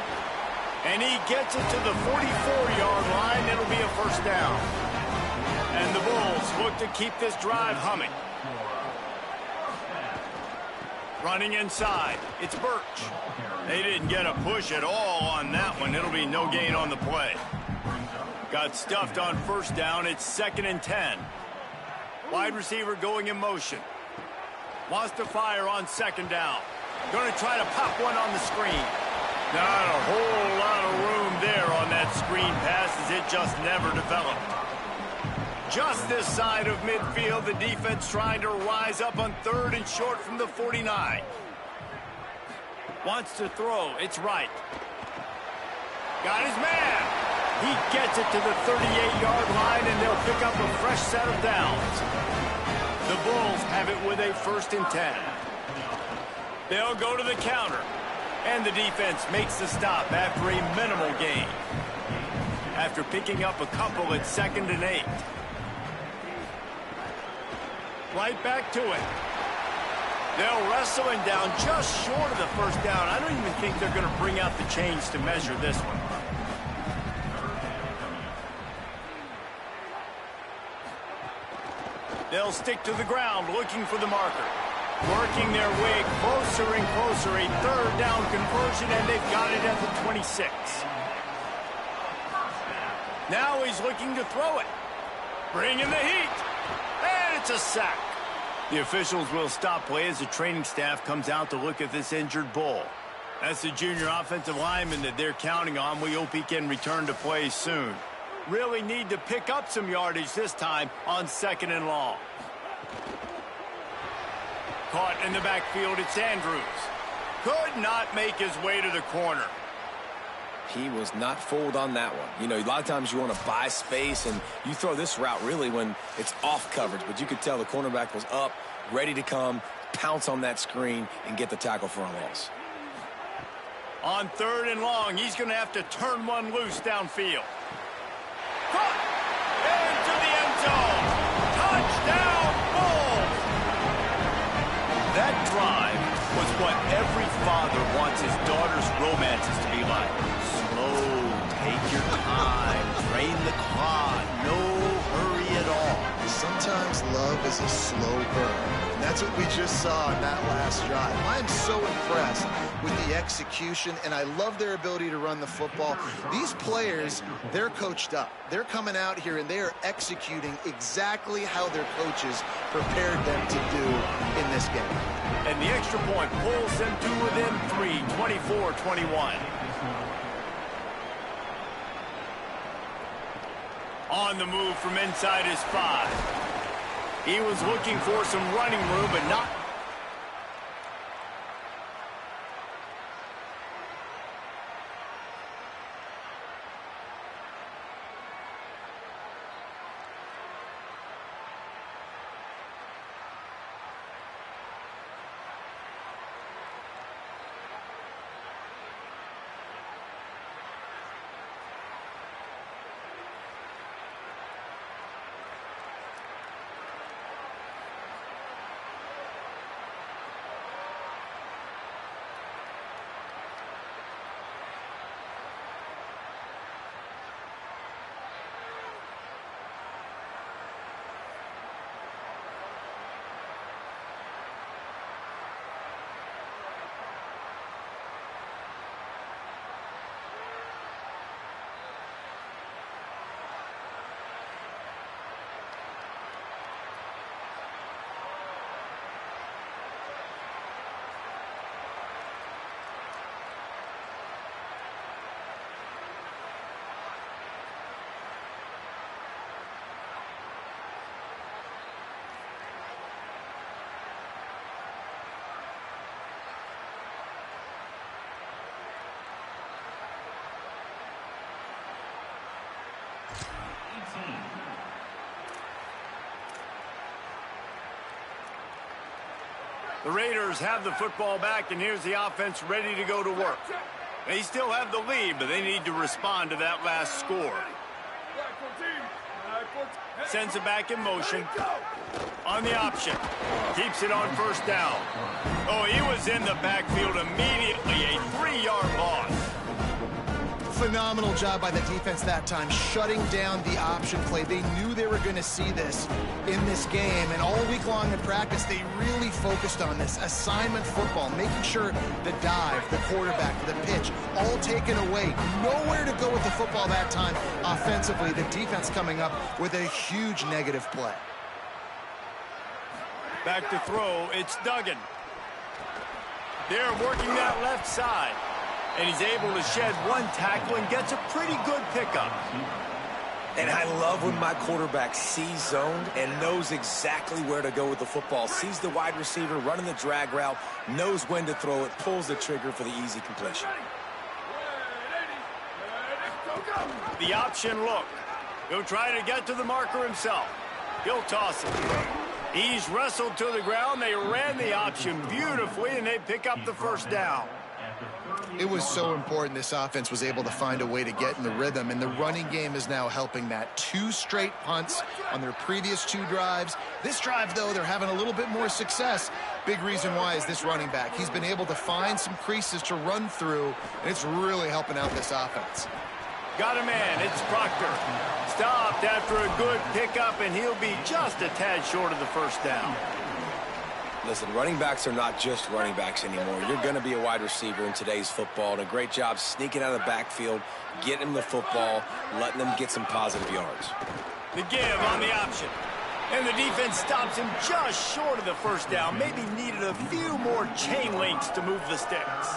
S1: And he gets it to the 44-yard line. It'll be a first down. And the Bulls look to keep this drive humming. Running inside. It's Birch. They didn't get a push at all on that one. It'll be no gain on the play. Got stuffed on first down. It's 2nd and 10. Wide receiver going in motion. Wants to fire on 2nd down. Going to try to pop one on the screen. Not a whole lot of room there on that screen pass as it just never developed. Just this side of midfield, the defense trying to rise up on 3rd and short from the 49. Wants to throw. It's right. Got his man. He gets it to the 38-yard line, and they'll pick up a fresh set of downs. The Bulls have it with a 1st and 10. They'll go to the counter. And the defense makes the stop after a minimal gain. After picking up a couple at 2nd and 8. Right back to it. They'll wrestle him down just short of the first down. I don't even think they're going to bring out the chains to measure this one. They'll stick to the ground looking for the marker. Working their way closer and closer. A 3rd down conversion, and they've got it at the 26. Now he's looking to throw it. Bringing the heat. And it's a sack. The officials will stop play as the training staff comes out to look at this injured Bull. That's the junior offensive lineman that they're counting on. We hope he can return to play soon. Really need to pick up some yardage this time on 2nd and long. Caught in the backfield, it's Andrews. Could not make his way to the corner.
S3: He was not fooled on that one. You know, a lot of times you want to buy space, and you throw this route really when it's off coverage. But you could tell the cornerback was up, ready to come, pounce on that screen, and get the tackle for a loss.
S1: On 3rd and long, he's going to have to turn one loose downfield. Caught! Into the end zone! Touchdown, Bulls! That drive was what every father wants his daughter's romances to be like. Slow, take your time, train the clock, no hurry at all.
S2: Sometimes love is a slow burn, and that's what we just saw on that last drive. I'm so impressed with the execution, and I love their ability to run the football. These players, they're coached up. They're coming out here, and they are executing exactly how their coaches prepared them to do in this game.
S1: And the extra point pulls them to within 3, 24-21. On the move from inside his 5. He was looking for some running room, but not. The Raiders have the football back, and here's the offense ready to go to work. They still have the lead, but they need to respond to that last score. Sends it back in motion. On the option. Keeps it on first down. Oh, he was in the backfield immediately. A 3-yard loss.
S2: Phenomenal job by the defense that time, shutting down the option play. They knew they were going to see this in this game, and all week long in practice, they really focused on this assignment football, making sure the dive, the quarterback, the pitch, all taken away. Nowhere to go with the football that time offensively. The defense coming up with a huge negative play.
S1: Back to throw, it's Duggan. They're working that left side. And he's able to shed one tackle and gets a pretty good pickup.
S3: And I love when my quarterback sees zoned and knows exactly where to go with the football. Sees the wide receiver running the drag route, knows when to throw it, pulls the trigger for the easy completion.
S1: The option look. He'll try to get to the marker himself. He'll toss it. He's wrestled to the ground. They ran the option beautifully, and they pick up the first down.
S2: It was so important this offense was able to find a way to get in the rhythm, and the running game is now helping that. 2 straight punts on their previous 2 drives. This drive, though, they're having a little bit more success. Big reason why is this running back. He's been able to find some creases to run through, and it's really helping out this offense.
S1: Got a man. It's Proctor. Stopped after a good pickup, and he'll be just a tad short of the first down.
S3: Listen, running backs are not just running backs anymore. You're going to be a wide receiver in today's football, and a great job sneaking out of the backfield, getting them the football, letting them get some positive yards.
S1: The give on the option. And the defense stops him just short of the first down. Maybe needed a few more chain links to move the sticks.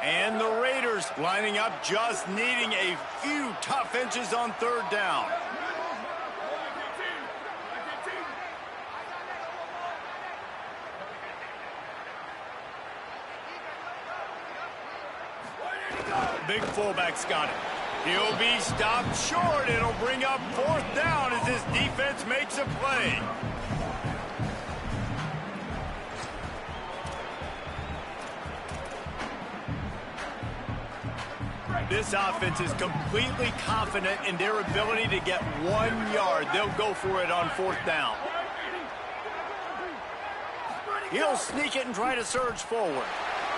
S1: And the Raiders lining up, just needing a few tough inches on third down. Big fullback's got it. He'll be stopped short. It'll bring up fourth down as his defense makes a play. This offense is completely confident in their ability to get 1 yard. They'll go for it on 4th down. He'll sneak it and try to surge forward.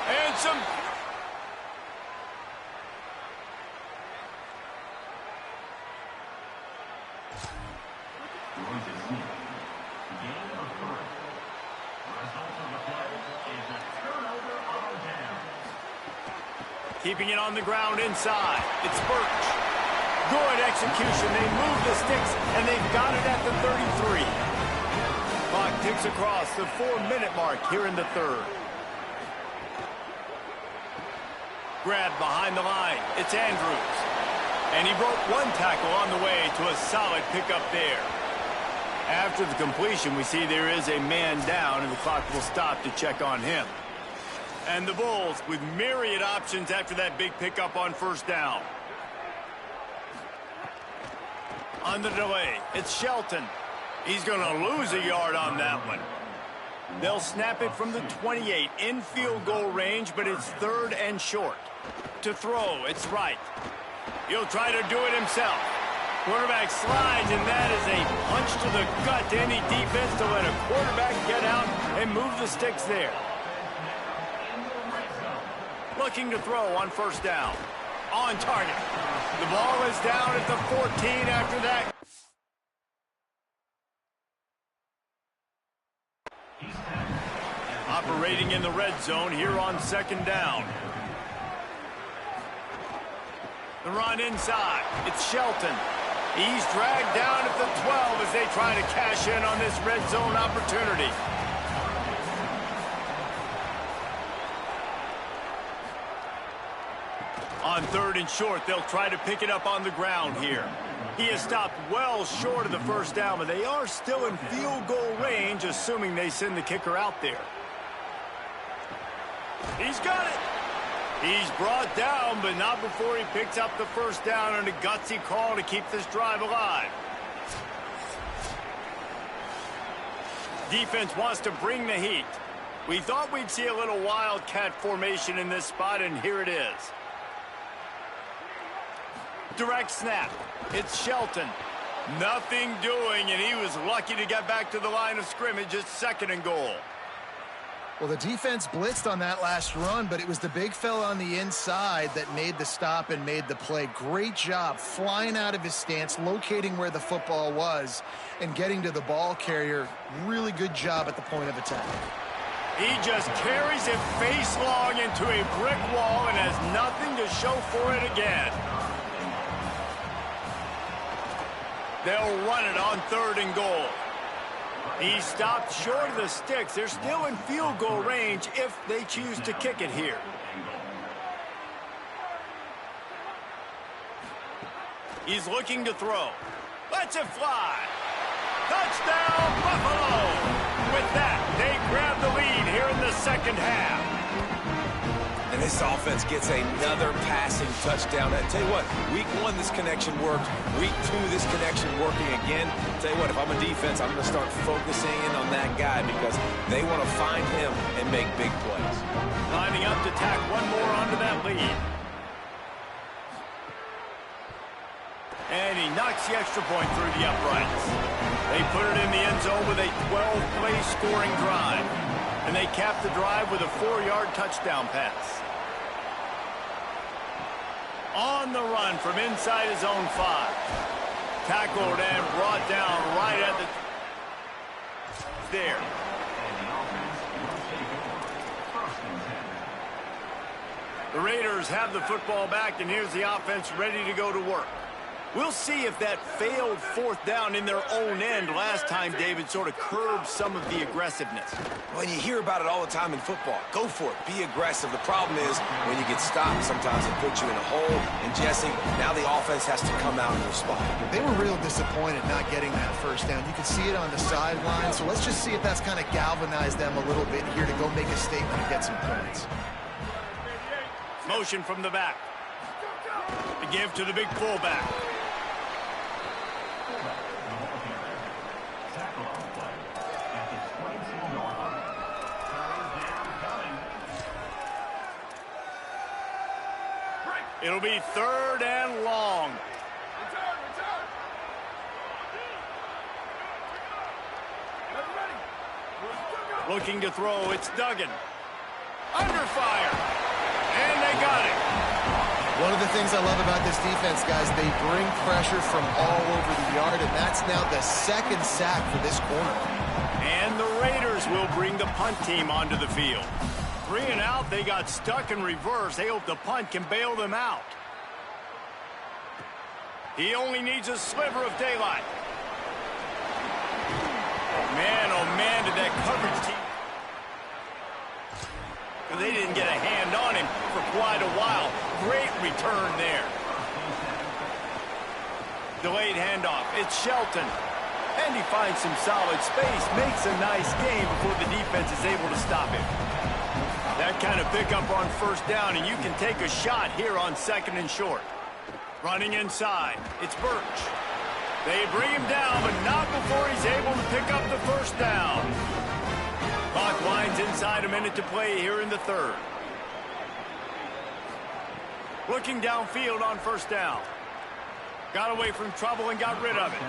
S1: And some... Keeping it on the ground inside. It's Birch. Good execution. They move the sticks, and they've got it at the 33. Clock ticks across the 4-minute mark here in the 3rd. Grab behind the line. It's Andrews. And he broke 1 tackle on the way to a solid pickup there. After the completion, we see there is a man down, and the clock will stop to check on him. And the Bulls with myriad options after that big pickup on 1st down. On the delay, it's Shelton. He's going to lose a yard on that one. They'll snap it from the 28 in field goal range, but it's 3rd and short. To throw, it's Wright. He'll try to do it himself. Quarterback slides, and that is a punch to the gut to any defense to let a quarterback get out and move the sticks there. Looking to throw on 1st down. On target. The ball is down at the 14 after that. Operating in the red zone here on 2nd down. The run inside. It's Shelton. He's dragged down at the 12 as they try to cash in on this red zone opportunity. On 3rd and short, they'll try to pick it up on the ground here. He has stopped well short of the 1st down, but they are still in field goal range, assuming they send the kicker out there. He's got it. He's brought down, but not before he picks up the 1st down on a gutsy call to keep this drive alive. Defense wants to bring the heat. We thought we'd see a little wildcat formation in this spot, and here it is. Direct snap. It's Shelton. Nothing doing, and he was lucky to get back to the line of scrimmage at 2nd and goal.
S2: Well, the defense blitzed on that last run, but it was the big fella on the inside that made the stop and made the play. Great job flying out of his stance, locating where the football was, and getting to the ball carrier. Really good job at the point of attack.
S1: He just carries it face long into a brick wall and has nothing to show for it again. They'll run it on 3rd and goal. He stopped short of the sticks. They're still in field goal range if they choose to kick it here. He's looking to throw. Lets it fly. Touchdown, Buffalo! With that, they grab the lead here in the 2nd half.
S3: And this offense gets another passing touchdown. I tell you what, week 1, this connection worked. Week 2, this connection working again. I tell you what, if I'm a defense, I'm going to start focusing in on that guy because they want to find him and make big plays.
S1: Lining up to tack one more onto that lead. And he knocks the extra point through the uprights. They put it in the end zone with a 12-play scoring drive. And they cap the drive with a 4-yard touchdown pass. On the run from inside his own 5. Tackled and brought down right at the... there. The Raiders have the football back, and here's the offense ready to go to work. We'll see if that failed 4th down in their own end last time, David, sort of curbed some of the aggressiveness.
S3: Well, you hear about it all the time in football. Go for it. Be aggressive. The problem is when you get stopped, sometimes it puts you in a hole. And, Jesse, now the offense has to come out and respond.
S2: They were real disappointed not getting that 1st down. You can see it on the sideline. So let's just see if that's kind of galvanized them a little bit here to go make a statement and get some points.
S1: Motion from the back. The give to the big fullback. It'll be 3rd and long. Looking to throw, it's Duggan. Under fire. And they got it.
S2: One of the things I love about this defense, guys, they bring pressure from all over the yard, and that's now the 2nd sack for this corner.
S1: And the Raiders will bring the punt team onto the field. 3 and out, they got stuck in reverse. They hope the punt can bail them out. He only needs a sliver of daylight. Man, oh man, did that coverage team... They didn't get a hand on him for quite a while. Great return there. Delayed handoff. It's Shelton. And he finds some solid space. Makes a nice game before the defense is able to stop him. That kind of pickup on 1st down, and you can take a shot here on 2nd and short. Running inside. It's Birch. They bring him down, but not before he's able to pick up the 1st down. Clock winds inside, a minute to play here in the 3rd. Looking downfield on 1st down. Got away from trouble and got rid of it.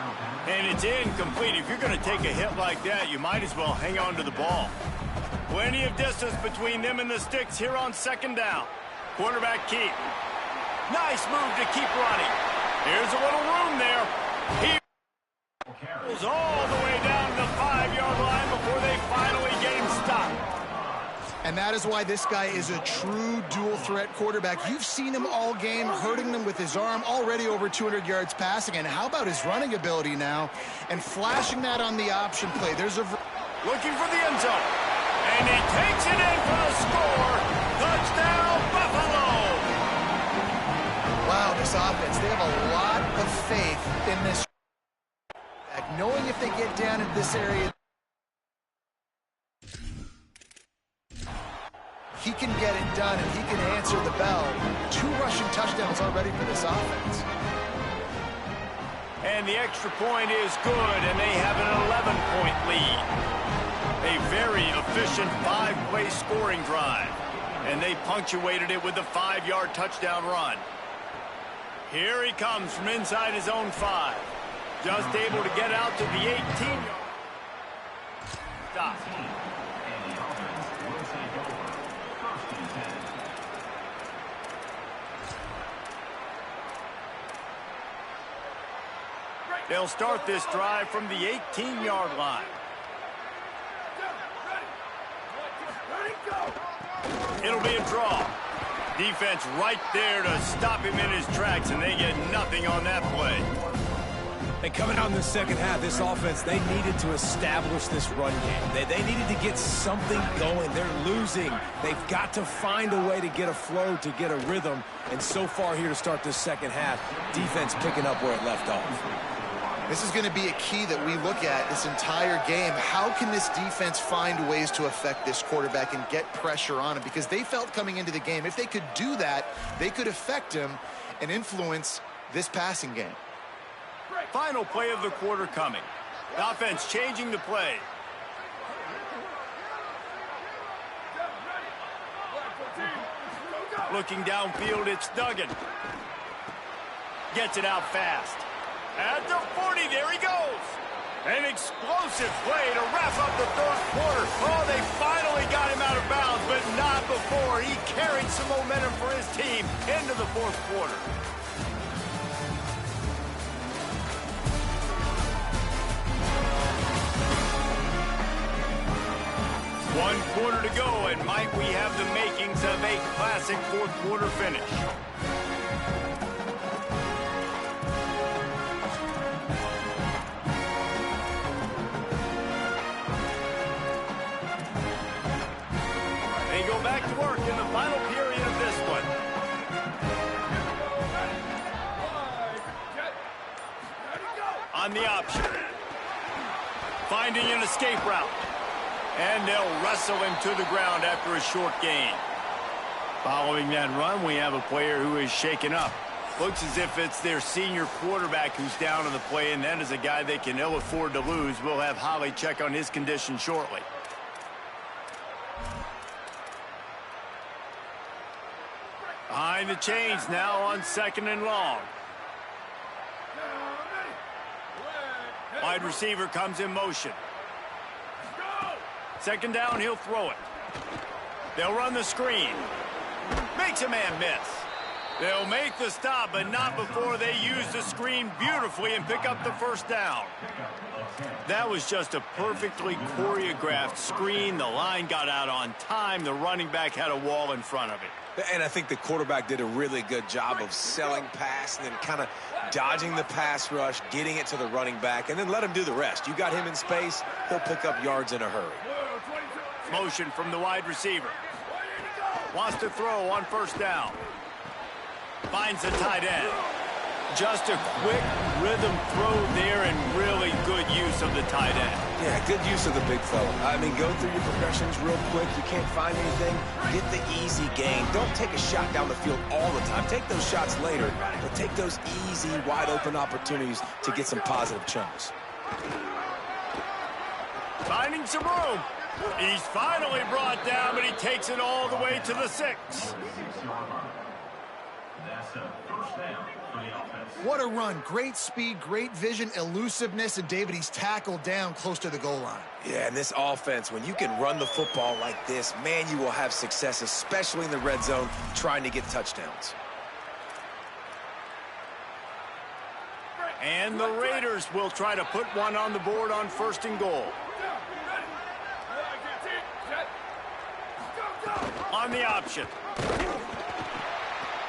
S1: And it's incomplete. If you're going to take a hit like that, you might as well hang on to the ball. Plenty of distance between them and the sticks here on 2nd down. Quarterback keep. Nice move to keep running. Here's a little room there. He goes all the way down to the 5-yard line before they finally get him stopped.
S2: And that is why this guy is a true dual-threat quarterback. You've seen him all game, hurting them with his arm, already over 200 yards passing. And how about his running ability now? And flashing that on the option play. There's a...
S1: Looking for the end zone. And he takes it in for the score. Touchdown, Buffalo!
S2: Wow, this offense, they have a lot of faith in this. Knowing if they get down in this area, he can get it done and he can answer the bell. 2 rushing touchdowns already for this offense.
S1: And the extra point is good, and they have an 11-point lead. A very efficient 5-play scoring drive. And they punctuated it with a 5-yard touchdown run. Here he comes from inside his own 5. Just able to get out to the 18-yard. Stop. They'll start this drive from the 18-yard line. It'll be a draw. Defense right there to stop him in his tracks, and they get nothing on that play.
S3: And coming out in the 2nd half, this offense, they needed to establish this run game. They needed to get something going. They're losing. They've got to find a way to get a flow, to get a rhythm. And so far here to start this 2nd half, defense picking up where it left off.
S2: This is going to be a key that we look at this entire game. How can this defense find ways to affect this quarterback and get pressure on him? Because they felt coming into the game, if they could do that, they could affect him and influence this passing game.
S1: Final play of the quarter coming. The offense changing the play. Looking downfield, it's Duggan. Gets it out fast. At the 40, there he goes. An explosive play to wrap up the 3rd quarter. Oh, they finally got him out of bounds, but not before he carried some momentum for his team into the 4th quarter. One quarter to go, and might we have the makings of a classic 4th quarter finish. They go back to work in the final period of this one. On the option. Finding an escape route. And they'll wrestle him to the ground after a short gain. Following that run, we have a player who is shaken up. Looks as if it's their senior quarterback who's down on the play, and that is a guy they can ill afford to lose. We'll have Holly check on his condition shortly. Behind Trying to change now on 2nd and long. Wide receiver comes in motion. 2nd down, he'll throw it. They'll run the screen. Makes a man miss. They'll make the stop, but not before they use the screen beautifully and pick up the 1st down. That was just a perfectly choreographed screen. The line got out on time. The running back had a wall in front of it.
S3: And I think the quarterback did a really good job of selling pass and then kind of dodging the pass rush, getting it to the running back, and then let him do the rest. You got him in space, he'll pick up yards in a hurry.
S1: Motion from the wide receiver. Wants to throw on 1st down. Finds the tight end. Just a quick rhythm throw there and really good use of the tight end.
S3: Yeah, good use of the big fella. I mean, go through your progressions real quick. You can't find anything, get the easy gain. Don't take a shot down the field all the time. Take those shots later, but take those easy, wide-open opportunities to get some positive chunks.
S1: Finding some room. He's finally brought down, but he takes it all the way to the 6.
S2: What a run. Great speed, great vision, elusiveness, and David, he's tackled down close to the goal line.
S3: Yeah, and this offense, when you can run the football like this, man, you will have success, especially in the red zone, trying to get touchdowns.
S1: And the Raiders will try to put one on the board on 1st and goal. On the option.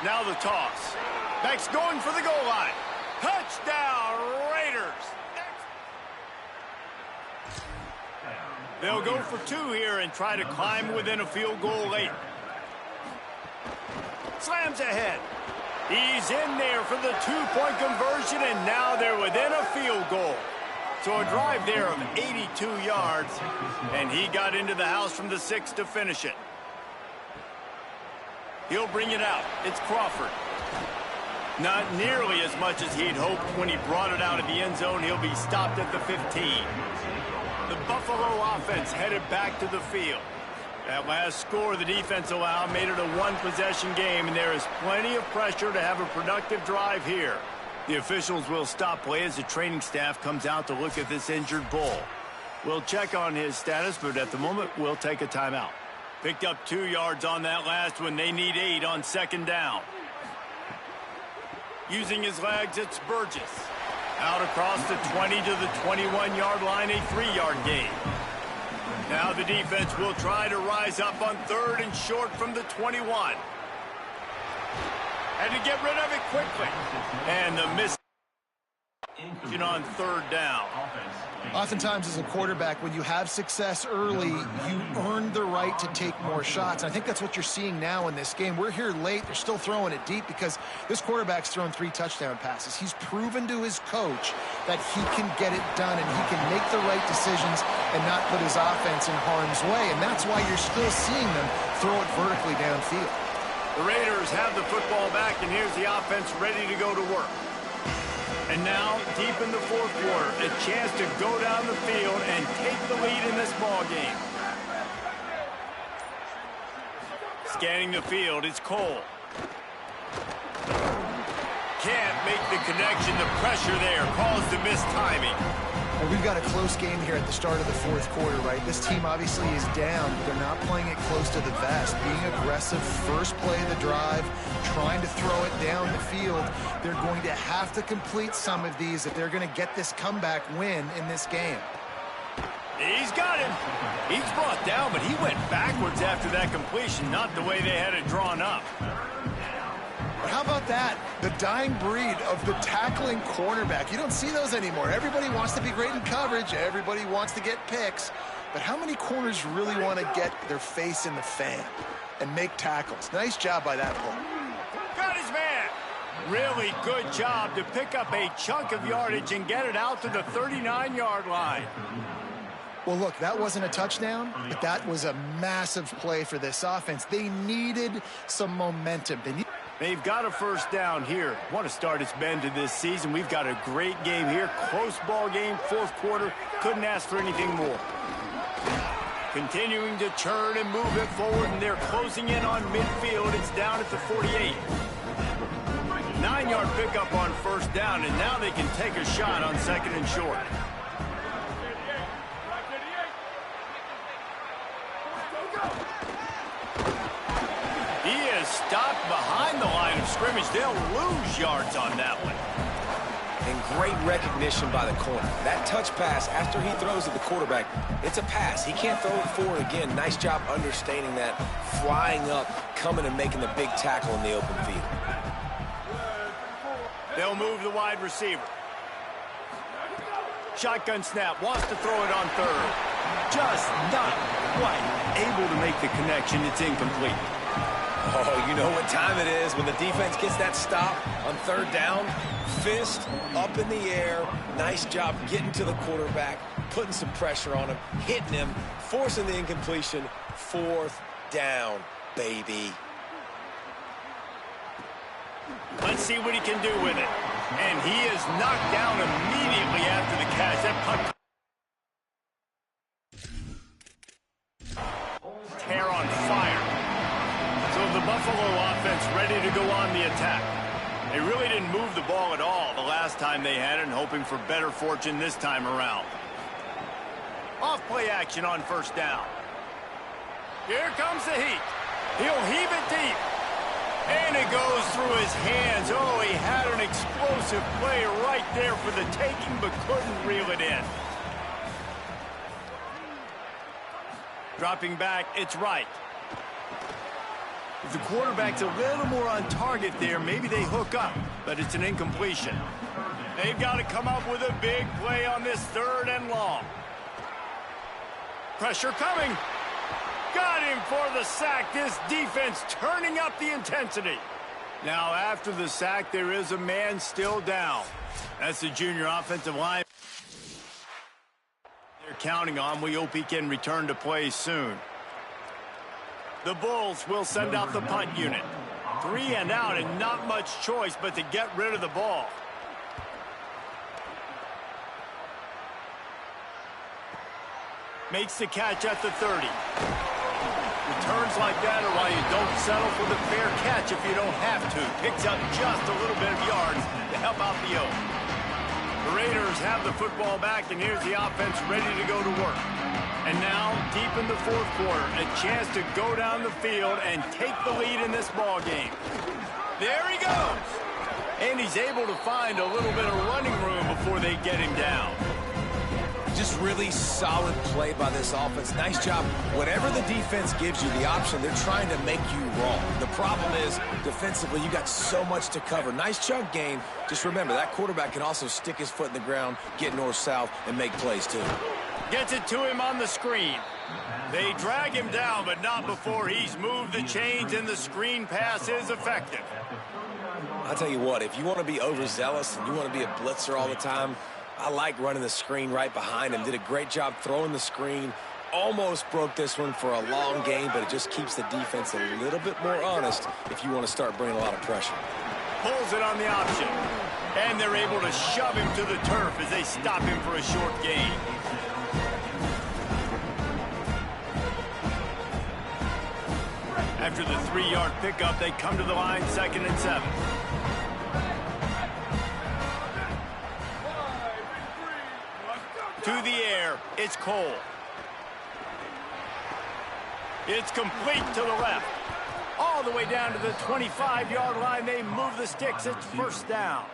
S1: Now the toss. Beck's going for the goal line. Touchdown, Raiders. They'll go for 2 here and try to climb within a field goal late. Slams ahead. He's in there for the 2-point conversion, and now they're within a field goal. So a drive there of 82 yards, and he got into the house from the 6 to finish it. He'll bring it out. It's Crawford. Not nearly as much as he'd hoped when he brought it out of the end zone. He'll be stopped at the 15. The Buffalo offense headed back to the field. That last score the defense allowed made it a 1-possession game, and there is plenty of pressure to have a productive drive here. The officials will stop play as the training staff comes out to look at this injured bull. We'll check on his status, but at the moment, we'll take a timeout. Picked up 2 yards on that last one. They need 8 on 2nd down. Using his legs, it's Burgess. Out across the 20 to the 21-yard line, a 3-yard gain. Now the defense will try to rise up on 3rd and short from the 21. Had to get rid of it quickly. And the miss on 3rd down.
S2: Oftentimes as a quarterback, when you have success early, you earn the right to take more shots. And I think that's what you're seeing now in this game. We're here late. They're still throwing it deep because this quarterback's thrown 3 touchdown passes. He's proven to his coach that he can get it done and he can make the right decisions and not put his offense in harm's way. And that's why you're still seeing them throw it vertically downfield.
S1: The Raiders have the football back, and here's the offense ready to go to work. And now, deep in the 4th quarter, a chance to go down the field and take the lead in this ball game. Scanning the field, it's Cole. Can't make the connection. The pressure there caused the missed timing.
S2: Well, we've got a close game here at the start of the 4th quarter, right? This team obviously is down, but they're not playing it close to the vest. Being aggressive, first play of the drive, trying to throw it down the field. They're going to have to complete some of these if they're going to get this comeback win in this game.
S1: He's got him. He's brought down, but he went backwards after that completion, not the way they had it drawn up.
S2: How about that? The dying breed of the tackling cornerback. You don't see those anymore. Everybody wants to be great in coverage. Everybody wants to get picks. But how many corners really want to get their face in the fan and make tackles? Nice job by that player.
S1: Got his man. Really good job to pick up a chunk of yardage and get it out to the 39-yard line.
S2: Well, look, that wasn't a touchdown, but that was a massive play for this offense. They needed some momentum.
S1: They've got a 1st down here. What a start it's been to this season. We've got a great game here. Close ball game, 4th quarter. Couldn't ask for anything more. Continuing to turn and move it forward, and they're closing in on midfield. It's down at the 48. 9-yard pickup on first down, and now they can take a shot on second and short. He is stopped behind the line of scrimmage. They'll lose yards on that one.
S3: And great recognition by the corner. That touch pass after he throws at the quarterback, it's a pass. He can't throw it forward again. Nice job understanding that, flying up, coming and making the big tackle in the open field.
S1: They'll move the wide receiver. Shotgun snap, wants to throw it on third. Just not quite able to make the connection. It's incomplete.
S3: Oh, you know what time it is when the defense gets that stop on third down. Fist up in the air. Nice job getting to the quarterback, putting some pressure on him, hitting him, forcing the incompletion. Fourth down, baby.
S1: Let's see what he can do with it. And he is knocked down immediately after the catch. That punt. Hair on fire. So the Buffalo offense ready to go on the attack. They really didn't move the ball at all the last time they had it, and hoping for better fortune this time around. Off play action on first down. Here comes the heat. He'll heave it deep. And it goes through his hands. Oh, he had an explosive play right there for the taking, but couldn't reel it in. Dropping back, it's right. If the quarterback's a little more on target there, maybe they hook up, but it's an incompletion. They've got to come up with a big play on this third and long. Pressure coming. Got him for the sack. This defense turning up the intensity. Now, after the sack, there is a man still down. That's the junior offensive line they're counting on. We hope he can return to play soon. The Bulls will send out the punt unit. 3 and out, and not much choice but to get rid of the ball. Makes the catch at the 30. Returns like that are why you don't settle for the fair catch if you don't have to. Picks up just a little bit of yards to help out the Oaks. The Raiders have the football back, and here's the offense ready to go to work. And now, deep in the fourth quarter, a chance to go down the field and take the lead in this ball game. There he goes. And he's able to find a little bit of running room before they get him down.
S3: Just really solid play by this offense. Nice job. Whatever the defense gives you the option, they're trying to make you wrong. The problem is, defensively, you got so much to cover. Nice chunk gain. Just remember, that quarterback can also stick his foot in the ground, get north-south, and make plays too.
S1: Gets it to him on the screen. They drag him down, but not before he's moved the chains, and the screen pass is effective.
S3: I'll tell you what, if you want to be overzealous and you want to be a blitzer all the time, I like running the screen right behind him. Did a great job throwing the screen. Almost broke this one for a long game, but it just keeps the defense a little bit more honest if you want to start bringing a lot of pressure.
S1: Pulls it on the option. And they're able to shove him to the turf as they stop him for a short gain. After the 3-yard pickup, they come to the line, 2nd and 7. To the air, it's Cole. It's complete to the left. All the way down to the 25-yard line. They move the sticks. It's first down.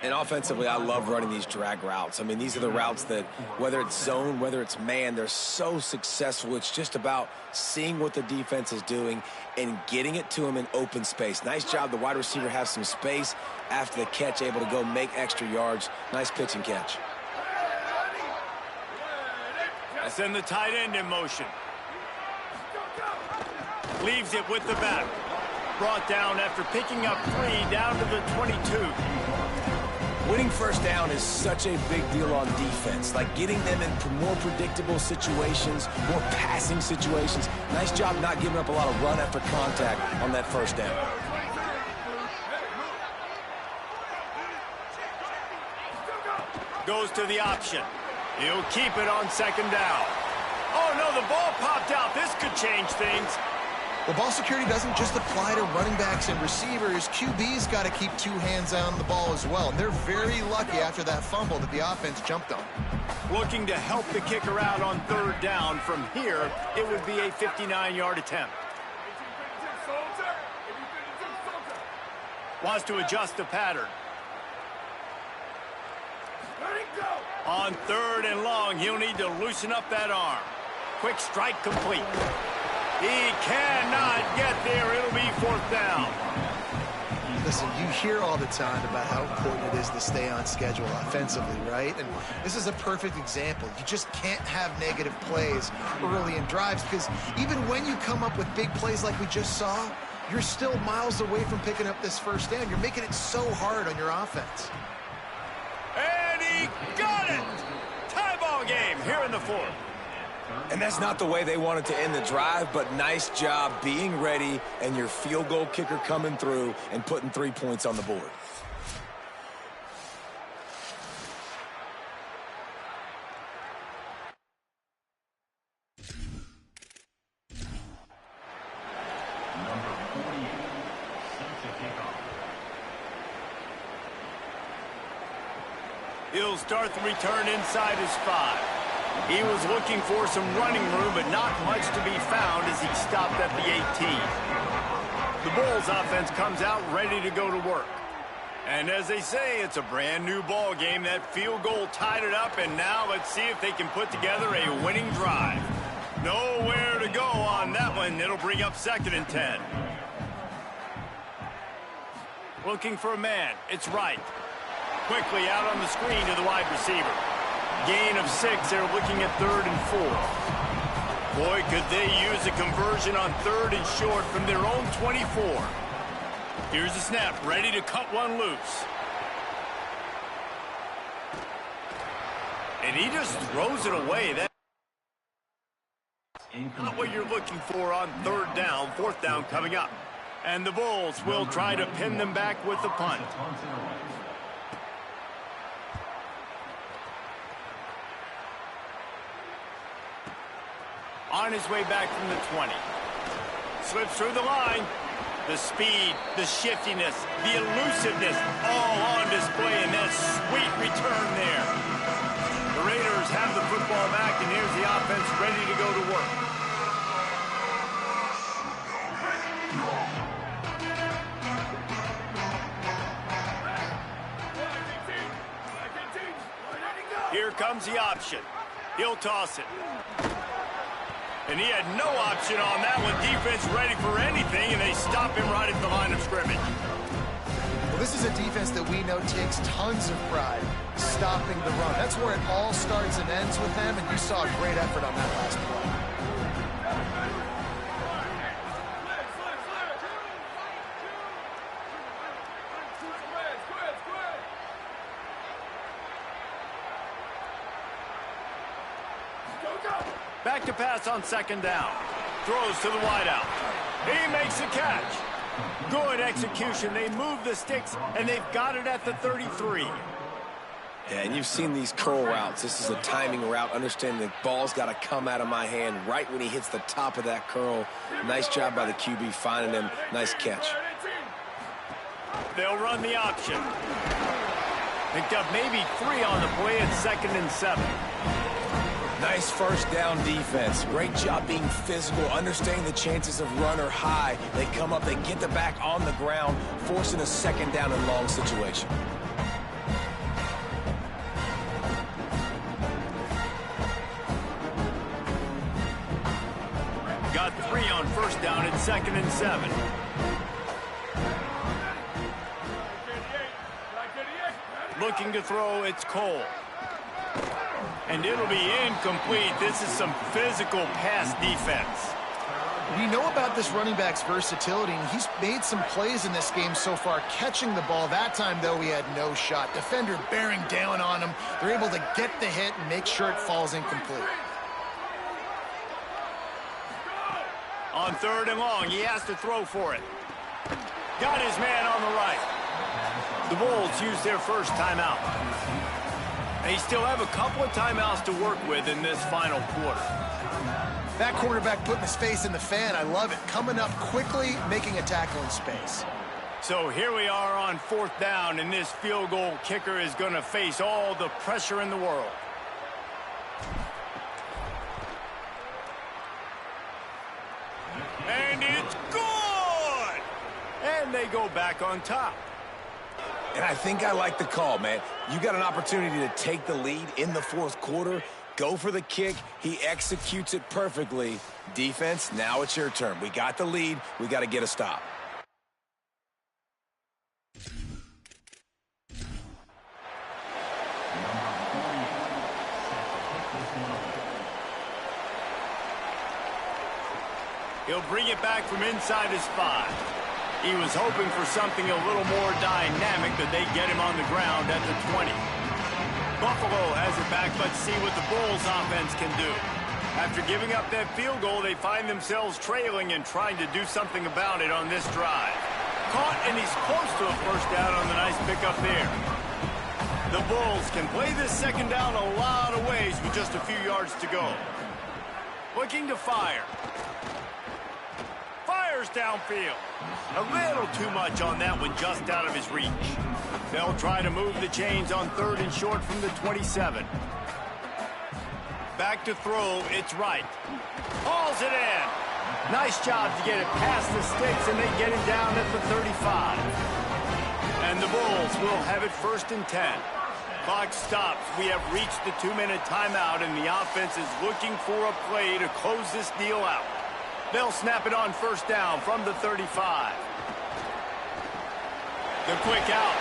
S3: And offensively, I love running these drag routes. I mean, these are the routes that, whether it's zone, whether it's man, they're so successful. It's just about seeing what the defense is doing and getting it to them in open space. Nice job. The wide receiver has some space after the catch, able to go make extra yards. Nice pitch and catch.
S1: I send the tight end in motion. Leaves it with the back. Brought down after picking up 3 down to the 22.
S3: Winning first down is such a big deal on defense. Like getting them in more predictable situations, more passing situations. Nice job not giving up a lot of run after contact on that first down.
S1: Goes to the option. He'll keep it on 2nd down. Oh, no, Oh, the ball popped out. This could change things.
S2: Well, ball security doesn't just apply to running backs and receivers. QB's got to keep two hands on the ball as well. And they're very lucky after that fumble that the offense jumped on.
S1: Looking to help the kicker out on third down. From here, it would be a 59-yard attempt. Wants to adjust the pattern. On third and long, he'll need to loosen up that arm. Quick strike complete. He cannot get there. It'll be fourth down.
S2: Listen, you hear all the time about how important it is to stay on schedule offensively, right? And this is a perfect example. You just can't have negative plays early in drives because even when you come up with big plays like we just saw, you're still miles away from picking up this first down. You're making it so hard on your offense.
S1: And he got it! Tie ball game here in the fourth.
S3: And that's not the way they wanted to end the drive, but nice job being ready and your field goal kicker coming through and putting 3 points on the board.
S5: Number 48, set to kick off.
S1: He'll start the return inside his 5. He was looking for some running room, but not much to be found as he stopped at the 18. The Bulls offense comes out ready to go to work. And as they say, it's a brand new ball game. That field goal tied it up, and now let's see if they can put together a winning drive. Nowhere to go on that one. It'll bring up 2nd and 10. Looking for a man. It's right. Quickly out on the screen to the wide receiver. Gain of 6. They're looking at 3rd and 4. Boy, could they use a conversion on 3rd and short from their own 24. Here's the snap, ready to cut one loose. And he just throws it away. That's not what you're looking for on 3rd down. 4th down coming up. And the Bulls will try to pin them back with the punt. On his way back from the 20. Slips through the line. The speed, the shiftiness, the elusiveness, all on display in that sweet return there. The Raiders have the football back, and here's the offense ready to go to work. Here comes the option. He'll toss it. And he had no option on that one. Defense ready for anything, and they stop him right at the line of scrimmage.
S2: Well, this is a defense that we know takes tons of pride stopping the run. That's where it all starts and ends with them, and you saw a great effort on that last play.
S1: Back to pass on 2nd down. Throws to the wideout. He makes the catch. Good execution. They move the sticks, and they've got it at the 33.
S3: Yeah, and you've seen these curl routes. This is a timing route. Understanding the ball's got to come out of my hand right when he hits the top of that curl. Nice job by the QB finding him. Nice catch.
S1: They'll run the option. Picked up maybe 3 on the play at 2nd and 7.
S3: Nice first down defense. Great job being physical, understanding the chances of run are high. They come up, they get the back on the ground, forcing a 2nd down and long situation.
S1: Got 3 on 1st down at 2nd and 7. Looking to throw, it's Cole. And it'll be incomplete. This is some physical pass defense.
S2: We know about this running back's versatility, and he's made some plays in this game so far, catching the ball. That time, though, he had no shot. Defender bearing down on him. They're able to get the hit and make sure it falls incomplete.
S1: On 3rd and long, he has to throw for it. Got his man on the right. The Bulls use their first timeout. They still have a couple of timeouts to work with in this final quarter.
S2: That quarterback putting his face in the fan, I love it. Coming up quickly, making a tackle in space.
S1: So here we are on 4th down, and this field goal kicker is going to face all the pressure in the world. And it's good! And they go back on top.
S3: And I think I like the call, man. You got an opportunity to take the lead in the 4th quarter. Go for the kick. He executes it perfectly. Defense, now it's your turn. We got the lead. We got to get a stop.
S1: He'll bring it back from inside his 5. He was hoping for something a little more dynamic, but they get him on the ground at the 20. Buffalo has it back. Let's see what the Bulls offense can do. After giving up that field goal, they find themselves trailing and trying to do something about it on this drive. Caught, and he's close to a first down on the nice pickup there. The Bulls can play this second down a lot of ways with just a few yards to go. Looking to fire. Fires downfield. A little too much on that one, just out of his reach. They'll try to move the chains on 3rd and short from the 27. Back to throw, it's right. Hauls it in. Nice job to get it past the sticks, and they get it down at the 35. And the Bulls will have it 1st and 10. Clock stops. We have reached the 2-minute timeout, and the offense is looking for a play to close this deal out. They'll snap it on 1st down from the 35. The quick out.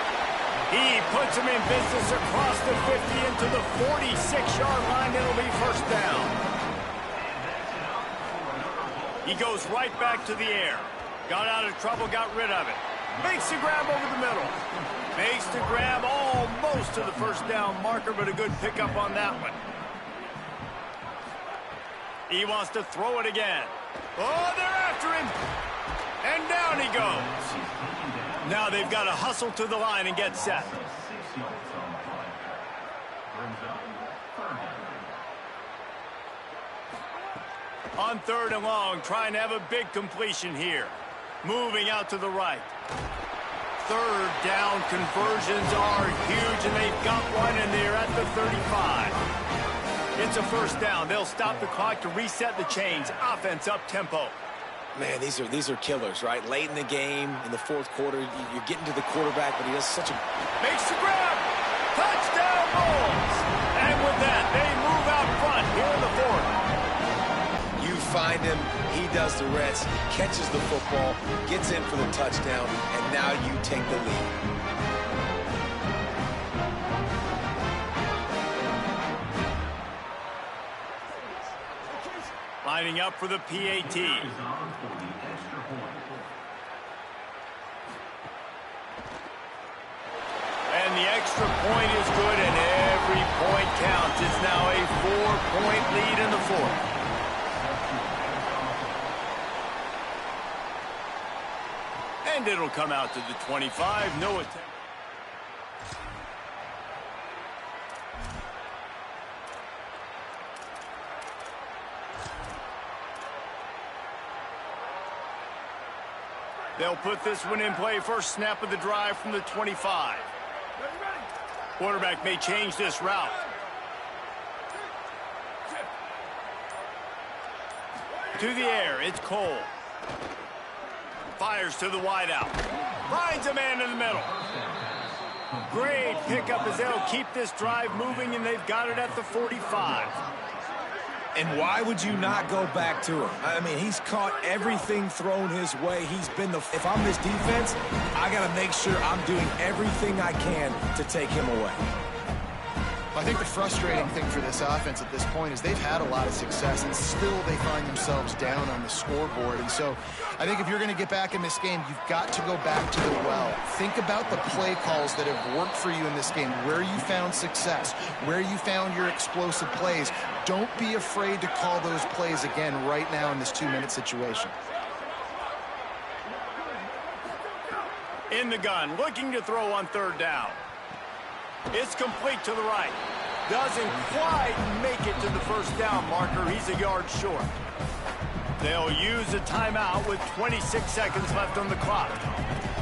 S1: He puts him in business across the 50 into the 46-yard line. It'll be 1st down. He goes right back to the air. Got out of trouble, got rid of it. Makes the grab over the middle. Makes the grab almost to the 1st down marker, but a good pickup on that one. He wants to throw it again. Oh, they're after him. And down he goes. Now they've got to hustle to the line and get set. On 3rd and long, trying to have a big completion here. Moving out to the right. 3rd down conversions are huge, and they've got one, and they're at the 35. It's a 1st down. They'll stop the clock to reset the chains. Offense up tempo.
S3: Man, these are killers, right? Late in the game, in the 4th quarter, you're getting to the quarterback, but he does such a...
S1: Makes the grab. Touchdown Bulls. And with that, they move out front here in the 4th.
S3: You find him, he does the rest, catches the football, gets in for the touchdown, and now you take the lead.
S1: Lining up for the PAT. And the extra point is good, and every point counts. It's now a 4-point lead in the 4th. And it'll come out to the 25. No attempt. They'll put this one in play. First snap of the drive from the 25. Quarterback may change this route. To the air, it's Cole. Fires to the wideout. Finds a man in the middle. Great pickup as they'll keep this drive moving, and they've got it at the 45.
S3: And why would you not go back to him? I mean, he's caught everything thrown his way. He's been the... If I'm this defense, I got to make sure I'm doing everything I can to take him away.
S2: I think the frustrating thing for this offense at this point is they've had a lot of success, and still they find themselves down on the scoreboard. And so I think if you're going to get back in this game, you've got to go back to the well. Think about the play calls that have worked for you in this game, where you found success, where you found your explosive plays. Don't be afraid to call those plays again right now in this 2-minute situation.
S1: In the gun, looking to throw on 3rd down. It's complete to the right. Doesn't quite make it to the 1st down marker. He's a yard short. They'll use a timeout with 26 seconds left on the clock.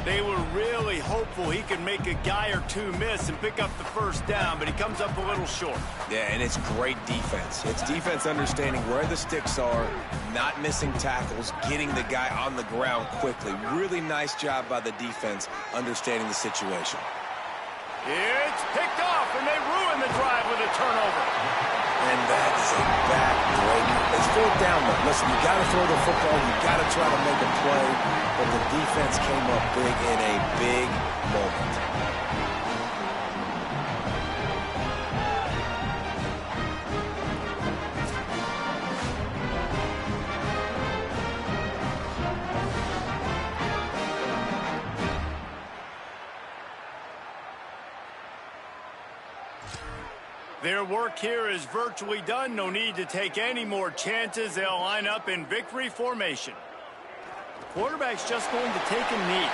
S1: They were really hopeful he could make a guy or two miss and pick up the first down, but he comes up a little short.
S3: Yeah, and it's great defense. It's defense understanding where the sticks are, not missing tackles, getting the guy on the ground quickly. Really nice job by the defense understanding the situation.
S1: It's picked off, and they ruin the drive with a turnover.
S3: And that is a back-breaker. It's fourth down, though. Listen, you got to throw the football. You got to try to make a play. But the defense came up big in a big moment.
S1: Their work here is virtually done. No need to take any more chances. They'll line up in victory formation. The quarterback's just going to take a knee.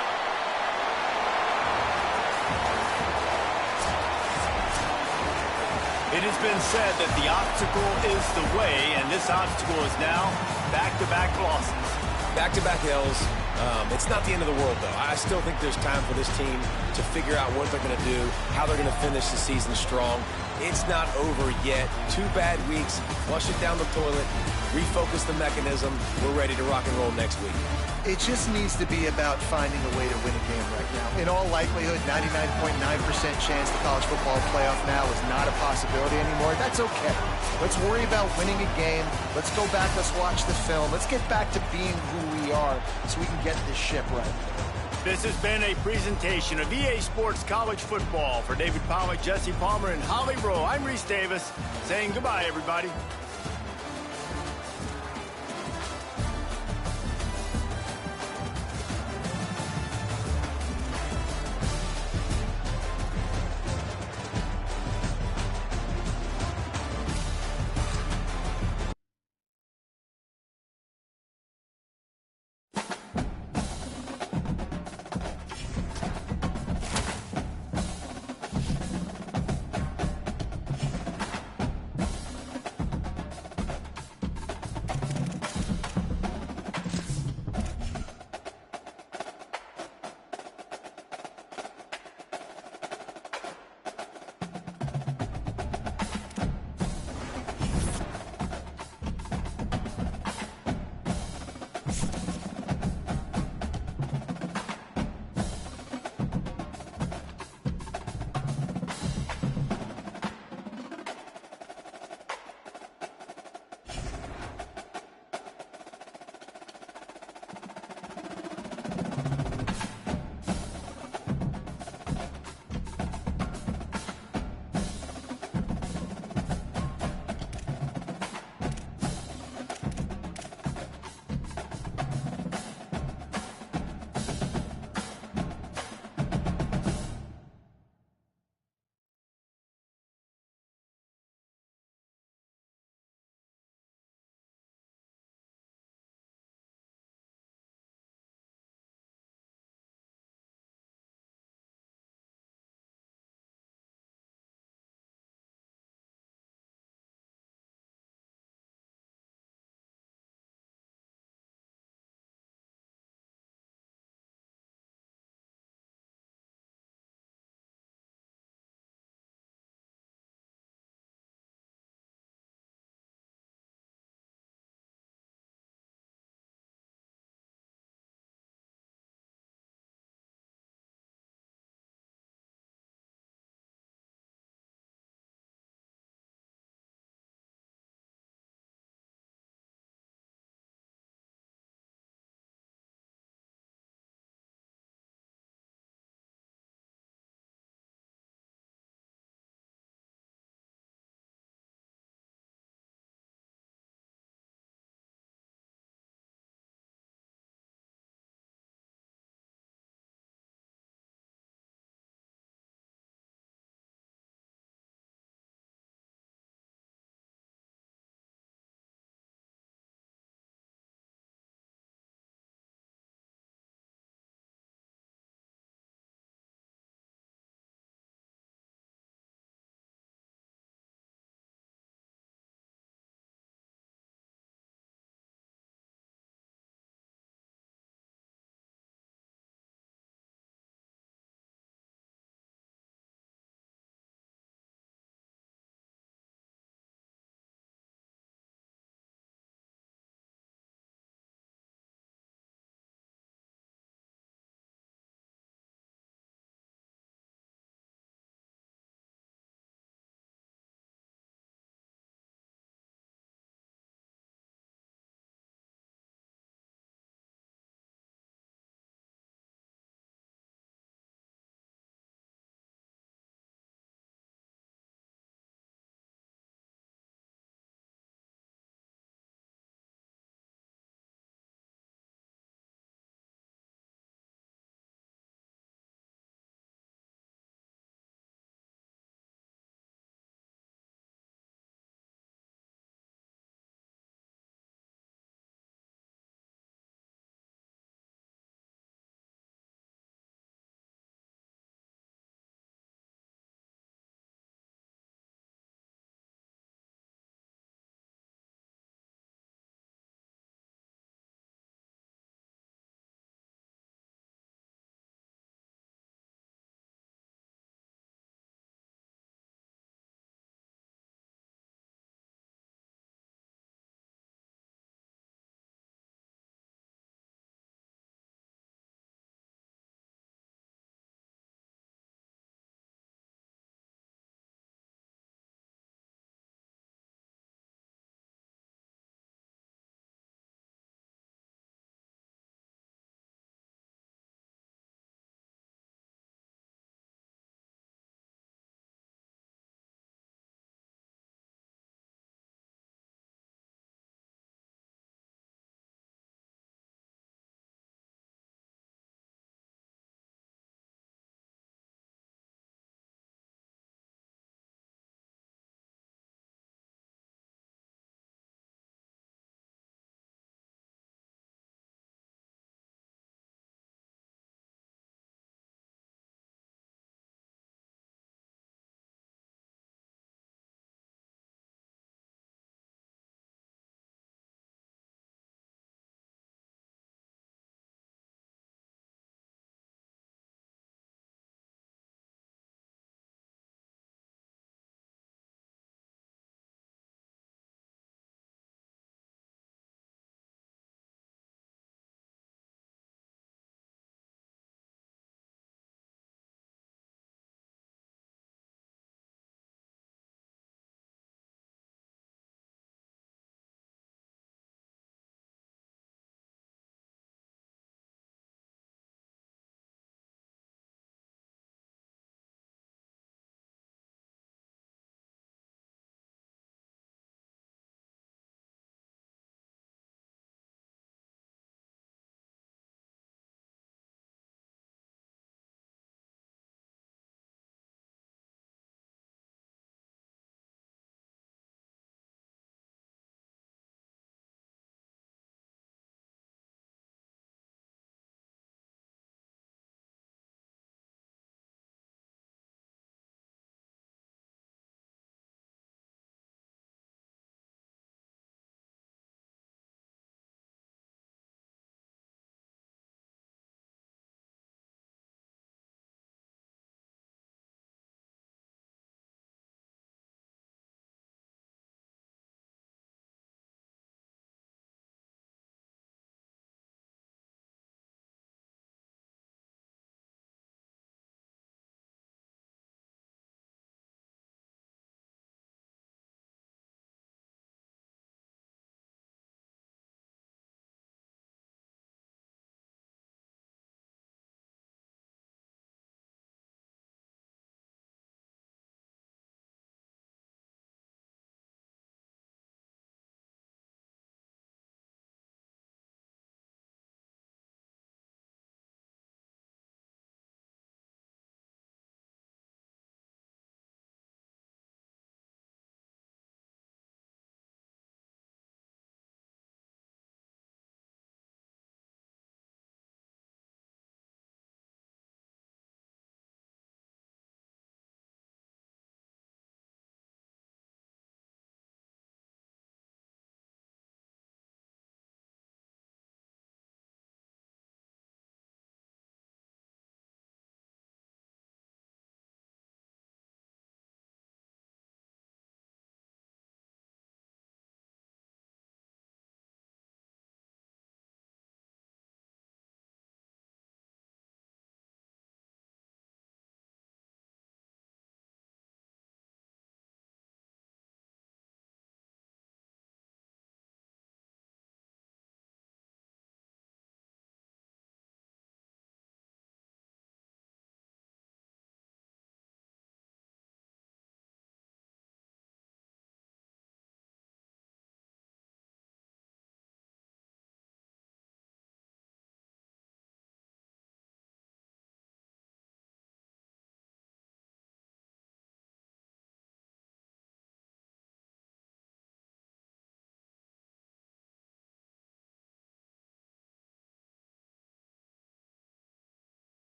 S1: It has been said that the obstacle is the way, and this obstacle is now back-to-back losses.
S3: Back-to-back L's. It's not the end of the world, though. I still think there's time for this team to figure out what they're going to do, how they're going to finish the season strong. It's not over yet. 2 bad weeks. Flush it down the toilet. Refocus the mechanism. We're ready to rock and roll next week.
S2: It just needs to be about finding a way to win a game right now. In all likelihood, 99.9% chance the college football playoff now is not a possibility anymore. That's okay. Let's worry about winning a game. Let's go back. Let's watch the film. Let's get back to being who we are so we can get this ship right.
S1: This has been a presentation of EA Sports College Football. For David Pollack, Jesse Palmer, and Holly Rowe, I'm Reese Davis saying goodbye, everybody.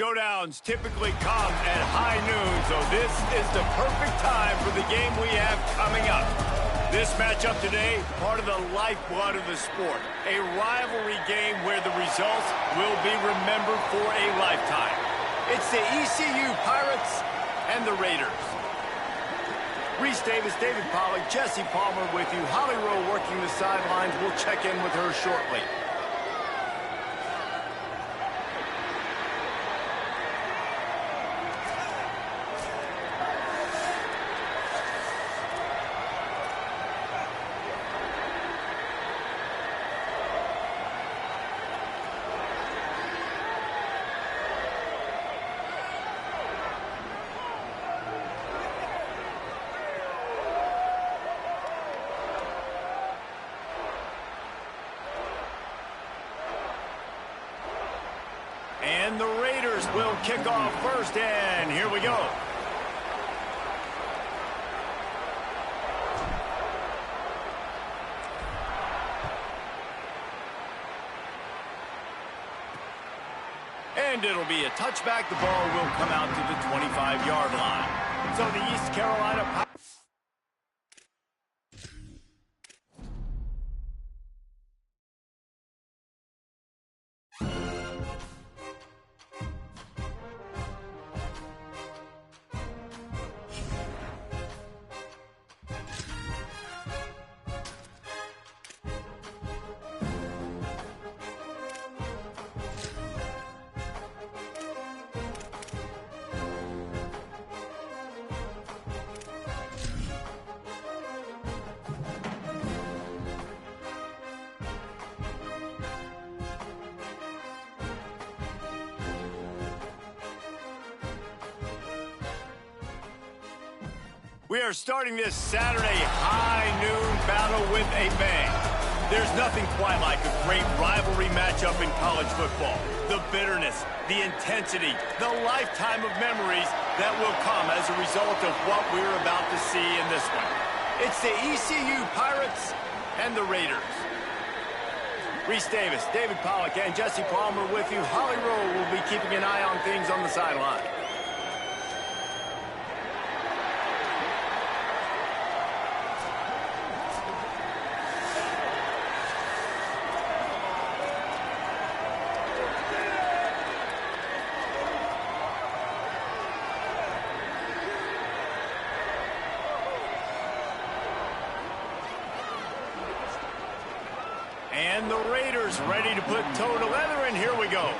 S1: Showdowns typically come at high noon, so this is the perfect time for the game we have coming up. This matchup today, part of the lifeblood of the sport. A rivalry game where the results will be remembered for a lifetime. It's the ECU Pirates and the Raiders. Reese Davis, David Pollack, Jesse Palmer with you. Holly Rowe working the sidelines. We'll check in with her shortly. And the Raiders will kick off first, and here we go. And it'll be a touchback. The ball will come out to the 25-yard line. So the East Carolina Pirates. We are starting this Saturday high noon battle with a bang. There's nothing quite like a great rivalry matchup in college football. The bitterness, the intensity, the lifetime of memories that will come as a result of what we're about to see in this one. It's the ECU Pirates and the Raiders. Reese Davis, David Pollack, and Jesse Palmer with you. Holly Rowe will be keeping an eye on things on the sideline. And the Raiders ready to put toe to leather, and here we go.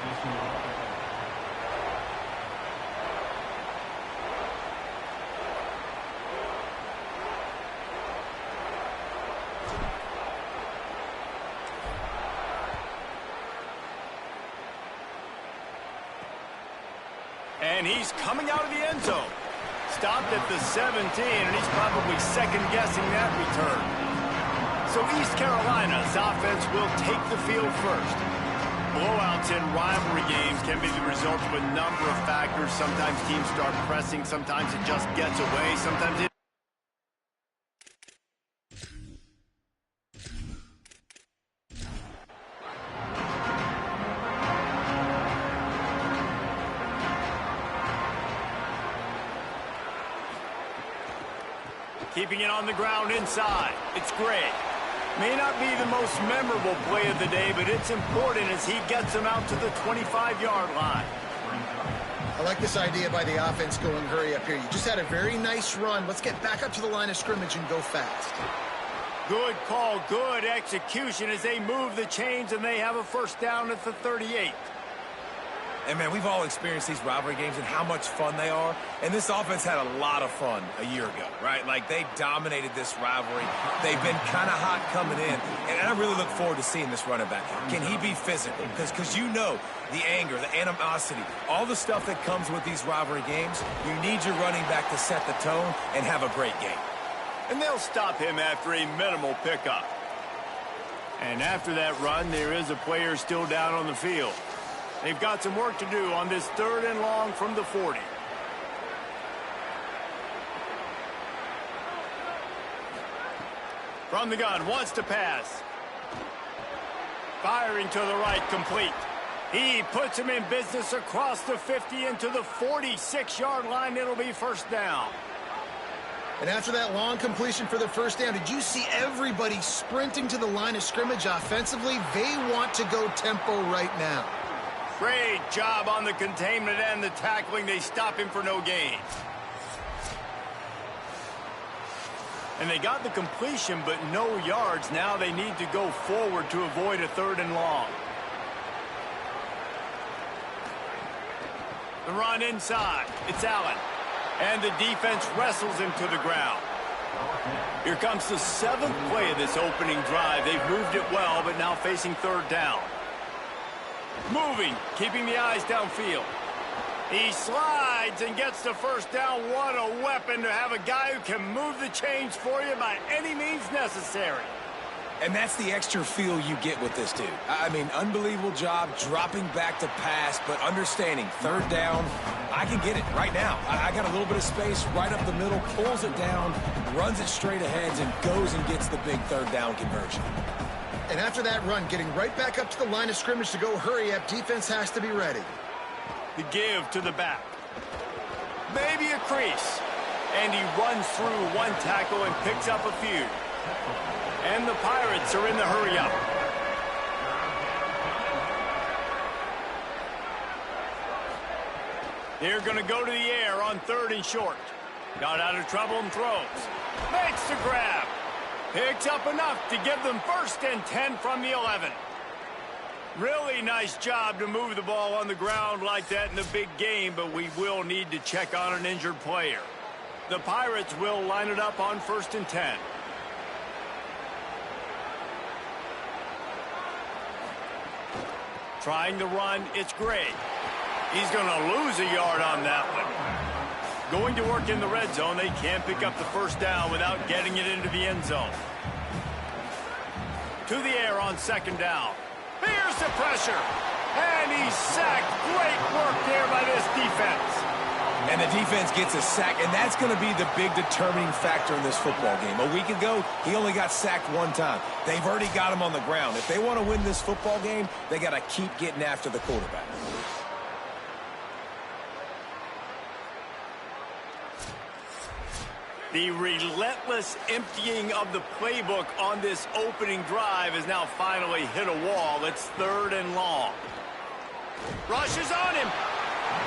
S1: And he's coming out of the end zone. Stopped at the 17, and he's probably second-guessing that return. So East Carolina's offense will take the field first. Blowouts in rivalry games can be the result of a number of factors. Sometimes teams start pressing. Sometimes it just gets away. Sometimes it... Keeping it on the ground inside. It's Gray. May not be the most memorable play of the day, but it's important as he gets him out to the 25-yard line.
S2: I like this idea by the offense going hurry up here. You just had a very nice run. Let's get back up to the line of scrimmage and go fast.
S1: Good call, good execution as they move the chains, and they have a first down at the 38.
S3: And, man, we've all experienced these rivalry games and how much fun they are. And this offense had a lot of fun a year ago, right? Like, they dominated this rivalry. They've been kind of hot coming in. And I really look forward to seeing this running back. Can he be physical? Because you know the anger, the animosity, all the stuff that comes with these rivalry games, you need your running back to set the tone and have a great game.
S1: And they'll stop him after a minimal pickup. And after that run, there is a player still down on the field. They've got some work to do on this 3rd and long from the 40. From the gun, wants to pass. Firing to the right, complete. He puts him in business across the 50 into the 46-yard line. It'll be first down.
S2: And after that long completion for the first down, did you see everybody sprinting to the line of scrimmage offensively? They want to go tempo right now.
S1: Great job on the containment and the tackling. They stop him for no gain. And they got the completion, but no yards. Now they need to go forward to avoid a 3rd and long. The run inside. It's Allen. And the defense wrestles him to the ground. Here comes the 7th play of this opening drive. They've moved it well, but now facing 3rd down. Moving, keeping the eyes downfield. He slides and gets the first down. What a weapon to have a guy who can move the chains for you by any means necessary.
S3: And that's the extra feel you get with this dude. I mean, unbelievable job dropping back to pass, but understanding 3rd down, I can get it right now. I got a little bit of space right up the middle, pulls it down, runs it straight ahead, and goes and gets the big 3rd down conversion.
S2: And after that run, getting right back up to the line of scrimmage to go hurry up, defense has to be ready.
S1: The give to the back. Maybe a crease. And he runs through one tackle and picks up a few. And the Pirates are in the hurry up. They're going to go to the air on 3rd and short. Got out of trouble and throws. Makes the grab. Picks up enough to give them 1st and 10 from the 11. Really nice job to move the ball on the ground like that in the big game, but we will need to check on an injured player. The Pirates will line it up on 1st and 10. Trying to run, it's Gray. He's going to lose a yard on that one. Going to work in the red zone. They can't pick up the first down without getting it into the end zone. To the air on 2nd down. Here's the pressure. And he's sacked. Great work there by this defense.
S3: And the defense gets a sack, and that's going to be the big determining factor in this football game. A week ago, he only got sacked 1 time. They've already got him on the ground. If they want to win this football game, they got to keep getting after the quarterback.
S1: The relentless emptying of the playbook on this opening drive has now finally hit a wall. It's 3rd and long. Rushes on him.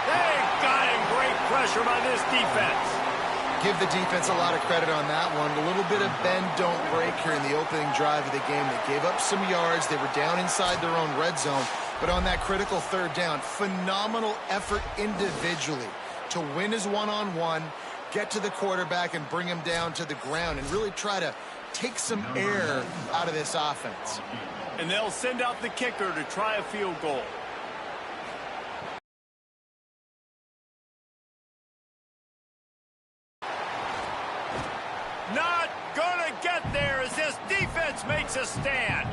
S1: They got him. Great pressure by this defense.
S2: Give the defense a lot of credit on that one. A little bit of bend, don't break here in the opening drive of the game. They gave up some yards. They were down inside their own red zone. But on that critical 3rd down, phenomenal effort individually to win his one-on-one, get to the quarterback and bring him down to the ground and really try to take some air out of this offense.
S1: And they'll send out the kicker to try a field goal. Not gonna get there as this defense makes a stand.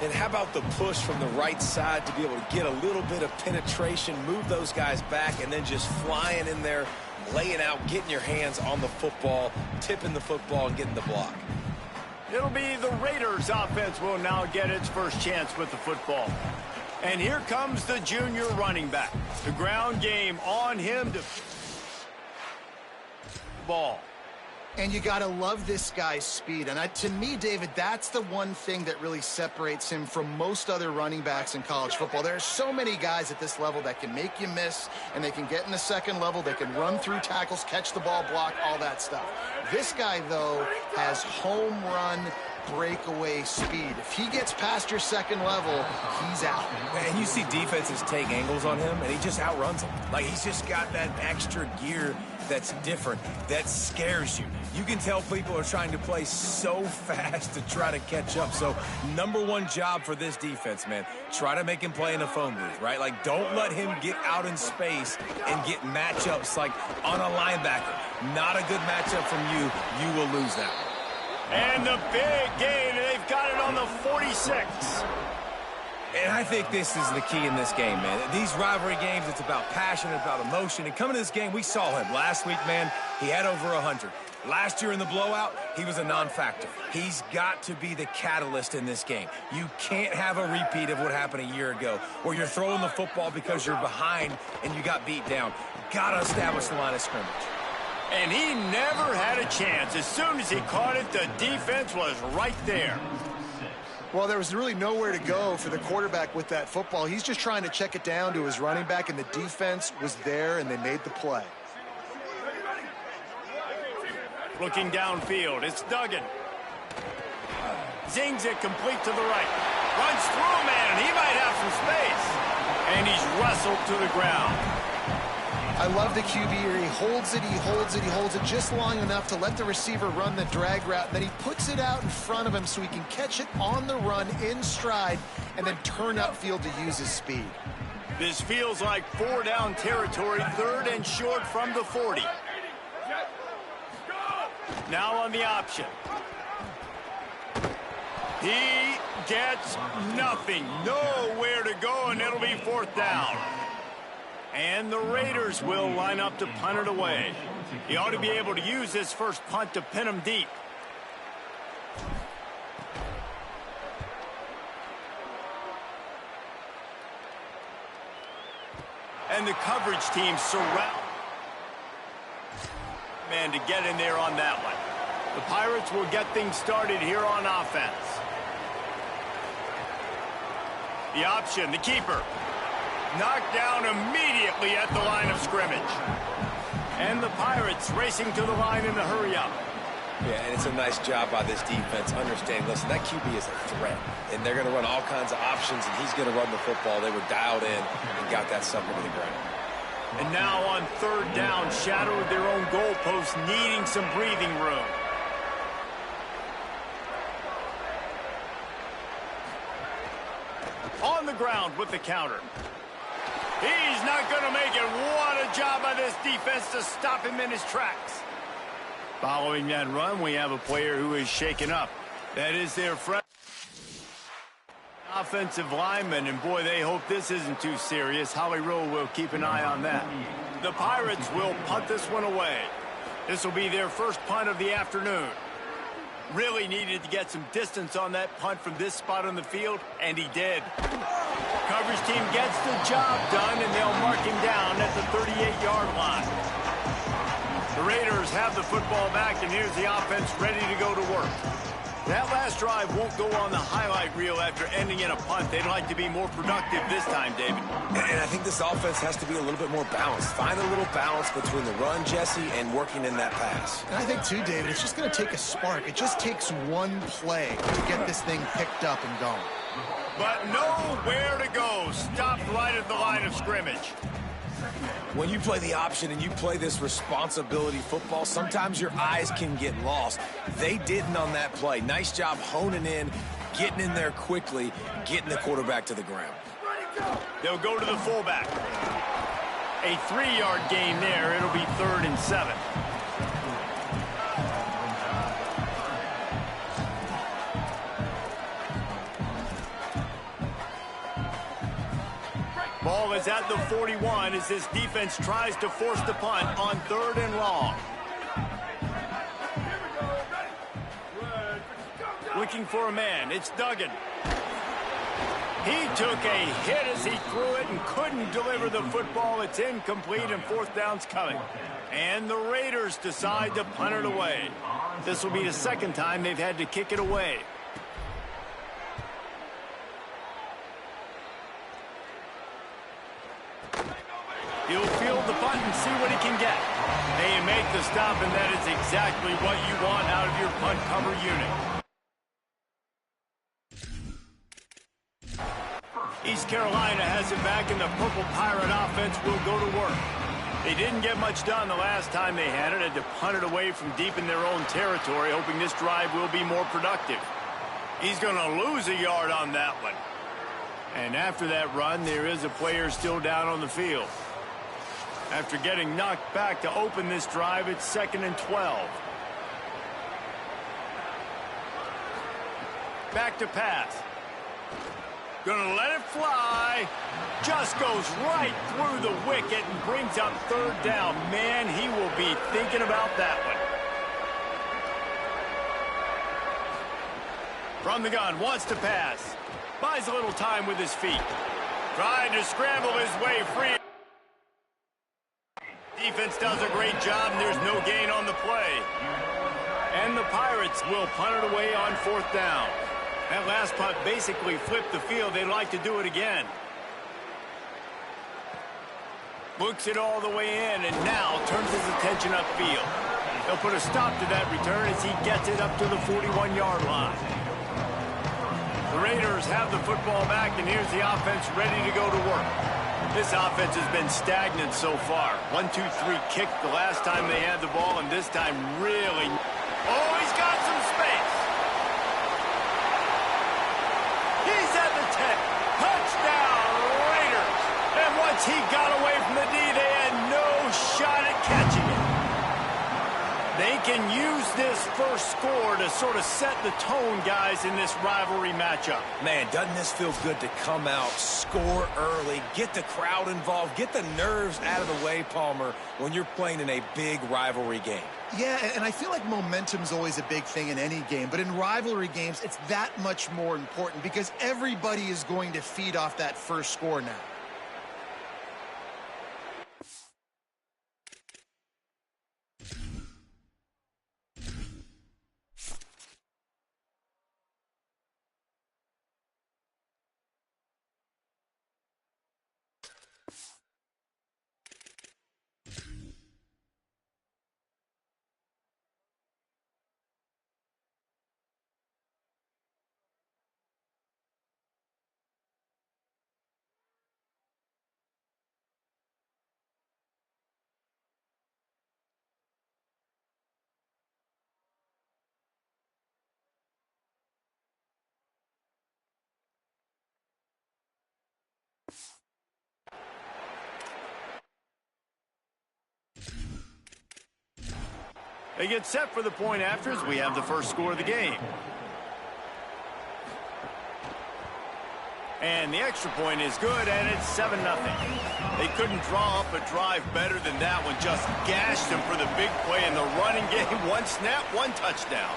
S3: And how about the push from the right side to be able to get a little bit of penetration, move those guys back, and then just flying in there, laying out, getting your hands on the football, tipping the football, and getting the block.
S1: It'll be the Raiders offense will now get its first chance with the football. And here comes the junior running back. The ground game on him to ball.
S2: And you got to love this guy's speed. And to me, David, that's the one thing that really separates him from most other running backs in college football. There are so many guys at this level that can make you miss, and they can get in the 2nd level. They can run through tackles, catch the ball, block, all that stuff. This guy, though, has home run breakaway speed. If he gets past your 2nd level, he's out.
S3: And you see defenses take angles on him, and he just outruns them. Like, he's just got that extra gear that's different, that scares you. You can tell people are trying to play so fast to try to catch up. So, #1 job for this defense, man. Try to make him play in a phone booth, right? Like, don't let him get out in space and get matchups like on a linebacker. Not a good matchup from you. You will lose that one.
S1: And the big gain, they've got it on the 46.
S3: And I think this is the key in this game, man. These rivalry games, it's about passion, it's about emotion. And coming to this game, we saw him last week, man. He had over 100. Last year in the blowout, he was a non-factor. He's got to be the catalyst in this game. You can't have a repeat of what happened a year ago, where you're throwing the football because you're behind and you got beat down. Got to establish the line of scrimmage.
S1: And he never had a chance. As soon as he caught it, the defense was right there.
S2: Well, there was really nowhere to go for the quarterback with that football. He's just trying to check it down to his running back, and the defense was there, and they made the play.
S1: Looking downfield, it's Duggan. Zings it complete to the right. Runs through a man, he might have some space. And he's wrestled to the ground.
S2: I love the QB here. He holds it, he holds it, he holds it just long enough to let the receiver run the drag route. Then he puts it out in front of him so he can catch it on the run in stride and then turn upfield to use his speed.
S1: This feels like 4-down territory, 3rd and short from the 40. Now on the option. He gets nothing. Nowhere to go, and it'll be 4th down. And the Raiders will line up to punt it away. He ought to be able to use this first punt to pin him deep. And the coverage team surround man to get in there on that one. The Pirates will get things started here on offense. The option, the keeper. Knocked down immediately at the line of scrimmage. And the Pirates racing to the line in a hurry-up.
S3: Yeah, and it's a nice job by this defense. Understand, listen, that QB is a threat. And they're going to run all kinds of options, and he's going to run the football. They were dialed in and got that sucker to the ground.
S1: And now on 3rd down, shadow of their own goalpost, needing some breathing room. On the ground with the counter. He's not going to make it. What a job by this defense to stop him in his tracks. Following that run, we have a player who is shaken up. That is their offensive lineman, and boy, they hope this isn't too serious. Holly Rowe will keep an eye on that. The Pirates will punt this one away. This will be their first punt of the afternoon. Really needed to get some distance on that punt from this spot on the field, and he did. Coverage team gets the job done, and they'll mark him down at the 38-yard line. The Raiders have the football back, and here's the offense ready to go to work. That last drive won't go on the highlight reel after ending in a punt. They'd like to be more productive this time, David.
S3: And I think this offense has to be a little bit more balanced. Find a little balance between the run, Jesse, and working in that pass.
S2: And I think, too, David, it's just going to take a spark. It just takes one play to get this thing picked up and going.
S1: But nowhere to go. Stopped right at the line of scrimmage.
S3: When you play the option and you play this responsibility football, sometimes your eyes can get lost. They didn't on that play. Nice job honing in, getting in there quickly, getting the quarterback to the ground.
S1: They'll go to the fullback. A 3-yard gain there. It'll be 3rd and 7. Ball is at the 41 as this defense tries to force the punt on 3rd and long. Looking for a man. It's Duggan. He took a hit as he threw it and couldn't deliver the football. It's incomplete, and 4th down's coming. And the Raiders decide to punt it away. This will be the 2nd time they've had to kick it away. He'll field the punt and see what he can get. They make the stop, and that is exactly what you want out of your punt cover unit. East Carolina has it back, and the Purple Pirate offense will go to work. They didn't get much done the last time they had it. Had to punt it away from deep in their own territory, hoping this drive will be more productive. He's going to lose a yard on that one. And after that run, there is a player still down on the field. After getting knocked back to open this drive, it's 2nd and 12. Back to pass. Gonna let it fly. Just goes right through the wicket and brings up third down. Man, he will be thinking about that one. From the gun, wants to pass. Buys a little time with his feet. Trying to scramble his way free. Defense does a great job, and there's no gain on the play. And the Pirates will punt it away on fourth down. That last punt basically flipped the field. They'd like to do it again. Looks it all the way in, and now turns his attention upfield. They'll put a stop to that return as he gets it up to the 41-yard line. The Raiders have the football back, and here's the offense ready to go to work. This offense has been stagnant so far. 1-2-3 kick the last time they had the ball, and this time really... Oh, he's got some space. He's at the 10. Touchdown, Raiders. And once he got away from the D, they had no shot at catching it. They can use this first score to sort of set the tone, guys, in this rivalry matchup.
S3: Man, doesn't this feel good to come out, score early, get the crowd involved, get the nerves out of the way, Palmer, when you're playing in a big rivalry game?
S2: Yeah, and I feel like momentum's always a big thing in any game, but in rivalry games, it's that much more important because everybody is going to feed off that first score now.
S1: They get set for the point after as we have the first score of the game. And the extra point is good, and it's 7-0. They couldn't draw up a drive better than that one. Just gashed them for the big play in the running game. One snap, one touchdown.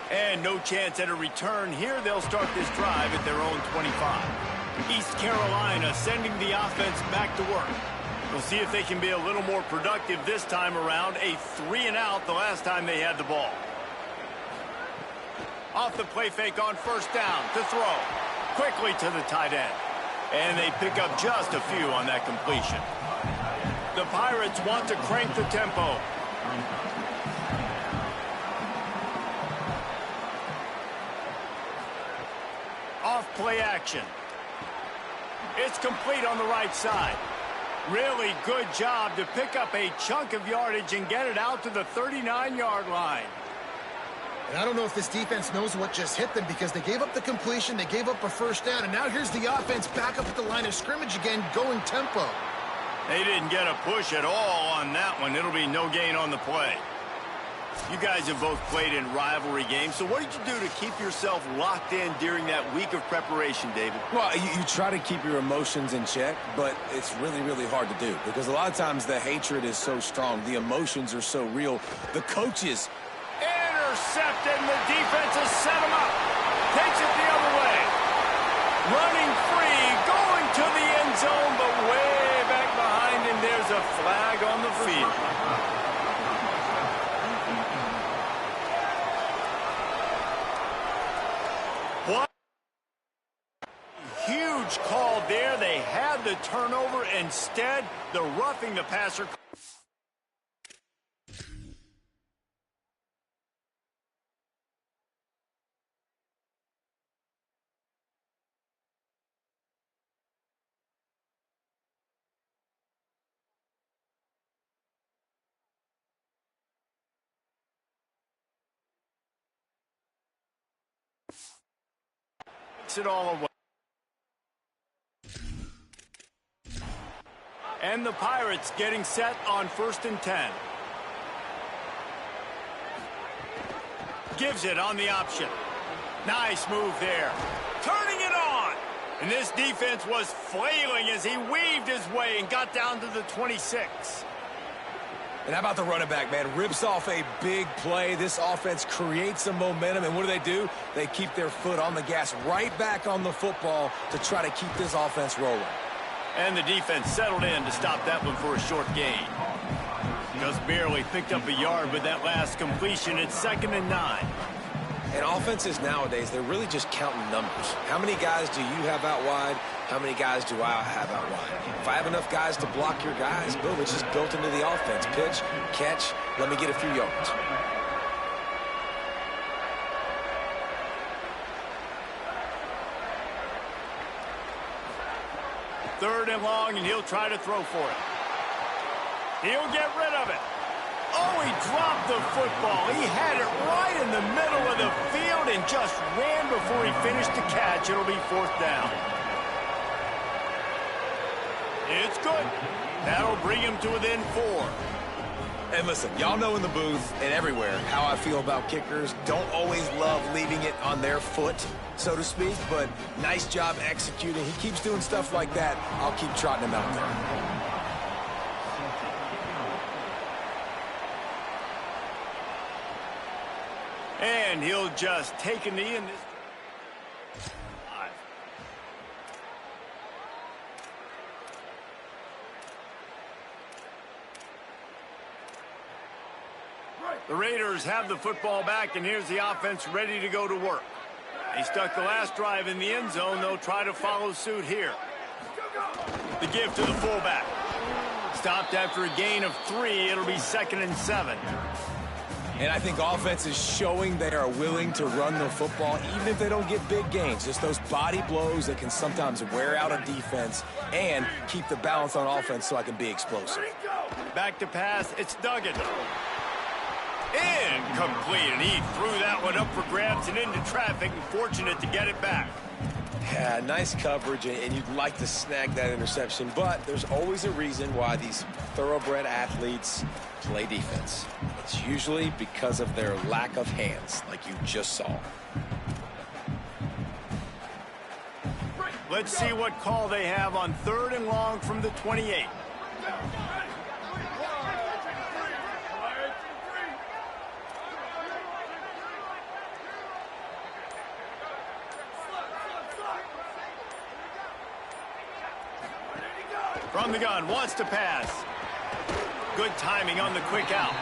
S1: And no chance at a return here. They'll start this drive at their own 25. East Carolina sending the offense back to work. We'll see if they can be a little more productive this time around. A 3-and-out the last time they had the ball. Off the play fake on first down to throw. Quickly to the tight end. And they pick up just a few on that completion. The Pirates want to crank the tempo. Off play action. It's complete on the right side. Really good job to pick up a chunk of yardage and get it out to the 39-yard line.
S2: And I don't know if this defense knows what just hit them because they gave up the completion, they gave up a first down, and now here's the offense back up at the line of scrimmage again, going tempo.
S1: They didn't get a push at all on that one. It'll be no gain on the play. You guys have both played in rivalry games, so what did you do to keep yourself locked in during that week of preparation, David?
S3: Well, you try to keep your emotions in check, but it's really, really hard to do because a lot of times the hatred is so strong. The emotions are so real. The coaches...
S1: Intercepted, and the defense has set him up. Takes it the other way. Running free, going to the end zone, but way back behind him, there's a flag on the field. What huge call there. They had the turnover. Instead, the roughing the passer. It all away. And the Pirates getting set on 1st and 10. Gives it on the option. Nice move there. To And this defense was flailing as he weaved his way and got down to the 26.
S3: And how about the running back, man? Rips off a big play. This offense creates some momentum, and what do? They keep their foot on the gas right back on the football to try to keep this offense rolling.
S1: And the defense settled in to stop that one for a short gain. Just barely picked up a yard with that last completion. It's 2nd and 9.
S3: And offenses nowadays, they're really just counting numbers. How many guys do you have out wide? How many guys do I have out wide? If I have enough guys to block your guys, boom, it's just built into the offense. Pitch, catch, let me get a few yards.
S1: Third and long, and he'll try to throw for it. He'll get rid of it. Oh, he dropped the football. He had it right in the middle of the field and just ran before he finished the catch. It'll be 4th down. It's good. That'll bring him to within 4.
S3: And listen, y'all know in the booth and everywhere how I feel about kickers. Don't always love leaving it on their foot, so to speak, but nice job executing. He keeps doing stuff like that. I'll keep trotting him out there.
S1: And he'll just take a knee in this. 5. The Raiders have the football back, and here's the offense ready to go to work. They stuck the last drive in the end zone. They'll try to follow suit here. The give to the fullback. Stopped after a gain of 3. It'll be 2nd and 7.
S3: And I think offense is showing they are willing to run the football, even if they don't get big gains. Just those body blows that can sometimes wear out a defense and keep the balance on offense so I can be explosive.
S1: Back to pass. It's Duggan. Incomplete, and he threw that one up for grabs and into traffic, and fortunate to get it back.
S3: Yeah, nice coverage, and you'd like to snag that interception, but there's always a reason why these thoroughbred athletes play defense. It's usually because of their lack of hands, like you just saw.
S1: Let's see what call they have on 3rd and long from the 28. From the gun, wants to pass. Good timing on the quick out.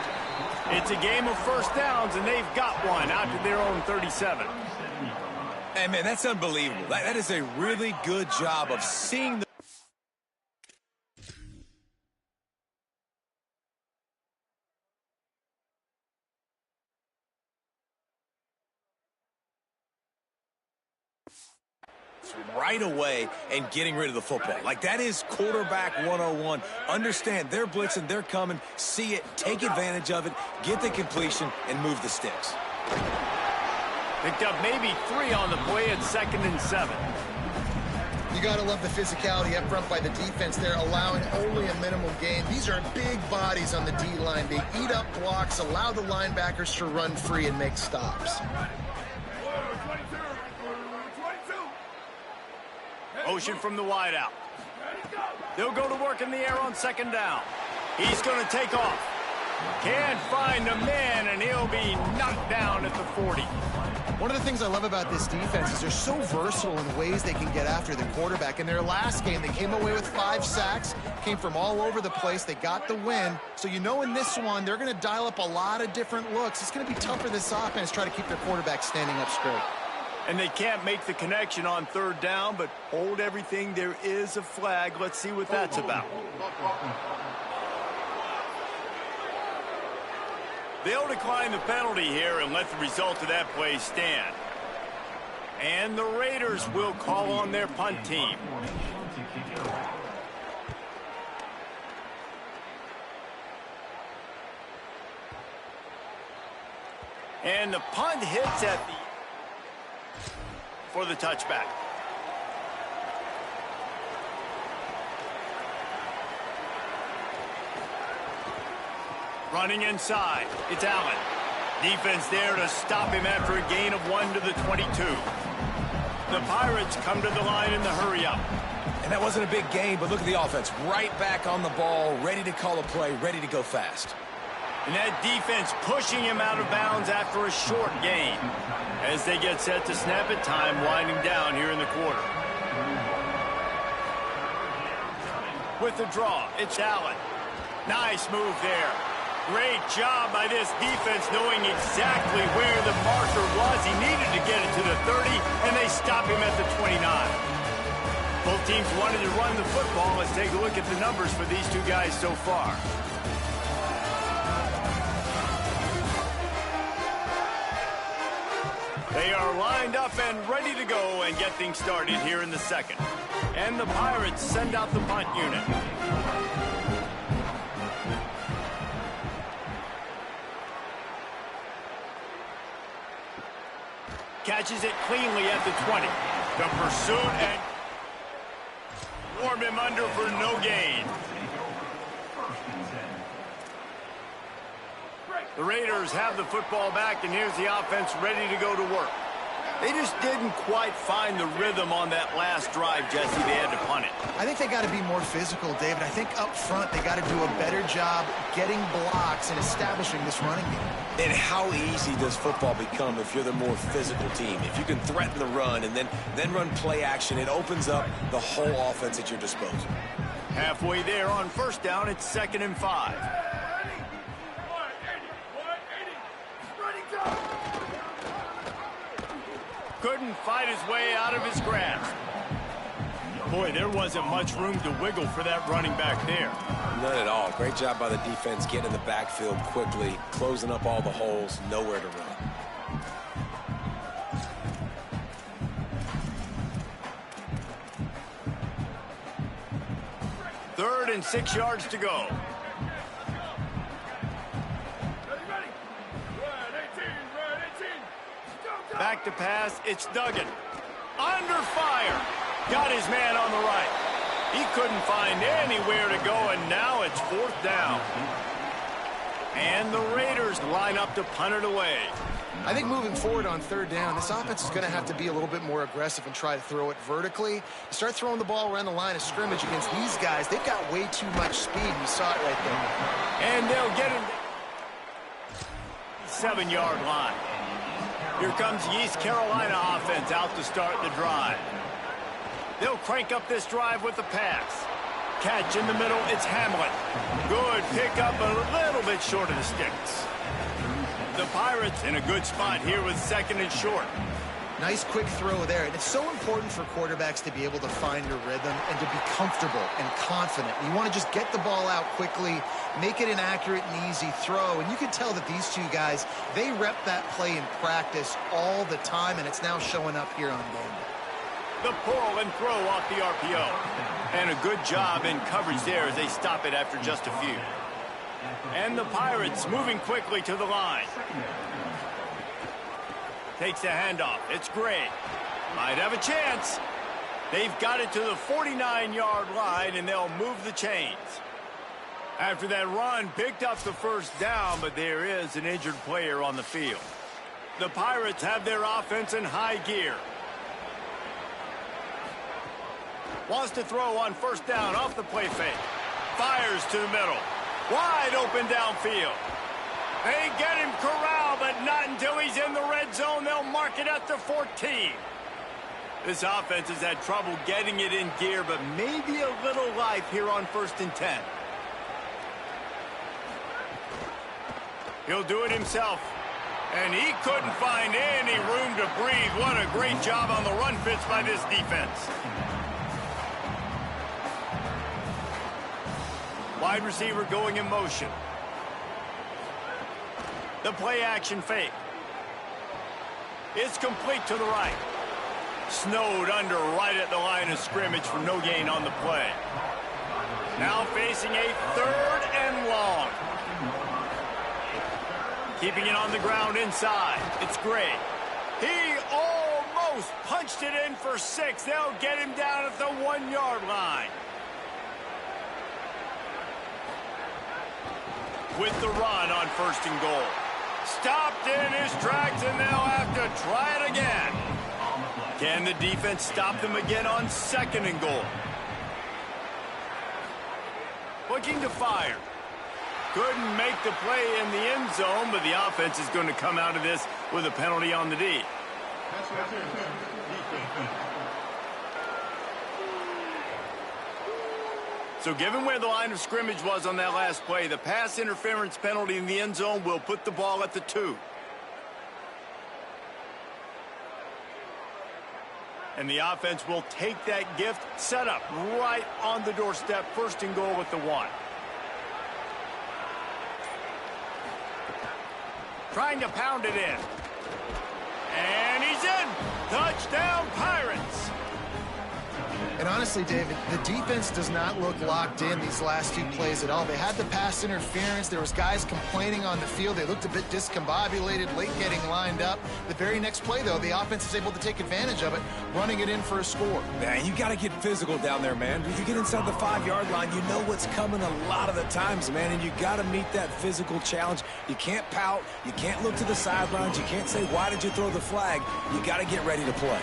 S1: It's a game of first downs, and they've got one out to their own 37.
S3: Hey, man, that's unbelievable. That is a really good job of seeing the... right away and getting rid of the football. Like, that is quarterback 101. Understand they're blitzing, they're coming, see it, take advantage of it, get the completion, and move the sticks.
S1: Picked up maybe 3 on the play at 2nd and 7.
S2: You got to love the physicality up front by the defense there, allowing only a minimal gain. These are big bodies on the D-line. They eat up blocks, allow the linebackers to run free and make stops.
S1: Motion from the wideout. They'll go to work in the air on 2nd down. He's going to take off. Can't find a man, and he'll be knocked down at the 40.
S2: One of the things I love about this defense is they're so versatile in ways they can get after the quarterback. In their last game, they came away with 5 sacks, came from all over the place. They got the win. So you know in this one, they're going to dial up a lot of different looks. It's going to be tough for this offense to try to keep their quarterback standing up straight.
S1: And they can't make the connection on 3rd down, but hold everything. There is a flag. Let's see what that's about. They'll decline the penalty here and let the result of that play stand. And the Raiders will call on their punt team. And the punt hits at the... for the touchback. Running inside, it's Allen. Defense there to stop him after a gain of 1 to the 22. The Pirates come to the line in the hurry-up.
S3: And that wasn't a big gain, but look at the offense. Right back on the ball, ready to call a play, ready to go fast.
S1: And that defense pushing him out of bounds after a short gain. As they get set to snap it, time winding down here in the quarter. With the draw, it's Allen. Nice move there. Great job by this defense knowing exactly where the marker was. He needed to get it to the 30, and they stop him at the 29. Both teams wanted to run the football. Let's take a look at the numbers for these two guys so far. They are lined up and ready to go and get things started here in the second. And the Pirates send out the punt unit. Catches it cleanly at the 20. The pursuit and warm him under for no gain. The Raiders have the football back, and here's the offense ready to go to work. They just didn't quite find the rhythm on that last drive, Jesse. They had to punt it.
S2: I think they got to be more physical, David. I think up front they got to do a better job getting blocks and establishing this running game.
S3: And how easy does football become if you're the more physical team? If you can threaten the run and then run play action, it opens up the whole offense at your disposal.
S1: Halfway there on first down, it's 2nd and 5. Couldn't fight his way out of his grasp. Boy, there wasn't much room to wiggle for that running back there.
S3: None at all. Great job by the defense getting in the backfield quickly, closing up all the holes, nowhere to run.
S1: Third and 6 yards to go. Back to pass, it's Duggan. Under fire. Got his man on the right. He couldn't find anywhere to go, and now it's 4th down. And the Raiders line up to punt it away.
S2: I think moving forward on 3rd down, this offense is going to have to be a little bit more aggressive and try to throw it vertically. You start throwing the ball around the line of scrimmage against these guys, they've got way too much speed. You saw it right there.
S1: And they'll get him 7-yard line. Here comes the East Carolina offense out to start the drive. They'll crank up this drive with the pass. Catch in the middle, it's Hamlin. Good pickup, a little bit short of the sticks. The Pirates in a good spot here with 2nd and short.
S2: Nice quick throw there. And it's so important for quarterbacks to be able to find a rhythm and to be comfortable and confident. You want to just get the ball out quickly, make it an accurate and easy throw. And you can tell that these two guys, they rep that play in practice all the time, and it's now showing up here on game day.
S1: The pull and throw off the RPO. And a good job in coverage there as they stop it after just a few. And the Pirates moving quickly to the line. Takes the handoff. It's Gray. Might have a chance. They've got it to the 49-yard line, and they'll move the chains. After that run, picked up the 1st down, but there is an injured player on the field. The Pirates have their offense in high gear. Wants to throw on 1st down off the play fake. Fires to the middle. Wide open downfield. They get him corralled, but not until he's in the red zone. They'll mark it at the 14. This offense has had trouble getting it in gear, but maybe a little life here on 1st and 10. He'll do it himself. And he couldn't find any room to breathe. What a great job on the run fits by this defense. Wide receiver going in motion. The play action fake. It's complete to the right. Snowed under right at the line of scrimmage for no gain on the play. Now facing a 3rd and long. Keeping it on the ground inside. It's Gray. He almost punched it in for 6. They'll get him down at the 1-yard line. With the run on 1st and goal. Stopped in his tracks, and they'll have to try it again. Can the defense stop them again on 2nd and goal? Looking to fire. Couldn't make the play in the end zone, but the offense is going to come out of this with a penalty on the D. So given where the line of scrimmage was on that last play, the pass interference penalty in the end zone will put the ball at the 2. And the offense will take that gift, set up right on the doorstep, 1st and goal with the 1. Trying to pound it in. And he's in. Touchdown, Pirates.
S2: And honestly, David, the defense does not look locked in these last 2 plays at all. They had the pass interference. There was guys complaining on the field. They looked a bit discombobulated, late getting lined up. The very next play, though, the offense is able to take advantage of it, running it in for a score.
S3: Man, you got to get physical down there, man. If you get inside the 5-yard line, you know what's coming a lot of the times, man, and you got to meet that physical challenge. You can't pout. You can't look to the sidelines. You can't say, why did you throw the flag? You got to get ready to play.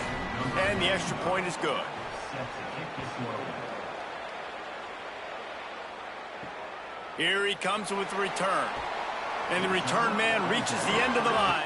S1: And the extra point is good. Here he comes with the return. And the return man reaches the end of the line.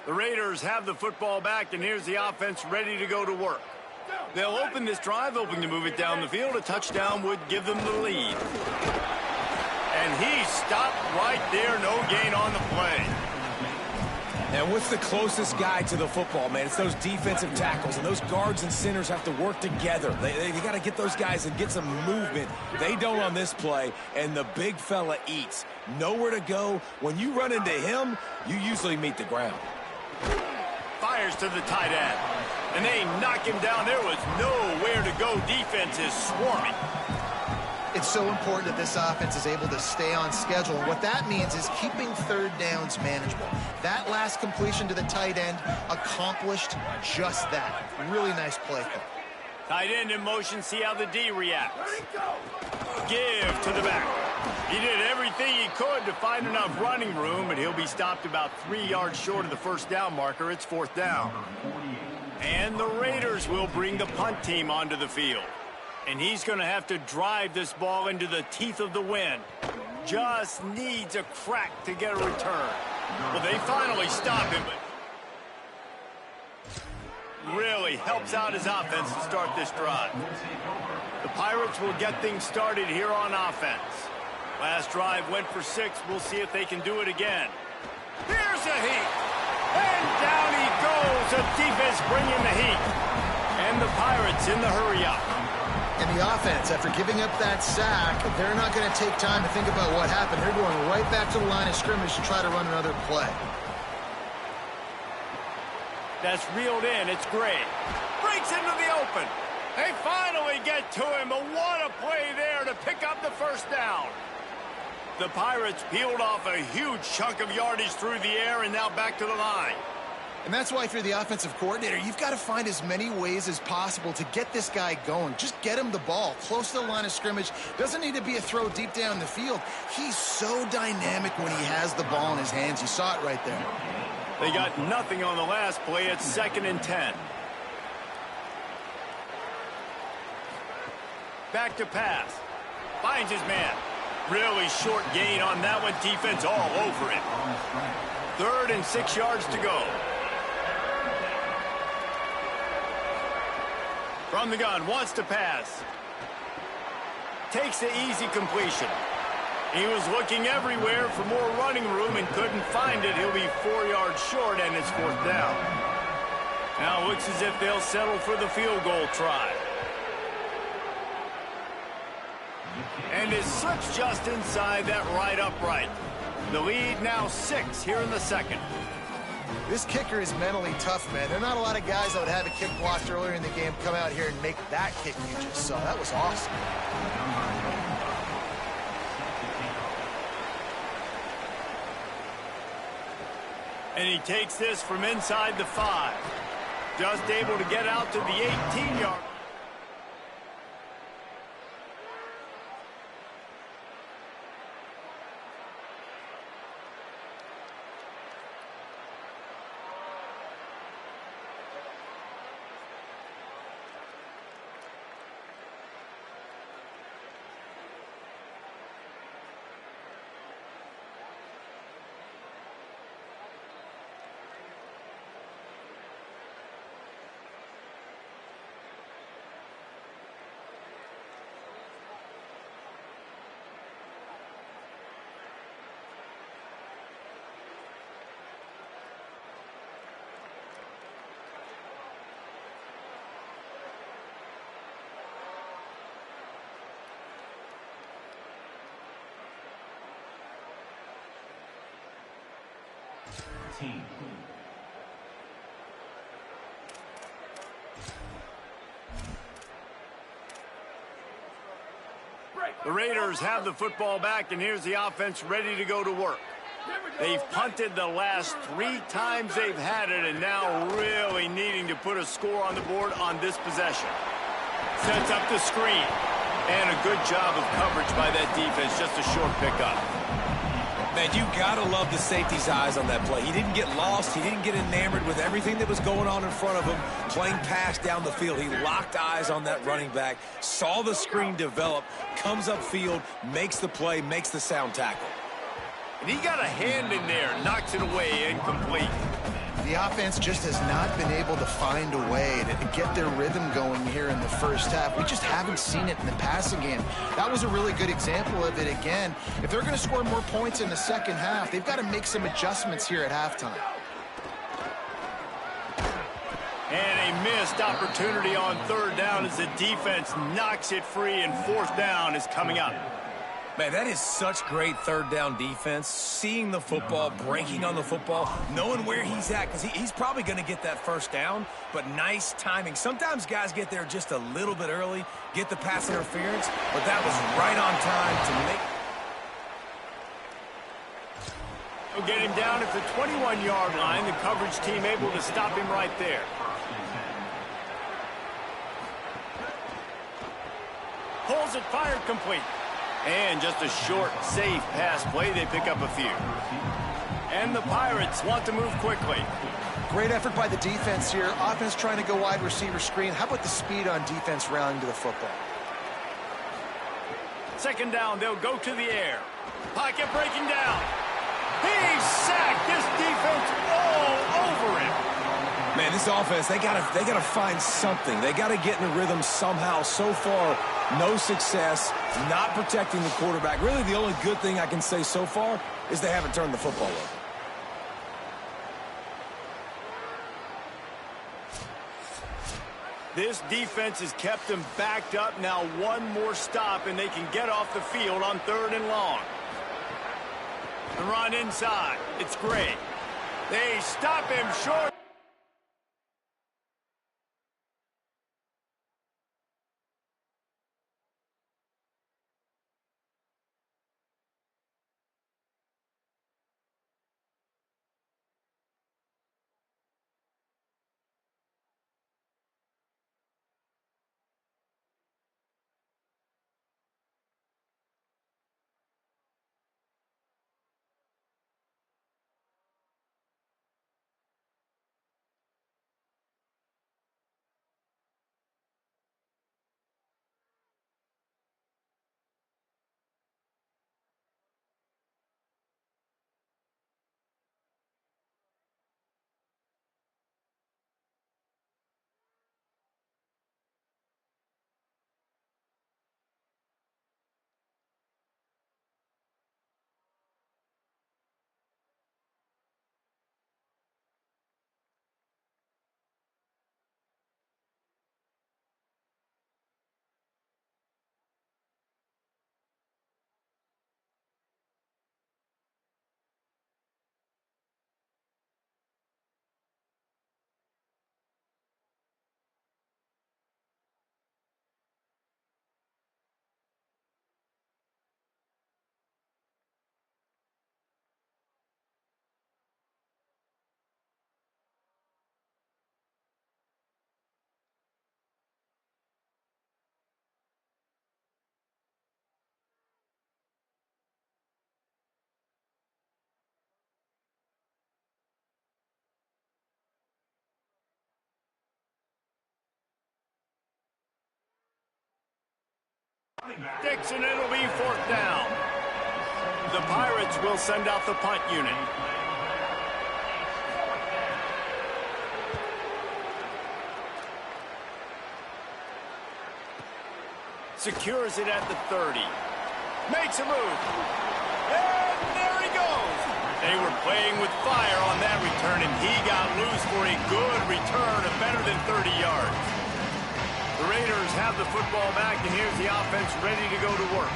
S1: The Raiders have the football back, and here's the offense ready to go to work. They'll open this drive, hoping to move it down the field. A touchdown would give them the lead. And he stopped right there, no gain on the play.
S3: And what's the closest guy to the football, man? It's those defensive tackles, and those guards and centers have to work together. They got to get those guys and get some movement. They don't on this play, and the big fella eats. Nowhere to go. When you run into him, you usually meet the ground.
S1: Fires to the tight end. And they knock him down. There was nowhere to go. Defense is swarming.
S2: It's so important that this offense is able to stay on schedule. And what that means is keeping 3rd downs manageable. That last completion to the tight end accomplished just that. Really nice play.
S1: Tight end in motion. See how the D reacts. Give to the back. He did everything he could to find enough running room, but he'll be stopped about 3 yards short of the 1st down marker. It's 4th down. And the Raiders will bring the punt team onto the field. And he's going to have to drive this ball into the teeth of the wind. Just needs a crack to get a return. Well, they finally stop him, but really helps out his offense to start this drive. The Pirates will get things started here on offense. Last drive went for 6. We'll see if they can do it again. Here's a heat. And down he goes. The defense bringing the heat. And the Pirates in the hurry-up.
S2: And the offense, after giving up that sack, they're not going to take time to think about what happened. They're going right back to the line of scrimmage to try to run another play.
S1: That's reeled in. It's great. Breaks into the open. They finally get to him, but what a play there to pick up the 1st down. The Pirates peeled off a huge chunk of yardage through the air and now back to the line.
S2: And that's why if you're the offensive coordinator, you've got to find as many ways as possible to get this guy going. Just get him the ball close to the line of scrimmage. Doesn't need to be a throw deep down the field. He's so dynamic when he has the ball in his hands. You saw it right there.
S1: They got nothing on the last play. It's 2nd and 10. Back to pass. Finds his man. Really short gain on that one. Defense all over it. 3rd and 6 yards to go. From the gun, wants to pass. Takes the easy completion. He was looking everywhere for more running room and couldn't find it. He'll be 4 yards short, and it's 4th down. Now it looks as if they'll settle for the field goal try. And it slips just inside that right upright. The lead now 6 here in the second.
S2: This kicker is mentally tough, man. There are not a lot of guys that would have a kick blocked earlier in the game come out here and make that kick you just saw. That was awesome.
S1: And he takes this from inside the 5. Just able to get out to the 18-yard.
S5: Team.
S1: The Raiders have the football back, and here's the offense ready to go to work. They've punted the last 3 times they've had it, and now really needing to put a score on the board on this possession. Sets up the screen, and a good job of coverage by that defense, just a short pickup.
S3: Man, you gotta love the safety's eyes on that play. He didn't get lost. He didn't get enamored with everything that was going on in front of him, playing pass down the field. He locked eyes on that running back, saw the screen develop, comes upfield, makes the play, makes the sound tackle.
S1: And he got a hand in there, knocks it away, incomplete.
S2: The offense just has not been able to find a way to get their rhythm going here in the first half. We just haven't seen it in the passing game. That was a really good example of it again. If they're going to score more points in the second half, they've got to make some adjustments here at halftime.
S1: And a missed opportunity on 3rd down as the defense knocks it free, and 4th down is coming up.
S3: Man, that is such great 3rd down defense. Seeing the football, breaking on the football, knowing where he's at, because he's probably going to get that 1st down, but nice timing. Sometimes guys get there just a little bit early, get the pass interference, but that was right on time to make.
S1: We'll get him down at the 21-yard line. The coverage team able to stop him right there. Pulls it, fired, complete. And just a short, safe pass play. They pick up a few. And the Pirates want to move quickly.
S2: Great effort by the defense here. Offense trying to go wide receiver screen. How about the speed on defense rallying to the football?
S1: 2nd down, they'll go to the air. Pocket breaking down. He's sacked. This defense all over him.
S3: Man, this offense, they gotta find something. They gotta get in the rhythm somehow. So far, no success, not protecting the quarterback. Really, the only good thing I can say so far is they haven't turned the football over.
S1: This defense has kept them backed up. Now 1 more stop, and they can get off the field on 3rd and long. The run inside. It's Gray. They stop him short. Sticks, and it'll be 4th down. The Pirates will send out the punt unit. Secures it at the 30. Makes a move. And there he goes. They were playing with fire on that return, and he got loose for a good return of better than 30 yards. The Raiders have the football back, and here's the offense ready to go to work.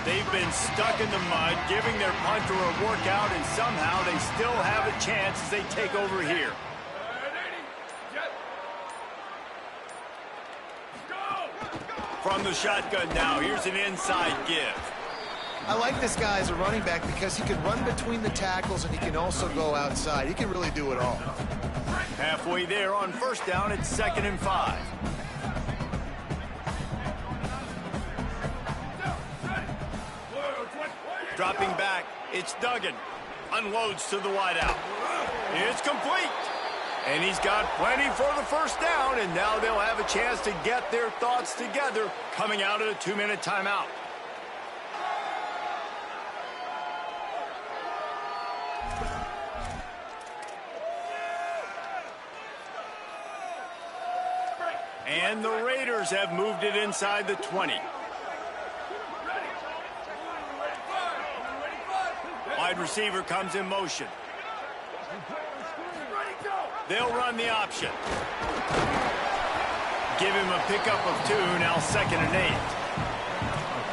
S1: They've been stuck in the mud, giving their punter a workout, and somehow they still have a chance as they take over here. From the shotgun now, here's an inside give.
S2: I like this guy as a running back because he can run between the tackles and he can also go outside. He can really do it all.
S1: Halfway there on 1st down, it's 2nd and 5. Dropping back, it's Duggan. Unloads to the wideout. It's complete. And he's got plenty for the 1st down, and now they'll have a chance to get their thoughts together coming out of a 2-minute timeout. And the Raiders have moved it inside the 20. Wide receiver comes in motion. They'll run the option. Give him a pickup of 2, now 2nd and 8.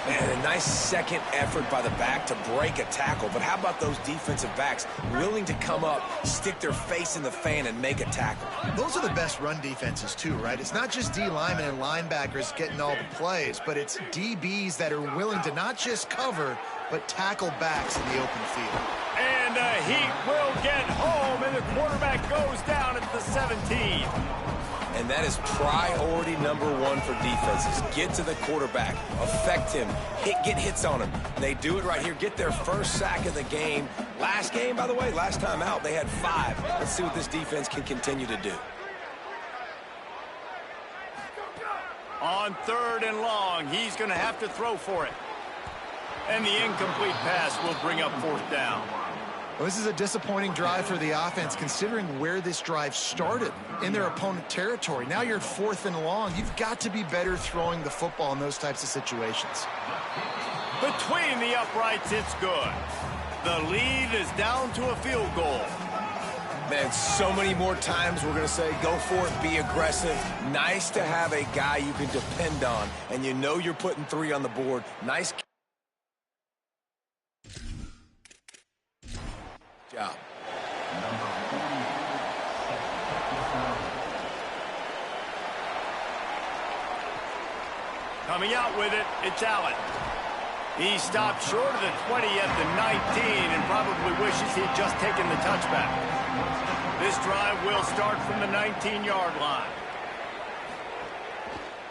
S3: Man, a nice second effort by the back to break a tackle. But how about those defensive backs willing to come up, stick their face in the fan, and make a tackle?
S2: Those are the best run defenses, too, right? It's not just D linemen and linebackers getting all the plays, but it's DBs that are willing to not just cover, but tackle backs in the open field.
S1: And Heat will get home, and the quarterback goes down at the 17.
S3: And that is priority number 1 for defenses. Get to the quarterback, affect him, get hits on him. They do it right here, get their first sack of the game. Last game, by the way, last time out, they had 5. Let's see what this defense can continue to do.
S1: On 3rd and long, he's going to have to throw for it. And the incomplete pass will bring up 4th down.
S2: Well, this is a disappointing drive for the offense considering where this drive started, in their opponent territory. Now you're at 4th and long. You've got to be better throwing the football in those types of situations.
S1: Between the uprights, it's good. The lead is down to a field goal.
S3: Man, so many more times we're going to say, go for it, be aggressive. Nice to have a guy you can depend on, and you know you're putting 3 on the board. Nice job.
S1: Coming out with it, it's Allen. He stopped short of the 20 at the 19 and probably wishes he'd just taken the touchback. This drive will start from the 19-yard line.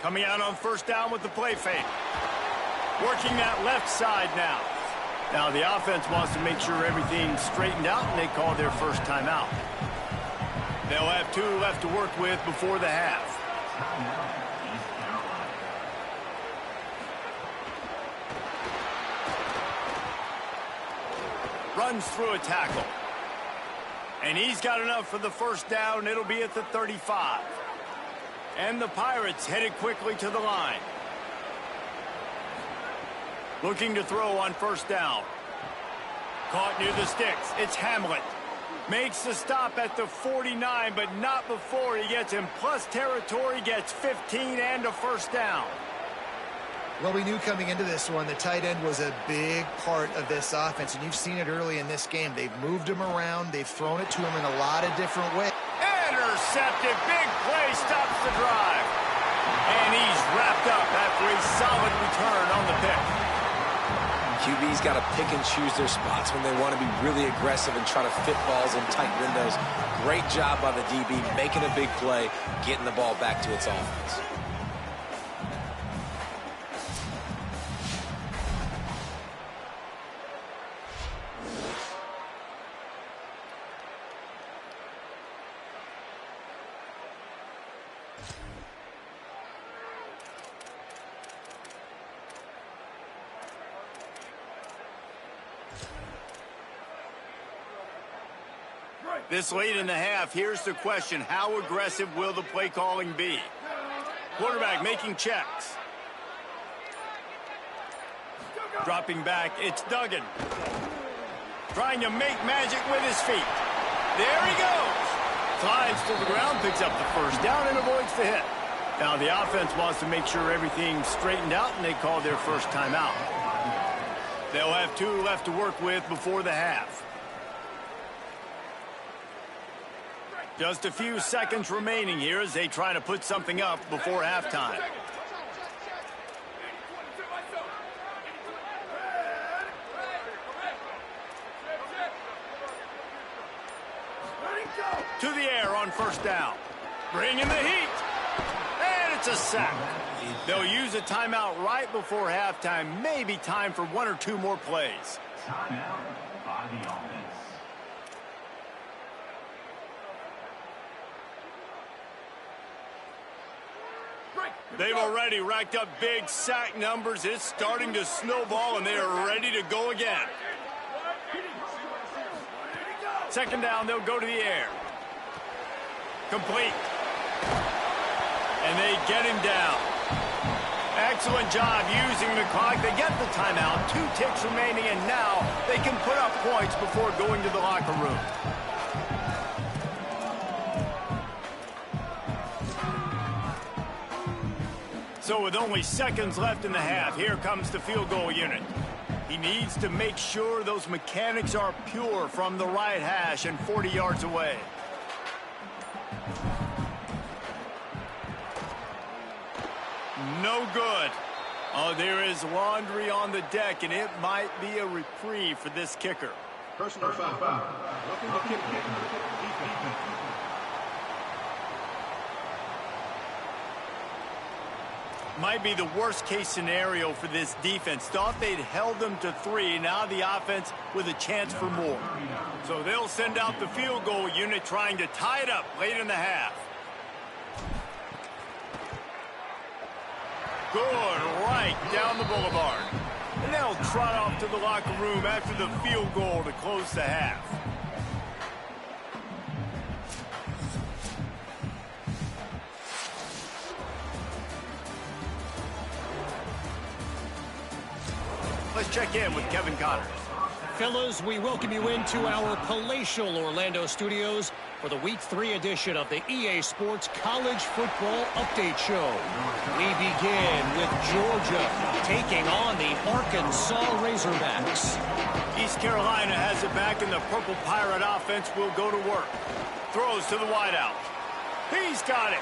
S1: Coming out on 1st down with the play fake. Working that left side now. Now the offense wants to make sure everything's straightened out, and they call their first timeout. They'll have 2 left to work with before the half. Runs through a tackle. And he's got enough for the 1st down. It'll be at the 35. And the Pirates headed quickly to the line. Looking to throw on 1st down. Caught near the sticks. It's Hamlet. Makes the stop at the 49, but not before he gets in plus territory, gets 15 and a 1st down.
S2: Well, we knew coming into this one, the tight end was a big part of this offense, and you've seen it early in this game. They've moved him around. They've thrown it to him in a lot of different ways.
S1: Intercepted. Big play stops the drive. And he's wrapped up after a solid return on the pick.
S3: QB's got to pick and choose their spots when they want to be really aggressive and try to fit balls in tight windows. Great job by the DB making a big play, getting the ball back to its offense.
S1: This late in the half, here's the question. How aggressive will the play calling be? Quarterback making checks. Dropping back, it's Duggan. Trying to make magic with his feet. There he goes. Slides to the ground, picks up the first down, and avoids the hit. Now the offense wants to make sure everything's straightened out, and they call their first timeout. They'll have 2 left to work with before the half. Just a few seconds remaining here as they try to put something up before halftime. To the air on first down. Bringing the heat. And it's a sack. They'll use a timeout right before halftime. Maybe time for 1 or 2 more plays.
S5: Timeout by the offense.
S1: They've already racked up big sack numbers. It's starting to snowball, and they are ready to go again. Second down, they'll go to the air. Complete. And they get him down. Excellent job using the clock. They get the timeout. 2 ticks remaining, and now they can put up points before going to the locker room. So with only seconds left in the half, here comes the field goal unit. He needs to make sure those mechanics are pure from the right hash and 40 yards away. No good. Oh, there is laundry on the deck, and it might be a reprieve for this kicker.
S5: Personal foul. Looking to kick it.
S1: Might be the worst-case scenario for this defense. Thought they'd held them to 3. Now the offense with a chance for more. So they'll send out the field goal unit trying to tie it up late in the half. Good, right down the boulevard. And they'll trot off to the locker room after the field goal to close the half. Let's check in with Kevin Connors.
S6: Fellas, we welcome you into our palatial Orlando studios for the Week 3 edition of the EA Sports College Football Update Show. We begin with Georgia taking on the Arkansas Razorbacks.
S1: East Carolina has it back, and the Purple Pirate offense will go to work. Throws to the wideout. He's got it.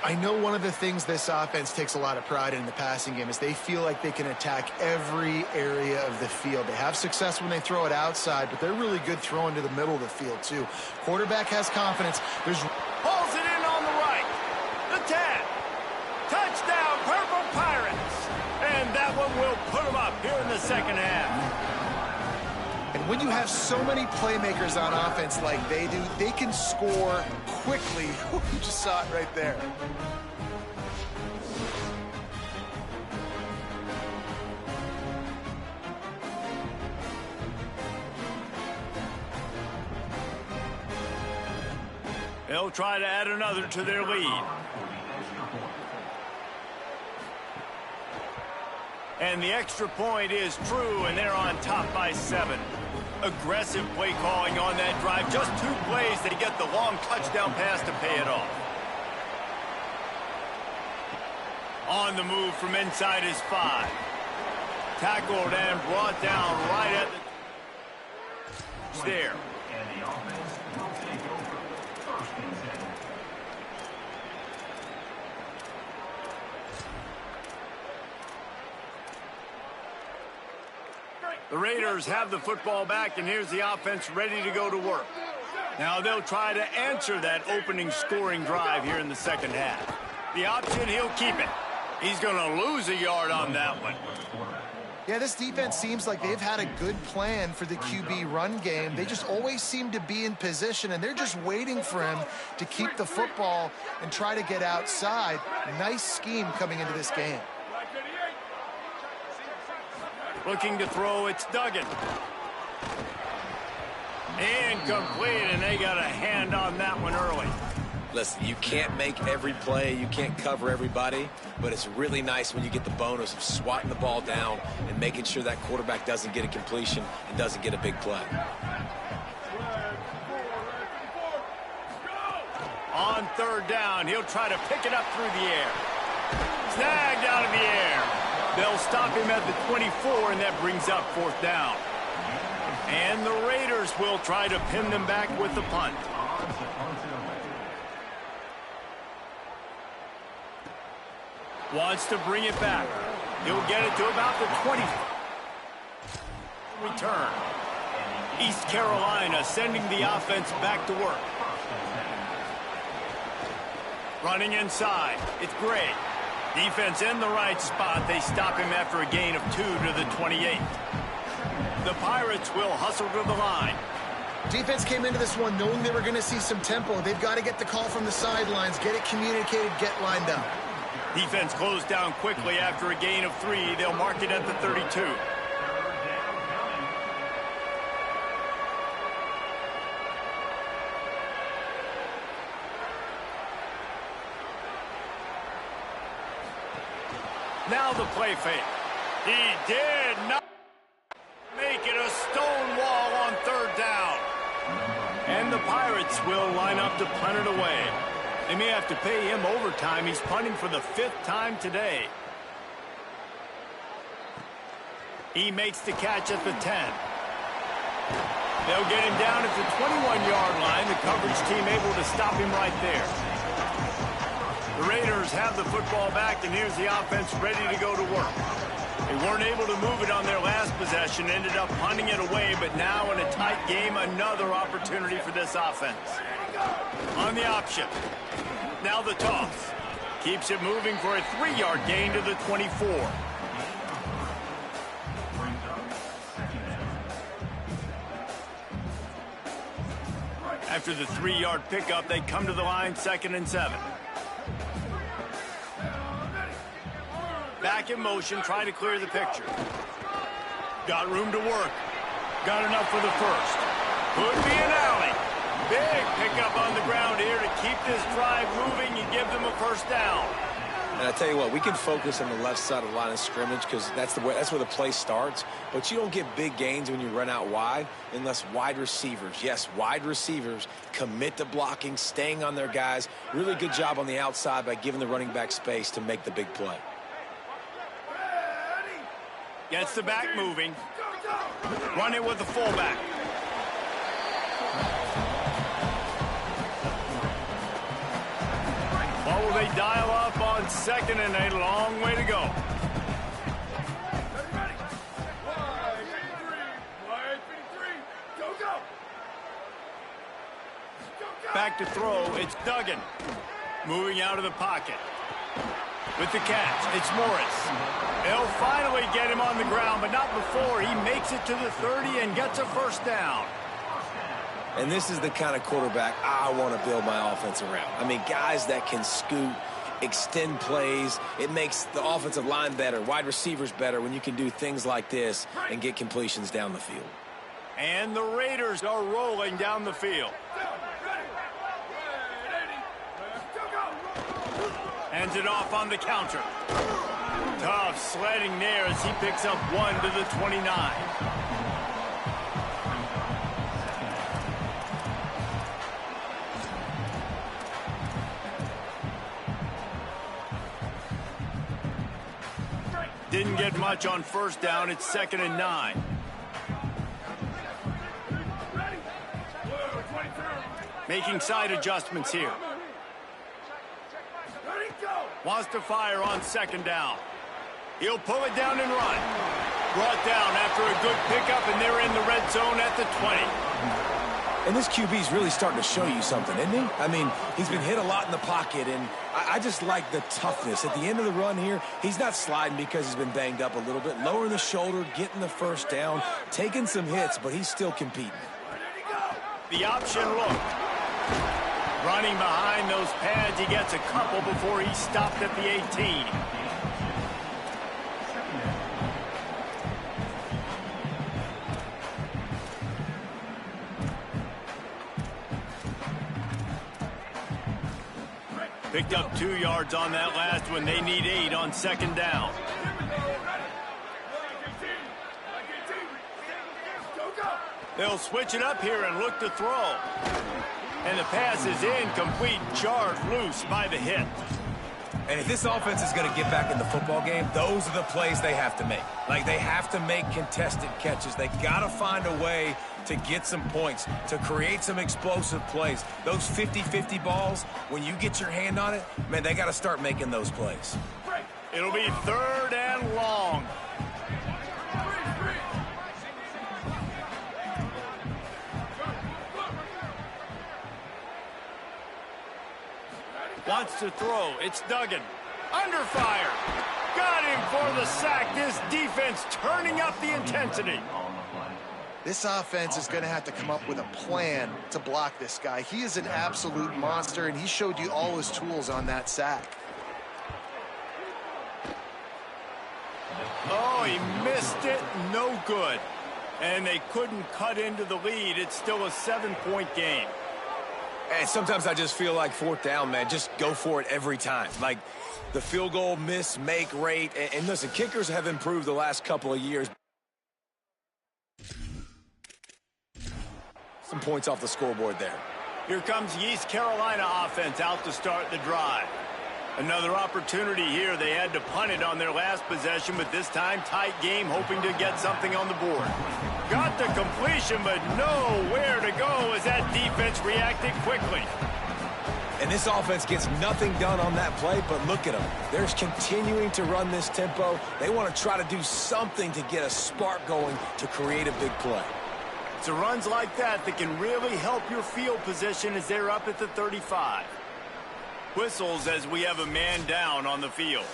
S2: I know one of the things this offense takes a lot of pride in the passing game is they feel like they can attack every area of the field. They have success when they throw it outside, but they're really good throwing to the middle of the field, too. Quarterback has confidence.
S1: Pulls it in on the right. The 10. Touchdown, Purple Pirates. And that one will put them up here in the second half.
S2: And when you have so many playmakers on offense like they do, they can score quickly. You just saw it right there.
S1: They'll try to add another to their lead. And the extra point is true, and they're on top by 7. Aggressive play calling on that drive. Just 2 plays, they get the long touchdown pass to pay it off. On the move from inside his 5. Tackled and brought down right at the... there.
S5: And the offense will take over 1st and 10.
S1: The Raiders have the football back, and here's the offense ready to go to work. Now they'll try to answer that opening scoring drive here in the second half. The option, he'll keep it. He's going to lose a yard on that one.
S2: Yeah, this defense seems like they've had a good plan for the QB run game. They just always seem to be in position, and they're just waiting for him to keep the football and try to get outside. Nice scheme coming into this game.
S1: Looking to throw, it's Duggan. And Incomplete, and they got a hand on that one early.
S3: Listen, you can't make every play, you can't cover everybody, but it's really nice when you get the bonus of swatting the ball down and making sure that quarterback doesn't get a completion and doesn't get a big play.
S1: On third down, he'll try to pick it up through the air. Snagged out of the air. They'll stop him at the 24, and that brings up fourth down. And the Raiders will try to pin them back with the punt. Wants to bring it back. He'll get it to about the 20. Return. East Carolina sending the offense back to work. Running inside. It's Gray. Defense in the right spot. They stop him after a gain of 2 to the 28. The Pirates will hustle to the line.
S2: Defense came into this one knowing they were going to see some tempo. They've got to get the call from the sidelines, get it communicated, get lined up.
S1: Defense closed down quickly after a gain of 3. They'll mark it at the 32. Now the play fake. He did not make it a stone wall on third down. And the Pirates will line up to punt it away. They may have to pay him overtime. He's punting for the 5th time today. He makes the catch at the 10. They'll get him down at the 21-yard line. The coverage team able to stop him right there. The Raiders have the football back, and here's the offense ready to go to work. They weren't able to move it on their last possession, ended up punting it away, but now in a tight game, another opportunity for this offense. On the option. Now the toss. Keeps it moving for a 3-yard gain to the 24. After the 3-yard pickup, they come to the line, 2nd and 7. Back in motion, try to clear the picture. Got room to work. Got enough for the first. Could be an alley. Big pickup on the ground here to keep this drive moving and give them a first down.
S3: And I tell you what, we can focus on the left side of the line of scrimmage because that's where the play starts. But you don't get big gains when you run out wide unless wide receivers, yes, wide receivers, commit to blocking, staying on their guys. Really good job on the outside by giving the running back space to make the big play.
S1: Gets the back moving. Run it with the fullback. What will they dial up on 2nd and a long way to go? Back to throw, it's Duggan. Moving out of the pocket. With the catch, it's Morris. They'll finally get him on the ground, but not before. He makes it to the 30 and gets a first down.
S3: And this is the kind of quarterback I want to build my offense around. I mean, guys that can scoot, extend plays. It makes the offensive line better, wide receivers better when you can do things like this and get completions down the field.
S1: And the Raiders are rolling down the field. Hands it off on the counter. Tough sledding there as he picks up 1 to the 29. Didn't get much on first down. It's 2nd and 9. Making side adjustments here. Wants to fire on 2nd down. He'll pull it down and run. Brought down after a good pickup, and they're in the red zone at the 20.
S3: And this QB's really starting to show you something, isn't he? I mean, he's been hit a lot in the pocket, and I just like the toughness. At the end of the run here, he's not sliding because he's been banged up a little bit. Lowering the shoulder, getting the first down, taking some hits, but he's still competing.
S1: The option look. Running behind those pads, he gets a couple before he's stopped at the 18. Picked up 2 yards on that last one. They need 8 on second down. They'll switch it up here and look to throw. And the pass is incomplete, charged loose by the hit.
S3: And if this offense is going to get back in the football game, those are the plays they have to make. Like, they have to make contested catches. They got to find a way to get some points, to create some explosive plays. Those 50-50 balls, when you get your hand on it, man, they got to start making those plays.
S1: It'll be 3rd and long. Wants to throw. It's Duggan. Under fire. Got him for the sack. This defense turning up the intensity.
S2: This offense is going to have to come up with a plan to block this guy. He is an absolute monster, and he showed you all his tools on that sack.
S1: Oh, he missed it. No good. And they couldn't cut into the lead. It's still a 7-point game.
S3: And sometimes I just feel like 4th down, man, just go for it every time. Like the field goal miss-make rate. And listen, kickers have improved the last couple of years. Some points off the scoreboard there.
S1: Here comes the East Carolina offense out to start the drive. Another opportunity here. They had to punt it on their last possession, but this time tight game, hoping to get something on the board. Got the completion, but nowhere to go as that defense reacted quickly.
S3: And this offense gets nothing done on that play, but look at them. They're continuing to run this tempo. They want to try to do something to get a spark going to create a big play.
S1: It's runs like that that can really help your field position as they're up at the 35. Whistles as we have a man down on the field.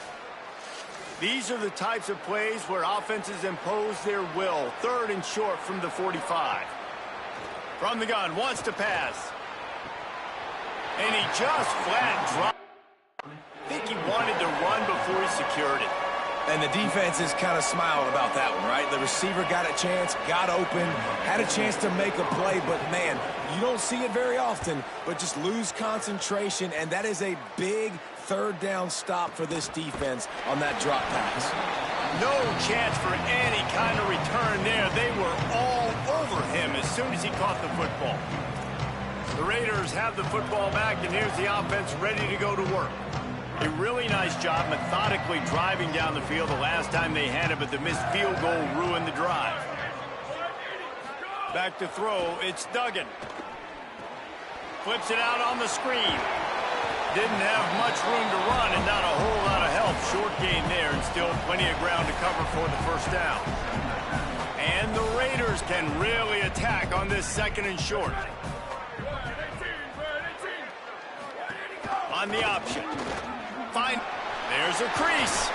S1: These are the types of plays where offenses impose their will. 3rd and short from the 45. From the gun, wants to pass. And he just flat dropped. I think he wanted to run before he secured it.
S3: And the defense is kind of smiling about that one, right? The receiver got a chance, got open, had a chance to make a play, but man, you don't see it very often, but just lose concentration, and that is a big 3rd down stop for this defense on that drop pass.
S1: No chance for any kind of return there. They were all over him as soon as he caught the football. The Raiders have the football back, and here's the offense ready to go to work. A really nice job methodically driving down the field the last time they had it, but the missed field goal ruined the drive. Back to throw, it's Duggan. Flips it out on the screen. Didn't have much room to run and not a whole lot of help. Short gain there and still plenty of ground to cover for the 1st down. And the Raiders can really attack on this 2nd and short. On the option. Fine. There's a crease.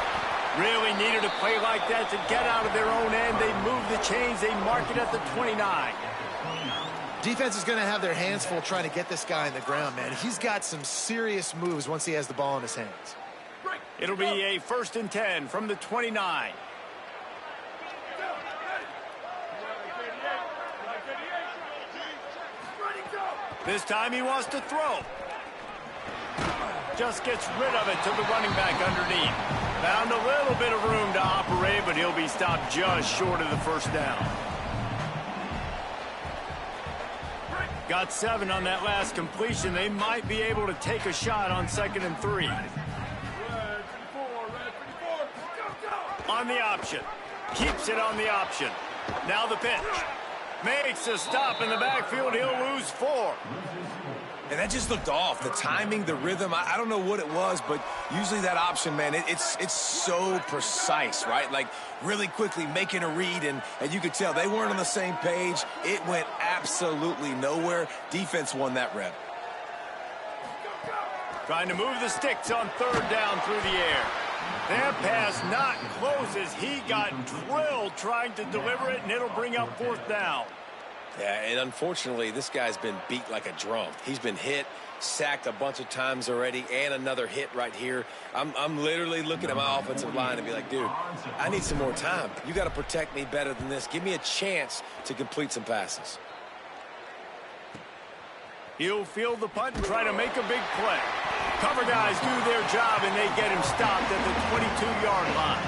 S1: Really needed a play like that to get out of their own end. They move the chains. They mark it at the 29.
S2: Defense is going to have their hands full trying to get this guy on the ground, man. He's got some serious moves once he has the ball in his hands.
S1: It'll be a 1st and 10 from the 29. This time he wants to throw. Just gets rid of it to the running back underneath. Found a little bit of room to operate, but he'll be stopped just short of the 1st down. Got 7 on that last completion. They might be able to take a shot on 2nd and 3. On the option. Keeps it on the option. Now the pitch. Makes a stop in the backfield. He'll lose 4.
S3: And that just looked off. The timing, the rhythm, I don't know what it was, but usually that option, man, it's so precise, right? Like really quickly making a read, and you could tell they weren't on the same page. It went absolutely nowhere. Defense won that rep.
S1: Trying to move the sticks on 3rd down through the air. That pass not close as he got drilled trying to deliver it, and it'll bring up 4th down.
S3: Yeah, and unfortunately, this guy's been beat like a drum. He's been hit, sacked a bunch of times already, and another hit right here. I'm literally looking at my offensive line and be like, dude, I need some more time. You got to protect me better than this. Give me a chance to complete some passes.
S1: He'll field the punt and try to make a big play. Cover guys do their job, and they get him stopped at the 22-yard line.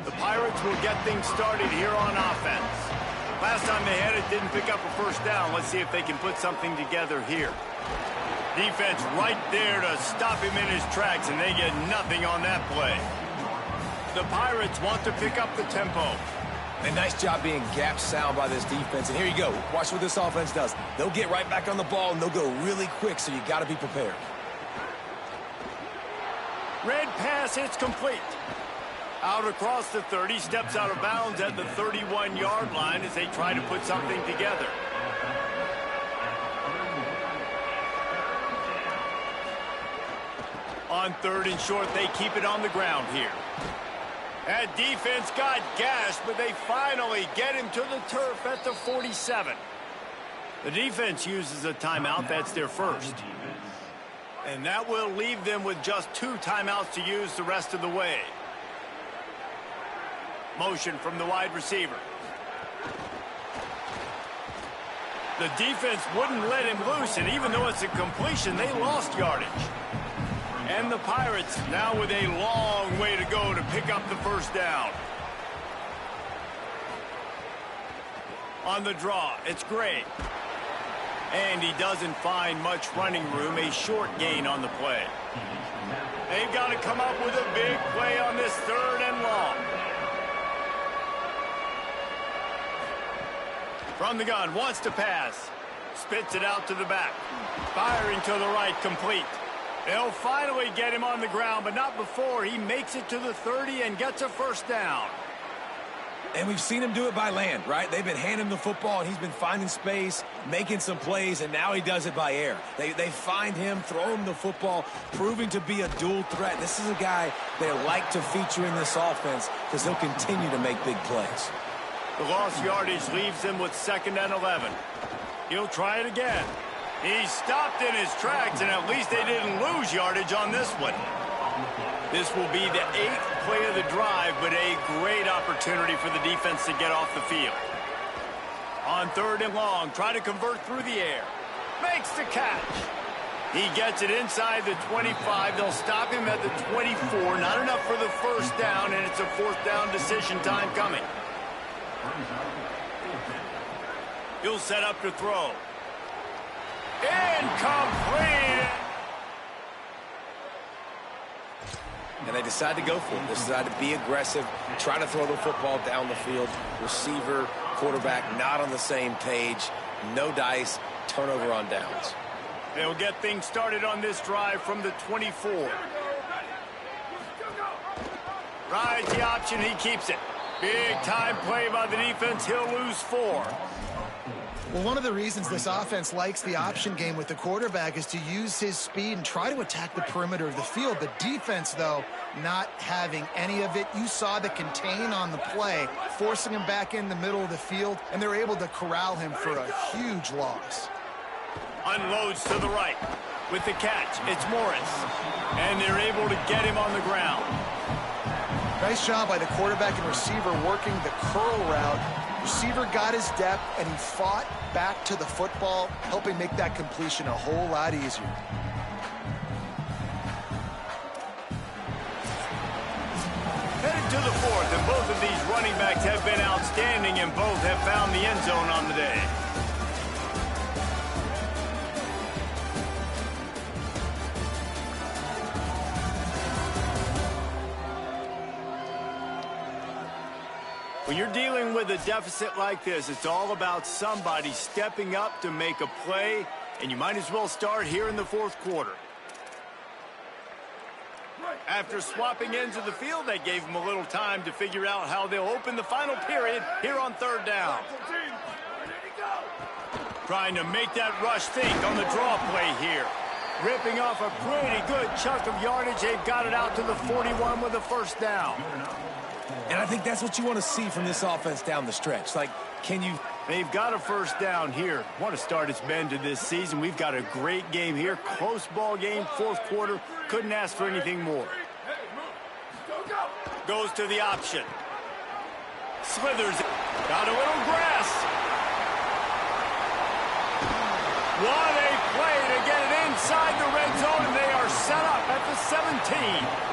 S1: The Pirates will get things started here on offense. Last time they had it, didn't pick up a first down. Let's see if they can put something together here. Defense right there to stop him in his tracks, and they get nothing on that play. The Pirates want to pick up the tempo.
S3: A nice job being gap sound by this defense. And here you go. Watch what this offense does. They'll get right back on the ball, and they'll go really quick, so you got to be prepared.
S1: Red pass, it's complete. Out across the 30, steps out of bounds at the 31-yard line as they try to put something together. On 3rd and short, they keep it on the ground here. That defense got gashed, but they finally get him to the turf at the 47. The defense uses a timeout. That's their first. And that will leave them with just 2 timeouts to use the rest of the way. Motion from the wide receiver. The defense wouldn't let him loose, and even though it's a completion, they lost yardage. And the Pirates now with a long way to go to pick up the first down. On the draw, it's Gray. And he doesn't find much running room, a short gain on the play. They've got to come up with a big play on this 3rd and long. From the gun, wants to pass. Spits it out to the back. Firing to the right, complete. They'll finally get him on the ground, but not before he makes it to the 30 and gets a first down.
S3: And we've seen him do it by land, right? They've been handing him the football, and he's been finding space, making some plays, and now he does it by air. They find him, throw him the football, proving to be a dual threat. This is a guy they like to feature in this offense because he'll continue to make big plays.
S1: The lost yardage leaves him with 2nd and 11. He'll try it again. He stopped in his tracks, and at least they didn't lose yardage on this one. This will be the 8th play of the drive, but a great opportunity for the defense to get off the field. On 3rd and long, try to convert through the air. Makes the catch. He gets it inside the 25. They'll stop him at the 24. Not enough for the first down, and it's a 4th down decision time coming. He'll set up to throw. Incomplete!
S3: And they decide to go for it. They decide to be aggressive, try to throw the football down the field. Receiver, quarterback, not on the same page. No dice, turnover on downs.
S1: They'll get things started on this drive from the 24. Rides the option, he keeps it. Big time play by the defense, he'll lose 4.
S2: Well, one of the reasons this offense likes the option game with the quarterback is to use his speed and try to attack the perimeter of the field. The defense, though, not having any of it. You saw the contain on the play, forcing him back in the middle of the field, and they're able to corral him for a huge loss.
S1: Unloads to the right. With the catch, it's Morris. And they're able to get him on the ground.
S2: Nice job by the quarterback and receiver working the curl route. Receiver got his depth, and he fought back to the football, helping make that completion a whole lot easier.
S1: Headed to the 4th, and both of these running backs have been outstanding, and both have found the end zone on the day. When you're dealing with a deficit like this, it's all about somebody stepping up to make a play, and you might as well start here in the 4th quarter. After swapping ends of the field, that gave them a little time to figure out how they'll open the final period here on 3rd down. Trying to make that rush think on the draw play here. Ripping off a pretty good chunk of yardage. They've got it out to the 41 with a first down.
S3: And I think that's what you want to see from this offense down the stretch. Like, can you...
S1: They've got a first down here. What a start it's been to this season. We've got a great game here. Close ball game, 4th quarter. Couldn't ask for anything more. Goes to the option. Slithers. Got a little grass. What a play to get it inside the red zone, and they are set up at the 17.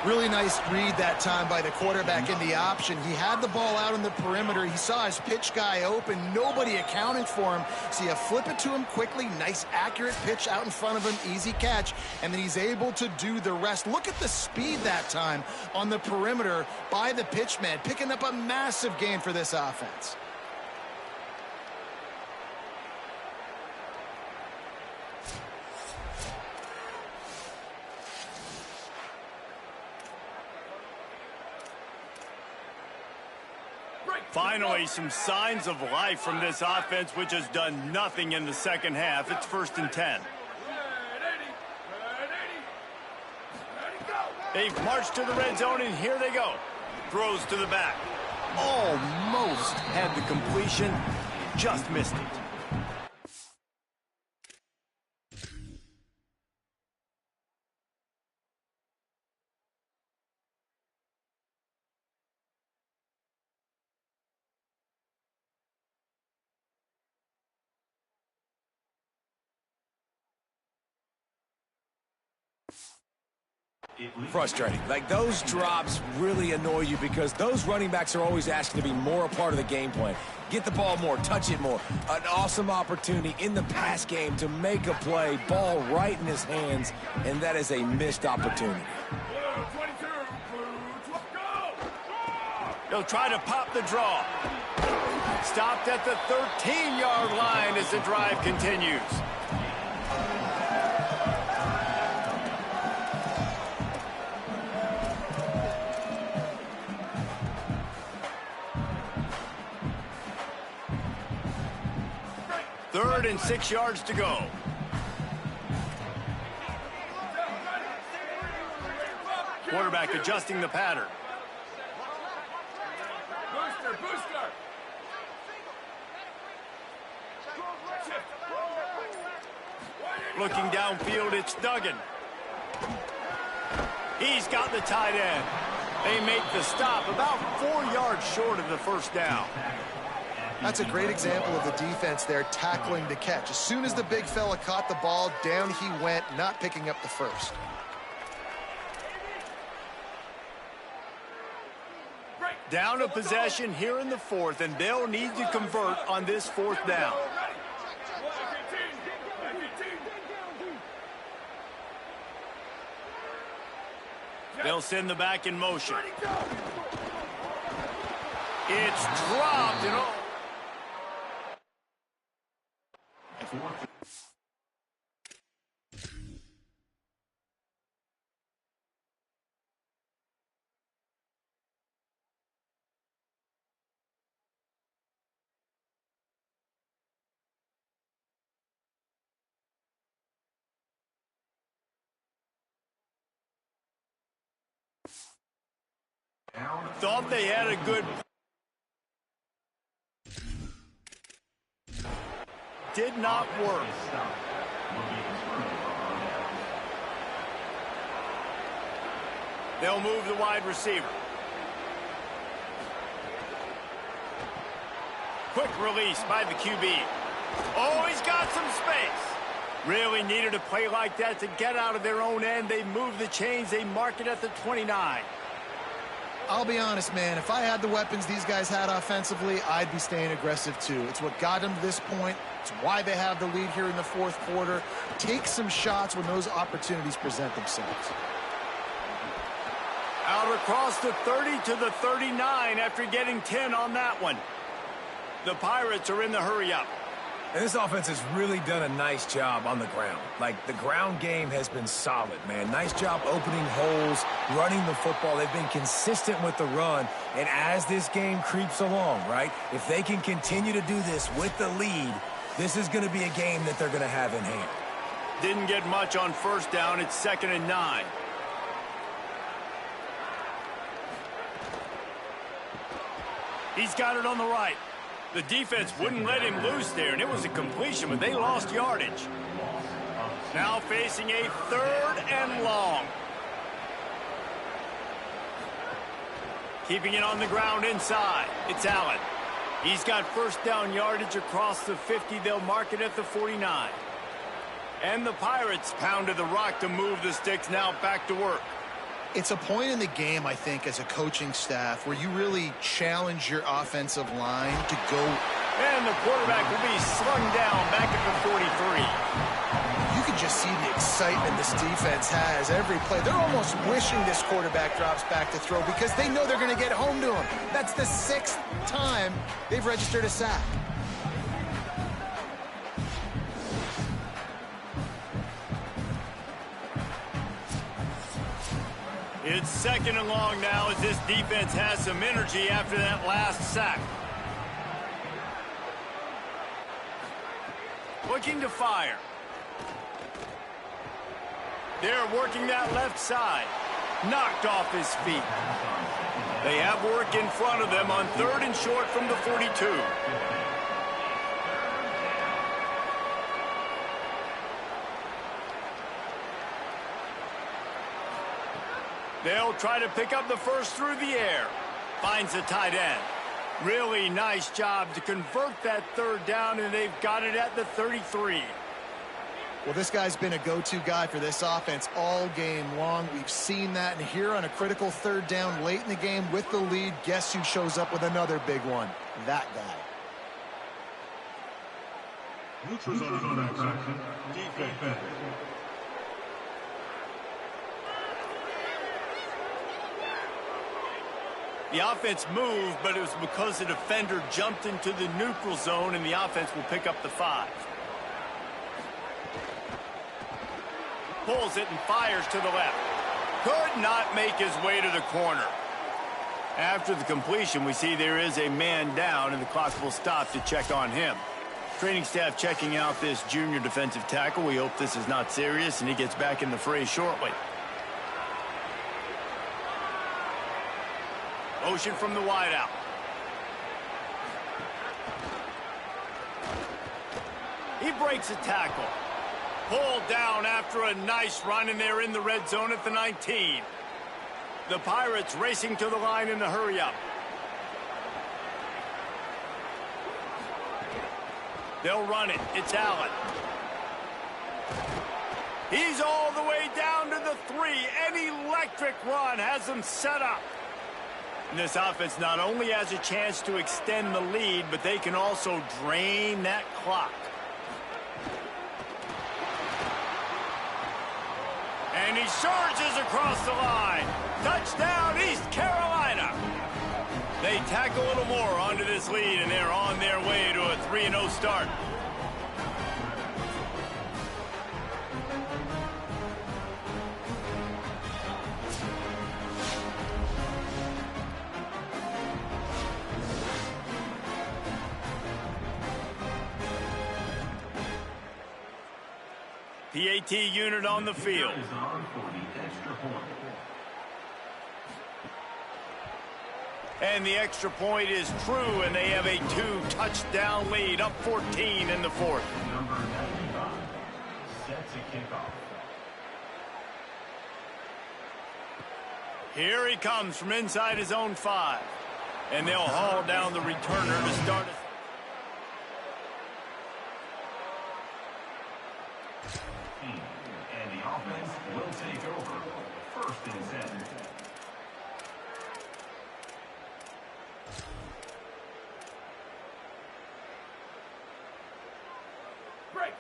S2: Really nice read that time by the quarterback in the option. He had the ball out on the perimeter. He saw his pitch guy open. Nobody accounting for him. So you flip it to him quickly. Nice, accurate pitch out in front of him. Easy catch. And then he's able to do the rest. Look at the speed that time on the perimeter by the pitchman, picking up a massive gain for this offense.
S1: Finally, some signs of life from this offense, which has done nothing in the second half. It's 1st and 10. They've marched to the red zone, and here they go. Throws to the back. Almost had the completion. Just missed it.
S3: Frustrating. Like, those drops really annoy you because those running backs are always asking to be more a part of the game plan. Get the ball more, touch it more. An awesome opportunity in the pass game to make a play, ball right in his hands, and that is a missed opportunity.
S1: They'll try to pop the draw. Stopped at the 13-yard line as the drive continues. Third and 6 yards to go. Quarterback adjusting the pattern. Booster. Looking downfield, it's Duggan. He's got the tight end. They make the stop about 4 yards short of the first down.
S2: That's a great example of the defense there tackling the catch. As soon as the big fella caught the ball, down he went, not picking up the first.
S1: Down a possession here in the 4th, and they'll need to convert on this 4th down. They'll send the back in motion. It's dropped and all. Thought they had a good... Did not work. They'll move the wide receiver. Quick release by the QB. Oh, he's got some space. Really needed a play like that to get out of their own end. They move the chains. They mark it at the 29.
S2: I'll be honest, man, if I had the weapons these guys had offensively, I'd be staying aggressive too. It's what got them to this point. It's why they have the lead here in the 4th quarter. Take some shots when those opportunities present themselves.
S1: Out across the 30 to the 39 after getting 10 on that one. The Pirates are in the hurry-up.
S3: And this offense has really done a nice job on the ground. Like, the ground game has been solid, man. Nice job opening holes, running the football. They've been consistent with the run. And as this game creeps along, right, if they can continue to do this with the lead, this is going to be a game that they're going to have in hand.
S1: Didn't get much on first down. It's 2nd and 9. He's got it on the right. The defense wouldn't let him loose there, and it was a completion, but they lost yardage. Now facing a 3rd and long. Keeping it on the ground inside. It's Allen. He's got first down yardage across the 50. They'll mark it at the 49. And the Pirates pounded the rock to move the sticks. Now back to work.
S2: It's a point in the game, I think, as a coaching staff where you really challenge your offensive line to go.
S1: And the quarterback will be slung down back at the 43.
S2: You can just see the excitement this defense has every play. They're almost wishing this quarterback drops back to throw because they know they're going to get home to him. That's the 6th time they've registered a sack.
S1: It's 2nd and long now as this defense has some energy after that last sack. Looking to fire. They're working that left side. Knocked off his feet. They have work in front of them on 3rd and short from the 42. They'll try to pick up the first through the air. Finds the tight end. Really nice job to convert that 3rd down, and they've got it at the 33.
S2: Well, this guy's been a go-to guy for this offense all game long. We've seen that, and here on a critical 3rd down late in the game with the lead, guess who shows up with another big one? That guy.
S5: Defense.
S1: The offense moved, but it was because the defender jumped into the neutral zone, and the offense will pick up the 5. Pulls it and fires to the left. Could not make his way to the corner. After the completion, we see there is a man down, and the clock will stop to check on him. Training staff checking out this junior defensive tackle. We hope this is not serious, and he gets back in the fray shortly. Motion from the wideout. He breaks a tackle. Pulled down after a nice run, and they're in the red zone at the 19. The Pirates racing to the line in the hurry-up. They'll run it. It's Allen. He's all the way down to the 3. An electric run has them set up. And this offense not only has a chance to extend the lead, but they can also drain that clock. And he surges across the line. Touchdown, East Carolina. They tack a little more onto this lead, and they're on their way to a 3-0 start. PAT unit on the field. And the extra point is true, and they have a 2-touchdown lead, up 14 in the 4th.
S5: Number 95 sets a kickoff.
S1: Here he comes from inside his own 5. And they'll haul down the returner to start it.
S5: And the offense will take over. 1st and 10.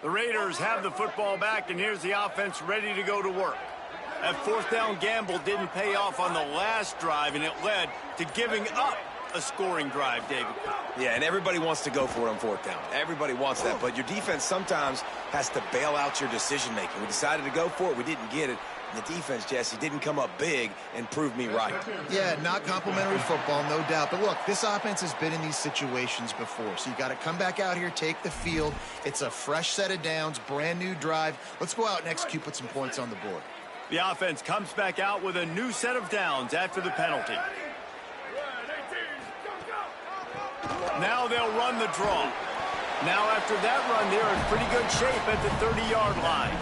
S1: The Raiders have the football back, and here's the offense ready to go to work. That 4th down gamble didn't pay off on the last drive, and it led to giving up a scoring drive, David.
S3: Yeah, and everybody wants to go for it on 4th down. Everybody wants that, but your defense sometimes has to bail out your decision-making. We decided to go for it. We didn't get it. And the defense, Jesse, didn't come up big and prove me right.
S2: Yeah, not complimentary football, no doubt. But look, this offense has been in these situations before. So you got to come back out here, take the field. It's a fresh set of downs, brand new drive. Let's go out and execute, put some points on the board.
S1: The offense comes back out with a new set of downs after the penalty. Now they'll run the draw. Now after that run, they're in pretty good shape at the 30-yard line.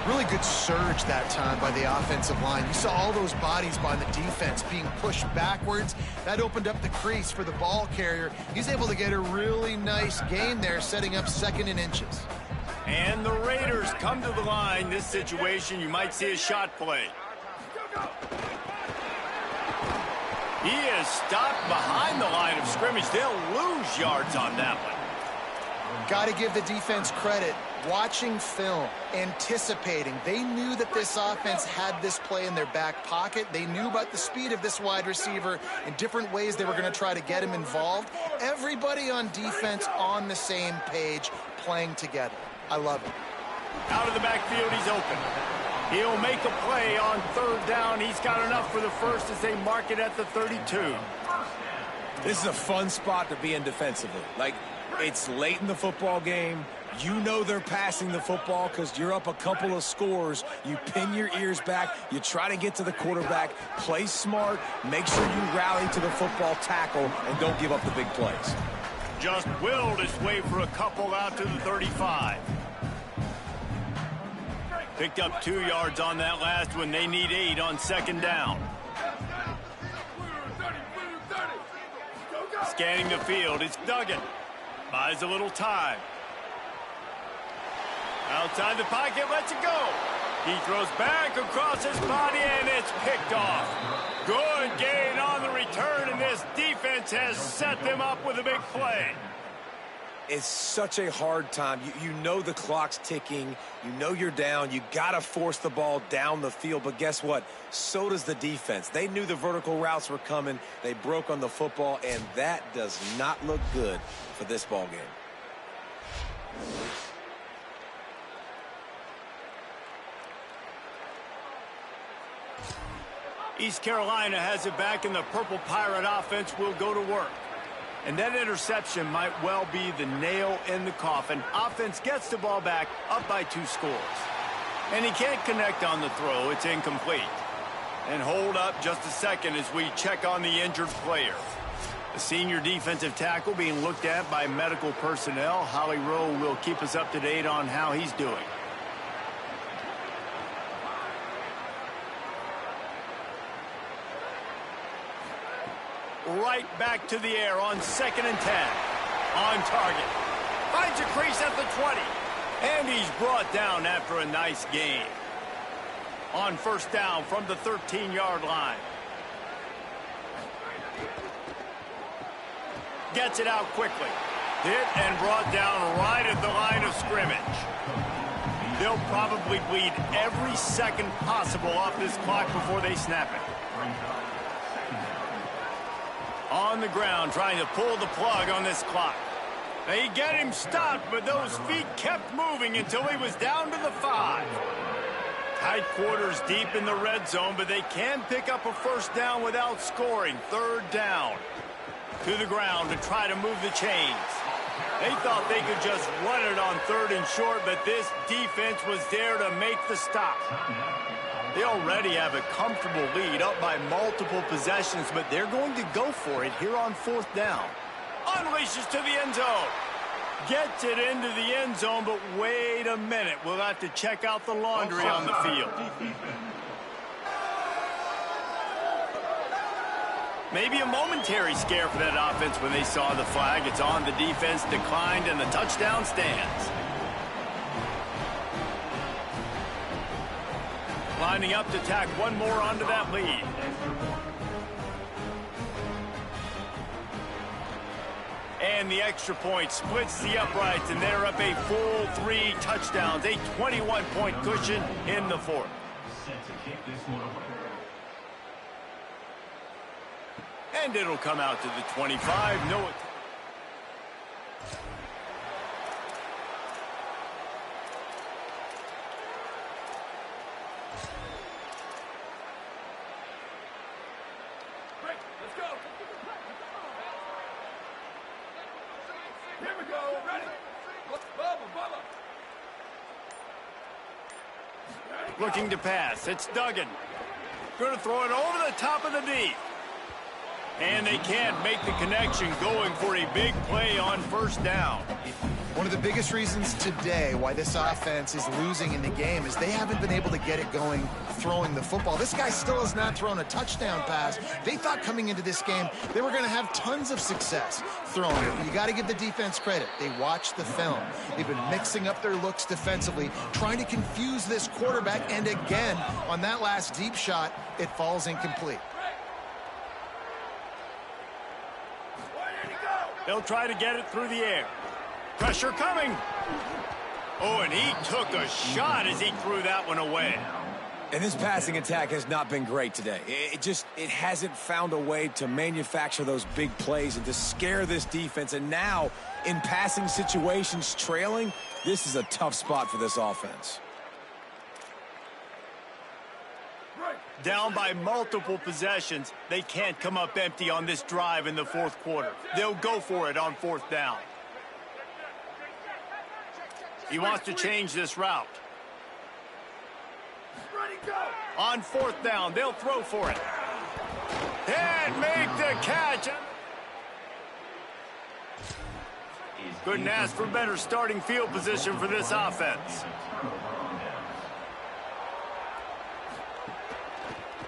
S2: Really good surge that time by the offensive line. You saw all those bodies by the defense being pushed backwards. That opened up the crease for the ball carrier. He's able to get a really nice gain there, setting up 2nd and inches.
S1: And the Raiders come to the line. This situation, you might see a shot play. He is stopped behind the line of scrimmage. They'll lose yards on that one.
S2: Got to give the defense credit. Watching film, anticipating. They knew that this offense had this play in their back pocket. They knew about the speed of this wide receiver and different ways they were going to try to get him involved. Everybody on defense on the same page, playing together. I love it.
S1: Out of the backfield, he's open. He'll make a play on 3rd down. He's got enough for the first as they mark it at the 32.
S3: This is a fun spot to be in defensively. Like, it's late in the football game. You know they're passing the football because you're up a couple of scores. You pin your ears back. You try to get to the quarterback. Play smart. Make sure you rally to the football tackle and don't give up the big plays.
S1: Just willed his way for a couple out to the 35. Picked up 2 yards on that last one. They need 8 on 2nd down. Scanning the field, it's Duggan. Buys a little time. Outside the pocket, lets it go. He throws back across his body, and it's picked off. Good gain on the return, and this defense has set them up with a big play.
S3: It's such a hard time. You know the clock's ticking. You know you're down. You got to force the ball down the field. But guess what? So does the defense. They knew the vertical routes were coming. They broke on the football, and that does not look good for this ball game.
S1: East Carolina has it back, and the Purple Pirate offense will go to work. And that interception might well be the nail in the coffin. Offense gets the ball back, up by 2 scores. And he can't connect on the throw. It's incomplete. And hold up just a second as we check on the injured player. The senior defensive tackle being looked at by medical personnel. Holly Rowe will keep us up to date on how he's doing. Right back to the air on 2nd and 10. On target. Finds a crease at the 20. And he's brought down after a nice gain. On 1st down from the 13-yard line. Gets it out quickly. Hit and brought down right at the line of scrimmage. They'll probably bleed every second possible off this clock before they snap it. On the ground, trying to pull the plug on this clock. They get him stopped, but those feet kept moving until he was down to the 5. Tight quarters deep in the red zone, but they can pick up a 1st down without scoring. 3rd down. To the ground to try to move the chains. They thought they could just run it on 3rd and short, but this defense was there to make the stop. They already have a comfortable lead, up by multiple possessions, but they're going to go for it here on 4th down. Unleashes to the end zone. Gets it into the end zone, but wait a minute. We'll have to check out the laundry on the field. Maybe a momentary scare for that offense when they saw the flag. It's on, the defense declined, and the touchdown stands. Lining up to tack one more onto that lead. And the extra point splits the uprights, and they're up a full 3 touchdowns. A 21-point cushion in the 4th. And it'll come out to the 25. No. Looking to pass. It's Duggan. Going to throw it over the top of the deep. And they can't make the connection going for a big play on first down.
S2: One of the biggest reasons today why this offense is losing in the game is they haven't been able to get it going throwing the football. This guy still has not thrown a touchdown pass. They thought coming into this game they were going to have tons of success throwing it. But you got to give the defense credit. They watched the film. They've been mixing up their looks defensively, trying to confuse this quarterback. And again, on that last deep shot, it falls incomplete.
S1: They'll try to get it through the air. Pressure coming. Oh, and he took a shot as he threw that one away.
S3: And this passing attack has not been great today. It hasn't found a way to manufacture those big plays and to scare this defense. And now, in passing situations, trailing, this is a tough spot for this offense.
S1: Down by multiple possessions, they can't come up empty on this drive in the fourth quarter. They'll go for it on fourth down. He wants to change this route. On fourth down, they'll throw for it. And make the catch. Couldn't ask for better starting field position for this offense.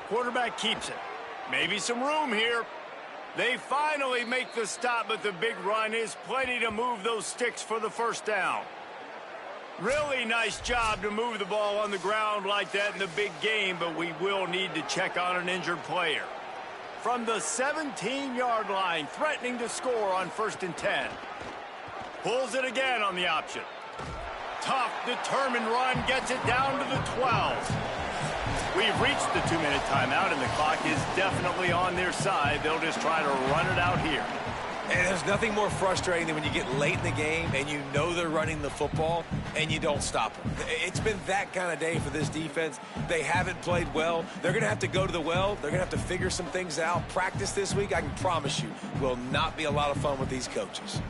S1: Quarterback keeps it. Maybe some room here. They finally make the stop, but the big run is plenty to move those sticks for the first down. Really nice job to move the ball on the ground like that in the big game, but we will need to check on an injured player. From the 17-yard line, threatening to score on 1st and 10. Pulls it again on the option. Tough, determined run, gets it down to the 12. We've reached the 2-minute timeout, and the clock is definitely on their side. They'll just try to run it out here.
S3: And there's nothing more frustrating than when you get late in the game and you know they're running the football and you don't stop them. It's been that kind of day for this defense. They haven't played well. They're going to have to go to the well. They're going to have to figure some things out. Practice this week, I can promise you, will not be a lot of fun with these coaches.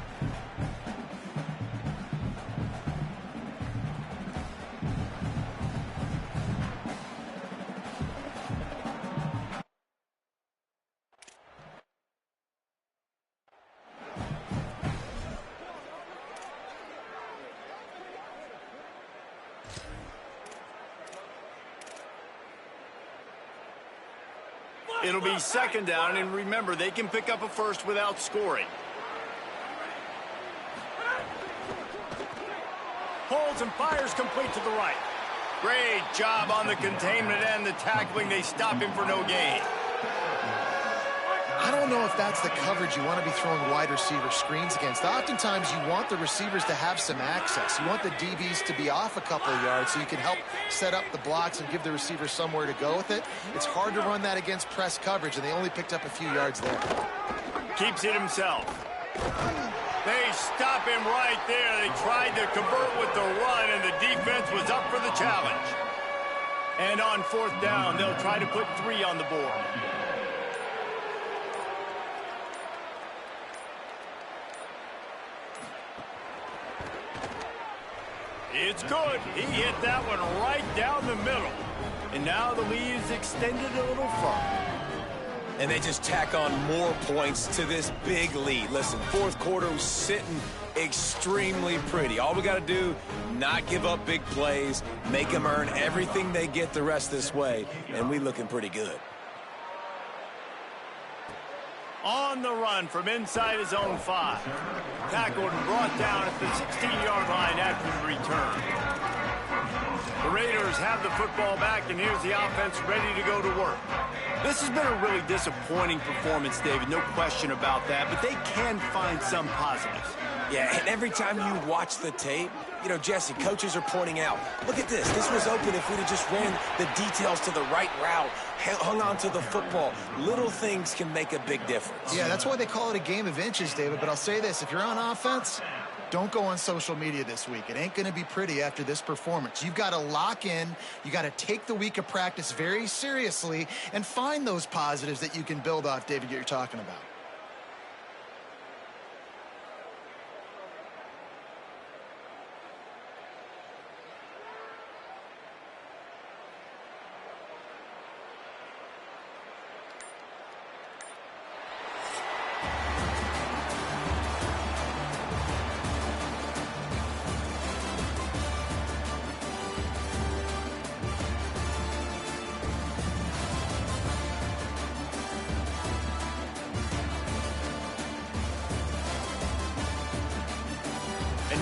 S1: It'll be 2nd down, and remember, they can pick up a first without scoring. Holds and fires complete to the right. Great job on the containment and the tackling. They stop him for no gain.
S2: I don't know if that's the coverage you want to be throwing wide receiver screens against. Oftentimes, you want the receivers to have some access. You want the DBs to be off a couple of yards so you can help set up the blocks and give the receiver somewhere to go with it. It's hard to run that against press coverage, and they only picked up a few yards there.
S1: Keeps it himself. They stop him right there. They tried to convert with the run, and the defense was up for the challenge. And on 4th down, they'll try to put 3 on the board. It's good. He hit that one right down the middle. And now the lead is extended a little further.
S3: And they just tack on more points to this big lead. Listen, fourth quarter was sitting extremely pretty. All we got to do, not give up big plays, make them earn everything they get the rest this way, and we looking pretty good.
S1: On the run from inside his own 5. Tackled and brought down at the 16-yard line after the return. The Raiders have the football back, and here's the offense ready to go to work. This has been a really disappointing performance, David, no question about that, but they can find some positives.
S3: Yeah, and every time you watch the tape, you know, Jesse, coaches are pointing out, look at this. This was open if we'd have just ran the details to the right route, hung on to the football. Little things can make a big difference.
S2: Yeah, that's why they call it a game of inches, David. But I'll say this, if you're on offense, don't go on social media this week. It ain't going to be pretty after this performance. You've got to lock in. You got to take the week of practice very seriously and find those positives that you can build off, David, that you're talking about.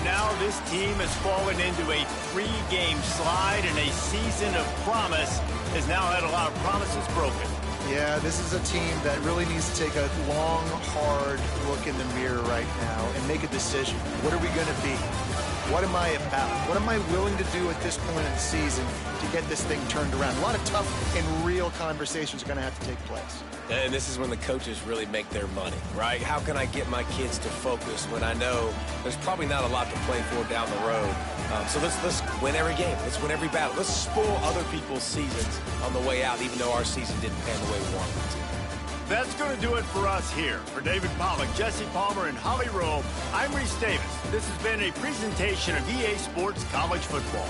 S1: now this team has fallen into a 3-game slide, and a season of promise has now had a lot of promises broken.
S2: Yeah, this is a team that really needs to take a long, hard look in the mirror right now and make a decision. What are we going to be? What am I about? What am I willing to do at this point in the season to get this thing turned around? A lot of tough and real conversations are going to have to take place.
S3: And this is when the coaches really make their money, right? How can I get my kids to focus when I know there's probably not a lot to play for down the road? So let's win every game. Let's win every battle. Let's spoil other people's seasons on the way out, even though our season didn't pan the way we wanted it to.
S1: That's going to do it for us here. For David Pollack, Jesse Palmer, and Holly Rowe, I'm Reese Davis. This has been a presentation of EA Sports College Football.